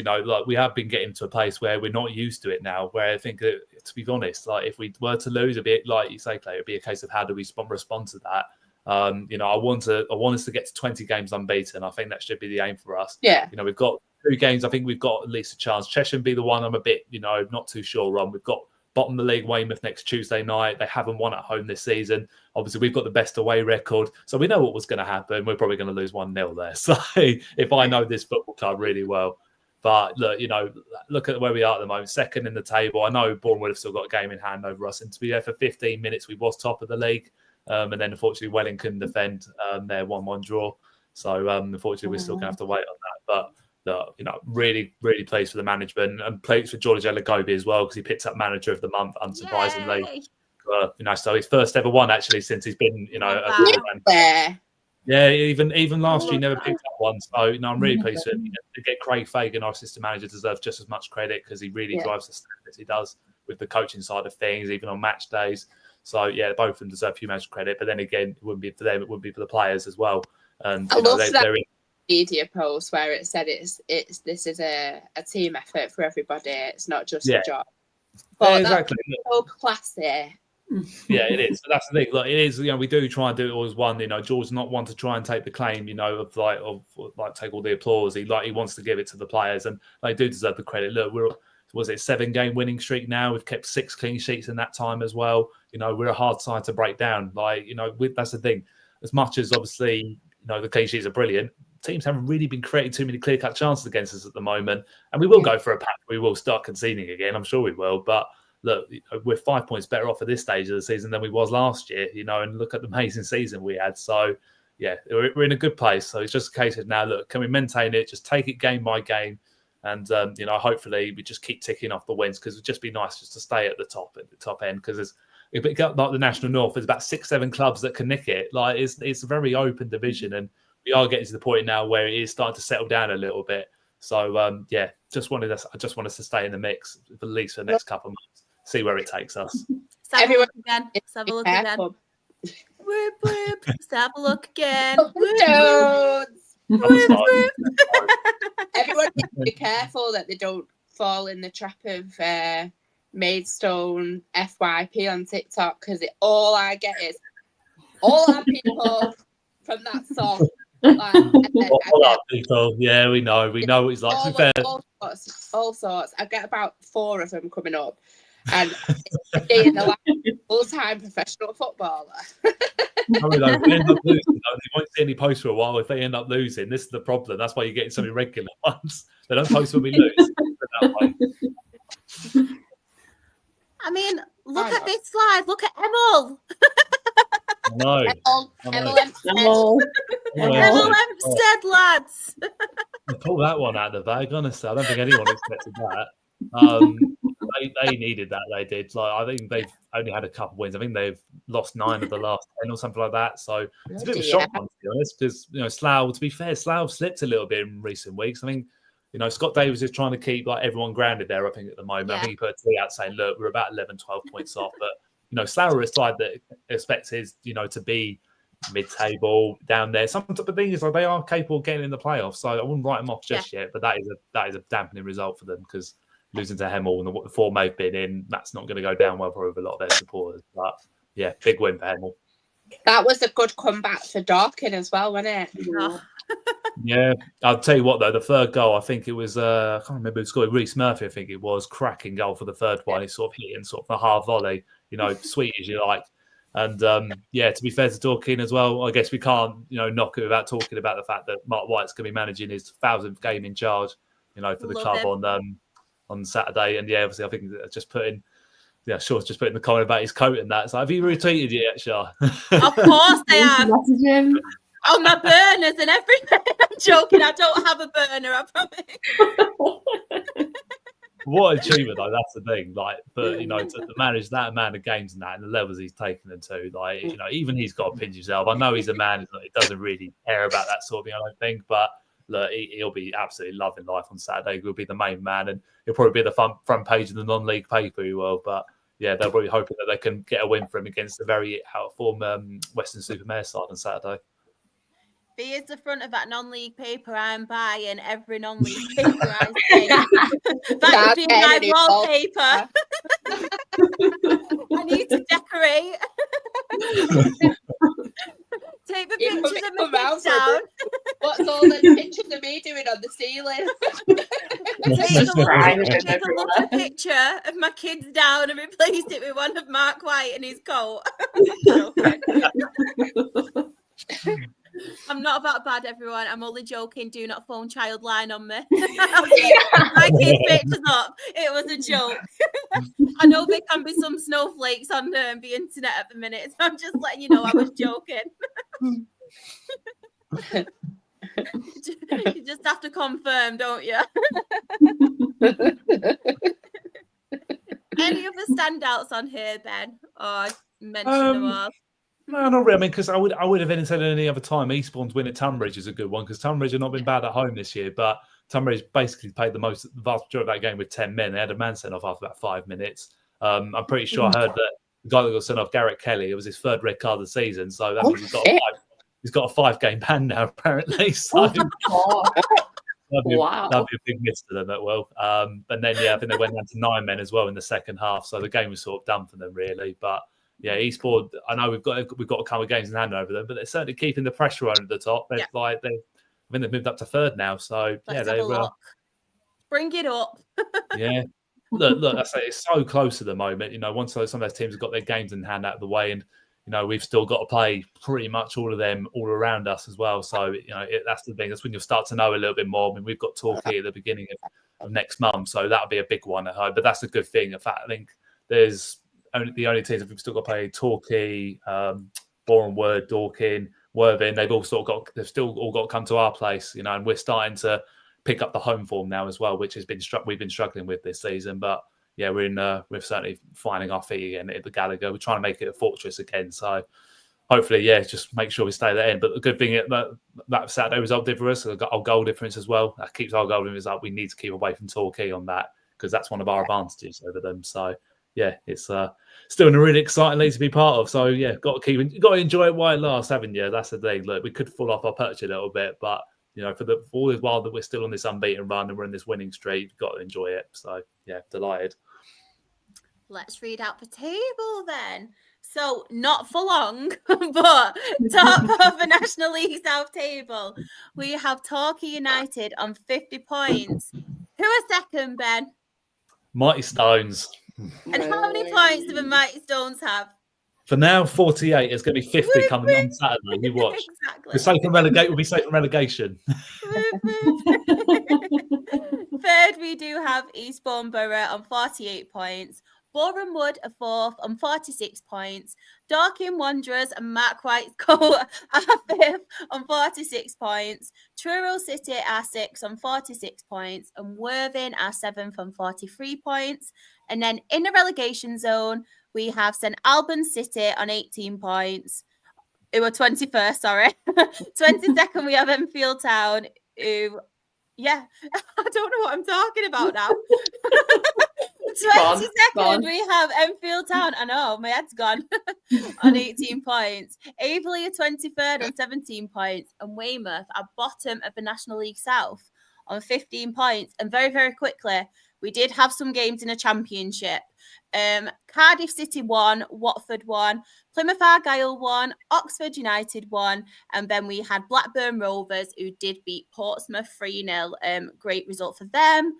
we have been getting to a place where we're not used to it now, where I think that, to be honest, if we were to lose a bit, like you say, Clay, it'd be a case of how do we respond to that. I want us to get to 20 games unbeaten. I think that should be the aim for us. Yeah. We've got 2 games. I think we've got at least a chance. Cheshire would be the one I'm a bit, not too sure on. We've got bottom of the league Weymouth next Tuesday night. They haven't won at home this season. Obviously, we've got the best away record. So we know what was going to happen. We're probably going to lose 1-0 there. So if I know this football club really well. But look at where we are at the moment, second in the table. I know Bournemouth have still got a game in hand over us, and to be there for 15 minutes, we was top of the league, and then unfortunately Welling couldn't defend their 1-1 draw. So unfortunately, we're still going to have to wait on that. But really, really pleased for the management and pleased for George Elagobi as well because he picked up Manager of the Month, unsurprisingly. So his first ever one actually since he's been Yeah, even last year he never picked up one. So I'm really pleased to get Craig Fagan, our assistant manager, deserves just as much credit because he really drives the standards he does with the coaching side of things, even on match days. So yeah, both of them deserve huge credit. But then again, it wouldn't be for them; it would be for the players as well. And I love that media post where it said this is a team effort for everybody. It's not just a job. But exactly. That's so classy. Yeah, it is. That's the thing. It is. We do try and do it all as one. George's not one to try and take the claim. Of take all the applause. He wants to give it to the players, and they do deserve the credit. Look, was it 7-game winning streak now? We've kept 6 clean sheets in that time as well. We're a hard side to break down. That's the thing. As much as obviously the clean sheets are brilliant, teams haven't really been creating too many clear-cut chances against us at the moment, and we will go for a patch. We will start conceding again. I'm sure we will, but. Look, we're 5 points better off at this stage of the season than we was last year, and look at the amazing season we had. So, yeah, we're in a good place. So it's just a case of now, look, can we maintain it? Just take it game by game. And, hopefully we just keep ticking off the wins because it'd just be nice just to stay at the top end because if it got like the National North, there's about 6-7 clubs that can nick it. It's a very open division and we are getting to the point now where it is starting to settle down a little bit. So, I just want us to stay in the mix at least for the next couple of months. See where it takes us. Everyone again. Let's have a look again. Whoop, whoop. Let's have a look again. Whoop, whoop. Stones. Whoop, whoop. Everyone needs to be careful that they don't fall in the trap of Maidstone FYP on TikTok, because all I get is all our people from that song. Like, All our people, yeah, we know what it's like. To be fair, all sorts. I get about 4 of them coming up, and it's being the full-time professional footballer. If they end up losing, they won't see any posts for a while. If they end up losing, this is the problem. That's why you're getting so many regular ones. They don't post when we lose. I mean, look at this slide. Look at Emil. No. Emil Hempstead, lads. Pull that one out of the bag, honestly. I don't think anyone expected that. They needed that. They did. Like, I think they've only had a couple wins. I think they've lost 9 of the last 10 or something like that. So it's a bit of a shock one, to be honest, because Slough. To be fair, Slough slipped a little bit in recent weeks. I mean, Scott Davis is trying to keep everyone grounded there. I think at the moment, I think he put a tweet out saying, "Look, we're about 11, 12 points off." But Slough are a side that expects to be mid-table down there. Some of the thing is, they are capable of getting in the playoffs. So I wouldn't write them off just yet. But that is a dampening result for them, because losing to Hemel and the form they've been in, that's not going to go down well for a lot of their supporters. But yeah, big win for Hemel. That was a good comeback for Dorking as well, wasn't it? Yeah, I'll tell you what though, the third goal, I think it was I can't remember who scored. Reece Murphy, I think it was, cracking goal for the third one. He sort of hit in sort of a half volley, sweet as you like. And to be fair to Dorking as well, I guess we can't knock it without talking about the fact that Mark White's going to be managing his 1,000th game in charge, for the club on Saturday. And obviously I think just put in. Yeah, Shaw's just putting the comment about his coat and that. So have you retweeted it yet, Shaw? Of course they have. On my burners and everything. I'm joking. I don't have a burner, I promise. What an achievement, though. That's the thing. To manage that amount of games and that, and the levels he's taken them to, even he's got to pinch himself. I know he's a man who doesn't really care about that sort of thing, I don't think, but look, he'll be absolutely loving life on Saturday. He'll be the main man, and he'll probably be the front page of the non-league paper. He will, but yeah, they're probably hoping that they can get a win for him against the very out-of-form Western Supermare side on Saturday. If he is the front of that non-league paper, I'm buying every non-league paper I see. That would be my wallpaper. I need to decorate. Take the pictures of my kids down. What's all the pictures of me doing on the ceiling? Take a lovely picture of my kids down and replace it with one of Mark White and his coat. I'm not that bad, everyone. I'm only joking. Do not phone Childline on me. My kids' pictures up. It was a joke. I know there can be some snowflakes on the internet at the minute, so I'm just letting you know I was joking. You just have to confirm, don't you? Any other standouts on here, Ben? Or mention them all? No, not really. I mean, because I would have said any other time, Eastbourne's win at Tunbridge is a good one, because Tunbridge have not been bad at home this year, but Tunbridge basically played the vast majority of that game with 10 men. They had a man sent off after about 5 minutes. I'm pretty sure I heard that the guy that got sent off, Garrett Kelly, it was his 3rd red card of the season, so that means he's got a 5-game ban now, apparently. So that'd be a big miss to them, that will. And then, I think they went down to 9 men as well in the second half, so the game was sort of done for them, really. But yeah, Eastbourne, I know we've got a couple of games in hand over them, but they're certainly keeping the pressure on at the top. I think they've moved up to 3rd now, so they will bring it up. Yeah, look, I say it's so close at the moment. Once some of those teams have got their games in hand out of the way, and we've still got to play pretty much all of them all around us as well. So that's the thing. That's when you'll start to know a little bit more. I mean, we've got Torquay at the beginning of next month, so that'll be a big one at home. But that's a good thing. In fact, I think there's the only teams that we've still got to play: Torquay, Bournemouth, Dorking, Worthing. They've still all got to come to our place, and we're starting to pick up the home form now as well, which we've been struggling with this season. But yeah, we're certainly finding our feet again at the Gallagher. We're trying to make it a fortress again. So hopefully, just make sure we stay at the end. But the good thing that Saturday result did for us, our goal difference as well. That keeps our goal difference up. We need to keep away from Torquay on that, because that's one of our advantages over them. So yeah, it's still a really exciting league to be part of. So yeah, got to enjoy it while it lasts, haven't you? That's the thing. Look, we could fall off our perch a little bit, but for all the while that we're still on this unbeaten run and we're in this winning streak, we've got to enjoy it. So yeah, delighted. Let's read out the table then. So not for long, but top of the National League South table, we have Torquay United on 50 points. Who are second, Ben? Mighty Stones. And how many points do the Mighty Stones have? For now, 48. It's going to be 50 coming on Saturday. You watch. Exactly. We'll be safe from relegation. Third, we do have Eastbourne Borough on 48 points. Boreham Wood are fourth on 46 points. Dorking Wanderers and Mark White's Coat are fifth on 46 points. Truro City are sixth on 46 points. And Worthing are seventh on 43 points. And then in the relegation zone, we have St Albans City on 18 points. Who are 21st, sorry. 22nd, we have Enfield Town, who, yeah, I don't know what I'm talking about now. 22nd, we have Enfield Town. I know, my head's gone. On 18 points. Averley are 23rd on 17 points. And Weymouth are bottom of the National League South on 15 points. And very, very quickly, we did have some games in a championship. Cardiff City won, Watford won, Plymouth Argyle won, Oxford United won, and then we had Blackburn Rovers who did beat Portsmouth 3-0. Great result for them.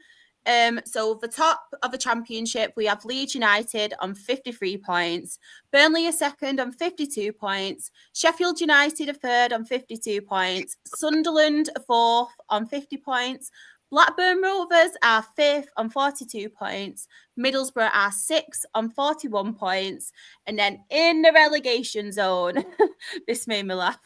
So the top of the championship, we have Leeds United on 53 points. Burnley are second on 52 points. Sheffield United are third on 52 points. Sunderland are fourth on 50 points. Blackburn Rovers are fifth on 42 points. Middlesbrough are sixth on 41 points. And then in the relegation zone, this made me laugh.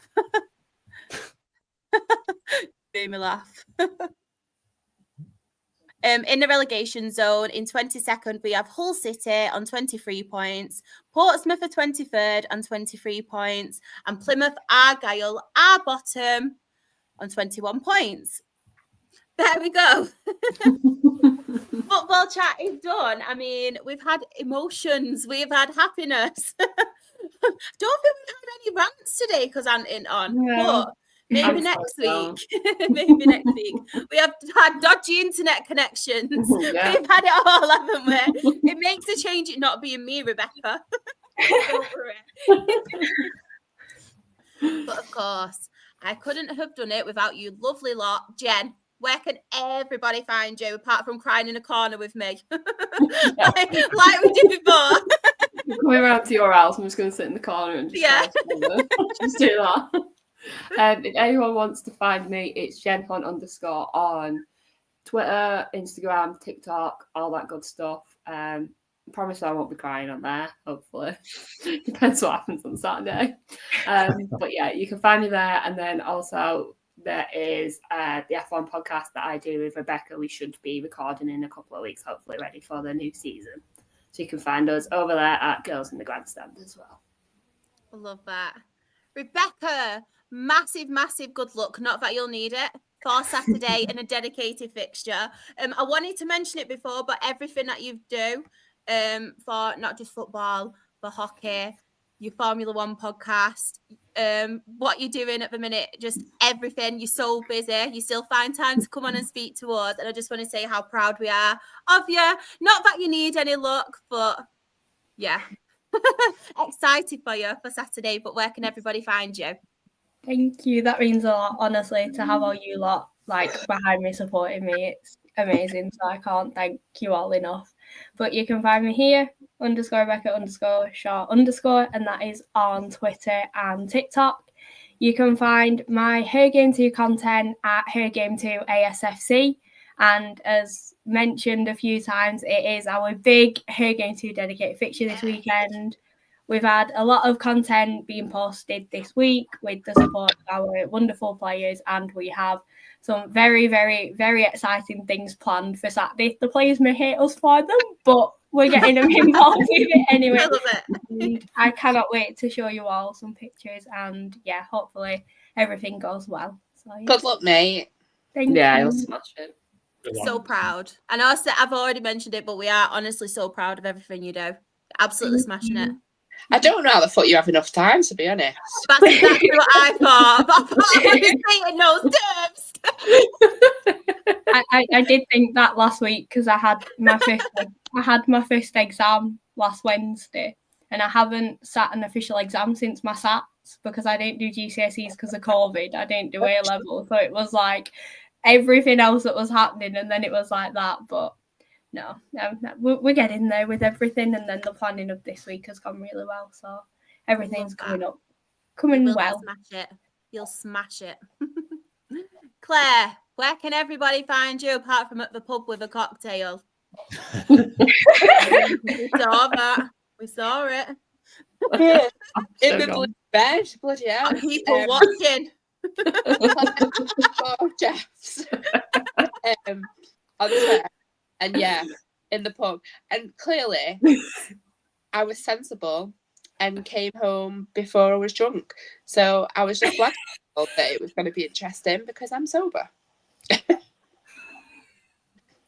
In the relegation zone, in 22nd, we have Hull City on 23 points. Portsmouth are 23rd on 23 points. And Plymouth Argyle are bottom on 21 points. There we go. Football chat is done. I mean, we've had emotions. We've had happiness. Don't think we've had any rants today because I'm in on. Yeah. But maybe next week. Maybe next week. We have had dodgy internet connections. Yeah. We've had it all, haven't we? It makes a change it not being me, Rebecca. Don't worry. But of course, I couldn't have done it without you lovely lot. Jen, where can everybody find you apart from crying in a corner with me? like we did before. Coming around to your house, I'm just going to sit in the corner and just just do that. If anyone wants to find me, it's @JenHunt_ on Twitter, Instagram, TikTok, all that good stuff. I promise I won't be crying on there, hopefully. Depends what happens on Saturday. But yeah, you can find me there. And then also there is the F1 podcast that I do with Rebecca. We should be recording in a couple of weeks, hopefully ready for the new season. So you can find us over there at Girls in the Grandstand as well. I love that. Rebecca, massive good luck. Not that you'll need it for Saturday and a dedicated fixture. I wanted to mention it before, but everything that you do for not just football, for hockey, your Formula One podcast, what you're doing at the minute, just everything. You're so busy. You still find time to come on and speak to us. And I just want to say how proud we are of you. Not that you need any luck, but yeah. Excited for you for Saturday, but where can everybody find you? Thank you. That means a lot, honestly, to have all you lot behind me supporting me. It's amazing. So I can't thank you all enough. But you can find me here, _Rebecca_Shaw_, and that is on Twitter and TikTok. You can find my Her Game 2 content at Her Game 2 ASFC. And as mentioned a few times, it is our big Her Game 2 dedicated fixture this weekend. We've had a lot of content being posted this week with the support of our wonderful players, and we have some very, very, very exciting things planned for Saturday. The players may hate us for them, but we're getting them involved with it anyway. I love it. And I cannot wait to show you all some pictures, and yeah, hopefully everything goes well. So, yeah. Good luck, mate. Thank you. I'll smash it. So proud. And also, I've already mentioned it, but we are honestly so proud of everything you do. Absolutely smashing it. I don't know how the fuck you have enough time, to be honest. That's exactly what I thought. But I thought I was saying those terms. I did think that last week because I had my first exam last Wednesday, and I haven't sat an official exam since my SATs because I didn't do GCSEs because of COVID. I didn't do A level, so it was like everything else that was happening, and then it was like that. But no, we're getting there with everything, and then the planning of this week has gone really well. So everything's coming well. You'll smash it. Claire, where can everybody find you apart from at the pub with a cocktail? We saw that. We saw it. In the bloody bed, bloody hell. And people watching. Jeffs. On Twitter. And yeah, in the pub. And clearly, I was sensible and came home before I was drunk. So I was just glad that it was going to be interesting because I'm sober.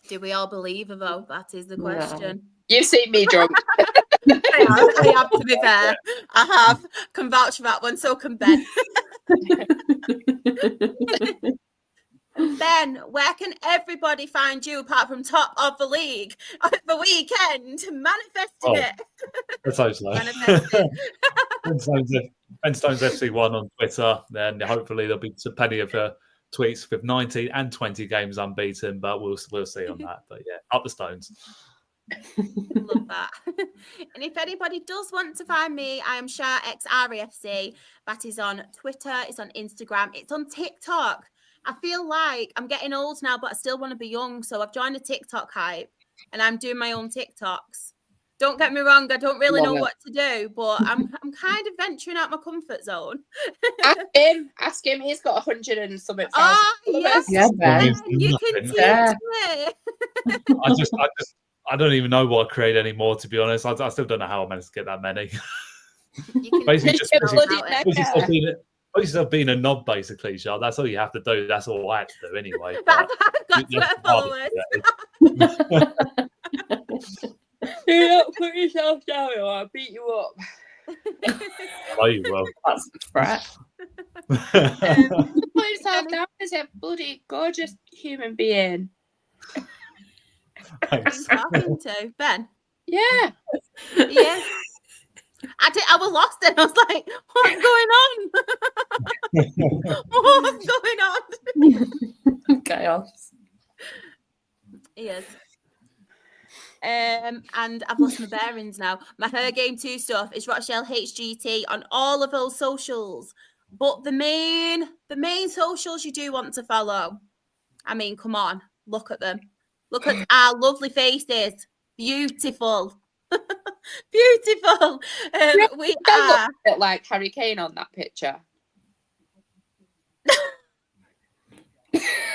Do we all believe her, though? That is the question. You've seen me drunk. I have, to be fair. I have. Can vouch for that one, so can Ben. Ben, where can everybody find you apart from top of the league at the weekend? Manifesting it. Let's hope so. Ben Stones FC1 on Twitter. Then hopefully there'll be plenty of tweets with 19 and 20 games unbeaten, but we'll see on that. But yeah, up the Stones. Love that. And if anybody does want to find me, I am Shah XREFC. That is on Twitter, it's on Instagram, it's on TikTok. I feel like I'm getting old now, but I still want to be young. So I've joined a TikTok hype and I'm doing my own TikToks. Don't get me wrong, I don't really know what to do, but I'm kind of venturing out my comfort zone. Ask him. He's got 100 and something. Yes, yeah, Ben. You can teach me. I don't even know what I create anymore, to be honest. I still don't know how I managed to get that many. Basically, just put yourself being a knob, basically, Charles. That's all you have to do. That's all I had to do anyway. That's what followers. You don't put yourself down or I'll beat you up. Oh, you will. That's a threat. Put yourself down as a bloody gorgeous human being. Thanks. Talking to Ben. Yeah. Yeah. I was lost and I was like, what's going on? What's going on? Chaos. Yes. And I've lost my bearings now. My Her Game 2 stuff is Rochdale HGT on all of those socials. But the main socials you do want to follow. I mean, come on, look at them. Look at our lovely faces. Beautiful. Beautiful. We are a bit like Harry Kane on that picture.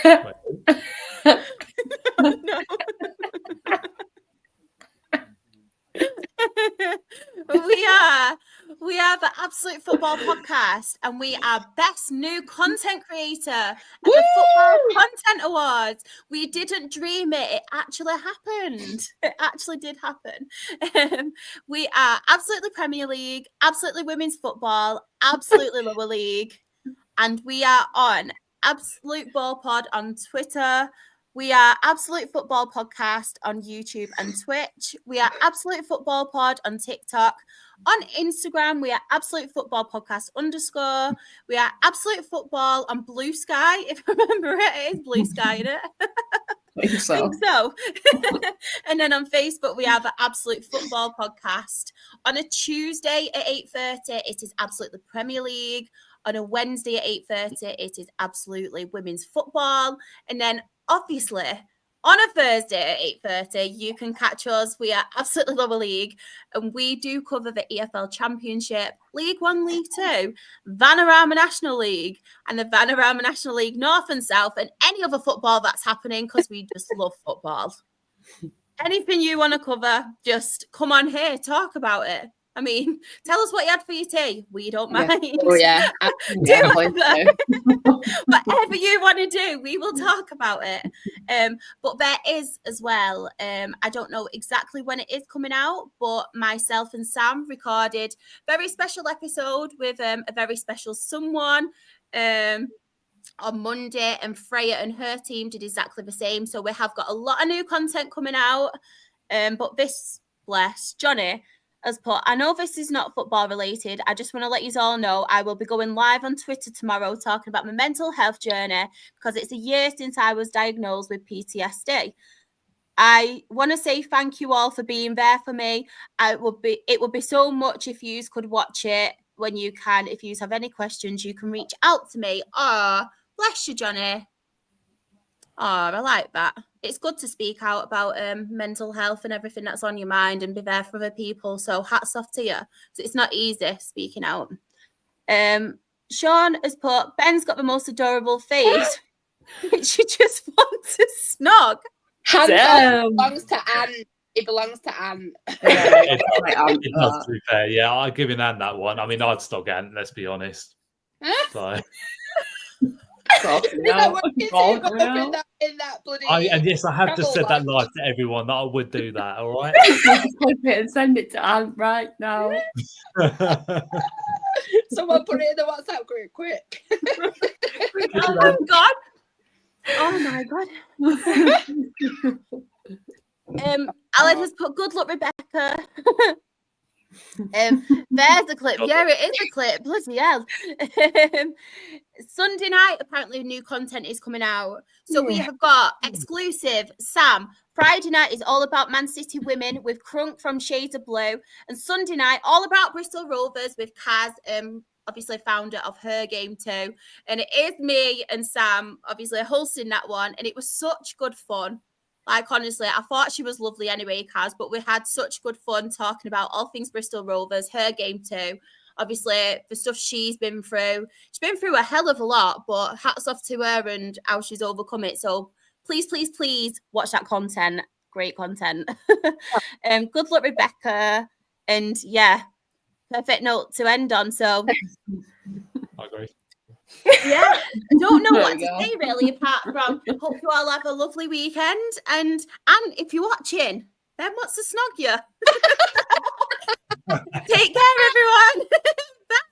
No. We are the Absolute Football Podcast, and we are Best New Content Creator at the Football Content Awards. We didn't dream it. It actually happened. It actually did happen. We are Absolutely Premier League, Absolutely Women's Football, Absolutely Lower League, and we are on Absolute Ball Pod on Twitter. We are Absolute Football Podcast on YouTube and Twitch. We are Absolute Football Pod on TikTok. On Instagram, we are Absolute Football Podcast _. We are Absolute Football on Blue Sky. If I remember it is Blue Sky, isn't it? I think so. And then on Facebook, we have the Absolute Football Podcast. On a Tuesday at 8:30, it is Absolutely Premier League. On a Wednesday at 8:30, it is Absolutely Women's Football. And then obviously, on a Thursday at 8:30, you can catch us. We are Absolutely Lower League, and we do cover the EFL Championship, League 1, League 2, Vanarama National League, and the Vanarama National League North and South, and any other football that's happening, because we just love football. Anything you want to cover, just come on here, talk about it. I mean, tell us what you had for your tea. We don't mind. Oh yeah. Yeah, Whatever you want to do, we will talk about it. But there is as well, I don't know exactly when it is coming out, but myself and Sam recorded a very special episode with a very special someone on Monday, and Freya and her team did exactly the same. So we have got a lot of new content coming out. But this, bless, Johnny has put, I know this is not football related. I just want to let you all know I will be going live on Twitter tomorrow talking about my mental health journey because it's a year since I was diagnosed with PTSD. I want to say thank you all for being there for me. It would be so much if you could watch it when you can. If you have any questions, you can reach out to me. Oh, bless you, Johnny. Oh, I like that. It's good to speak out about mental health and everything that's on your mind and be there for other people. So hats off to you. So it's not easy speaking out. Sean has put, Ben's got the most adorable face, which you just want to snog. Hands off, belongs to Anne. It belongs to Anne. It does, to be fair. Yeah, I'd give Anne that one. I mean, I'd snog Anne, let's be honest. So. In that bloody and yes, I have just said that live to everyone that I would do that. All right. Clip it and send it to Anne right now. Someone put it in the WhatsApp group, quick. Oh my god. Oh my god. Alan has put, good luck, Rebecca. There's a clip. Yeah, it is a clip. Bloody hell. Sunday night, apparently new content is coming out. So we have got exclusive Sam. Friday night is all about Man City women with Crunk from Shades of Blue. And Sunday night, all about Bristol Rovers with Kaz, obviously founder of Her Game Too. And it is me and Sam, obviously hosting that one. And it was such good fun. Like, honestly, I thought she was lovely anyway, Kaz, but we had such good fun talking about all things Bristol Rovers, Her Game Too. Obviously, the stuff she's been through. She's been through a hell of a lot, but hats off to her and how she's overcome it. So please, please, please watch that content. Great content. Good luck, Rebecca. And yeah, perfect note to end on. So I agree. Yeah, I don't know what to say really, apart from hope you all have a lovely weekend. And if you're watching, Ben wants to snog you. Take care, everyone. Bye.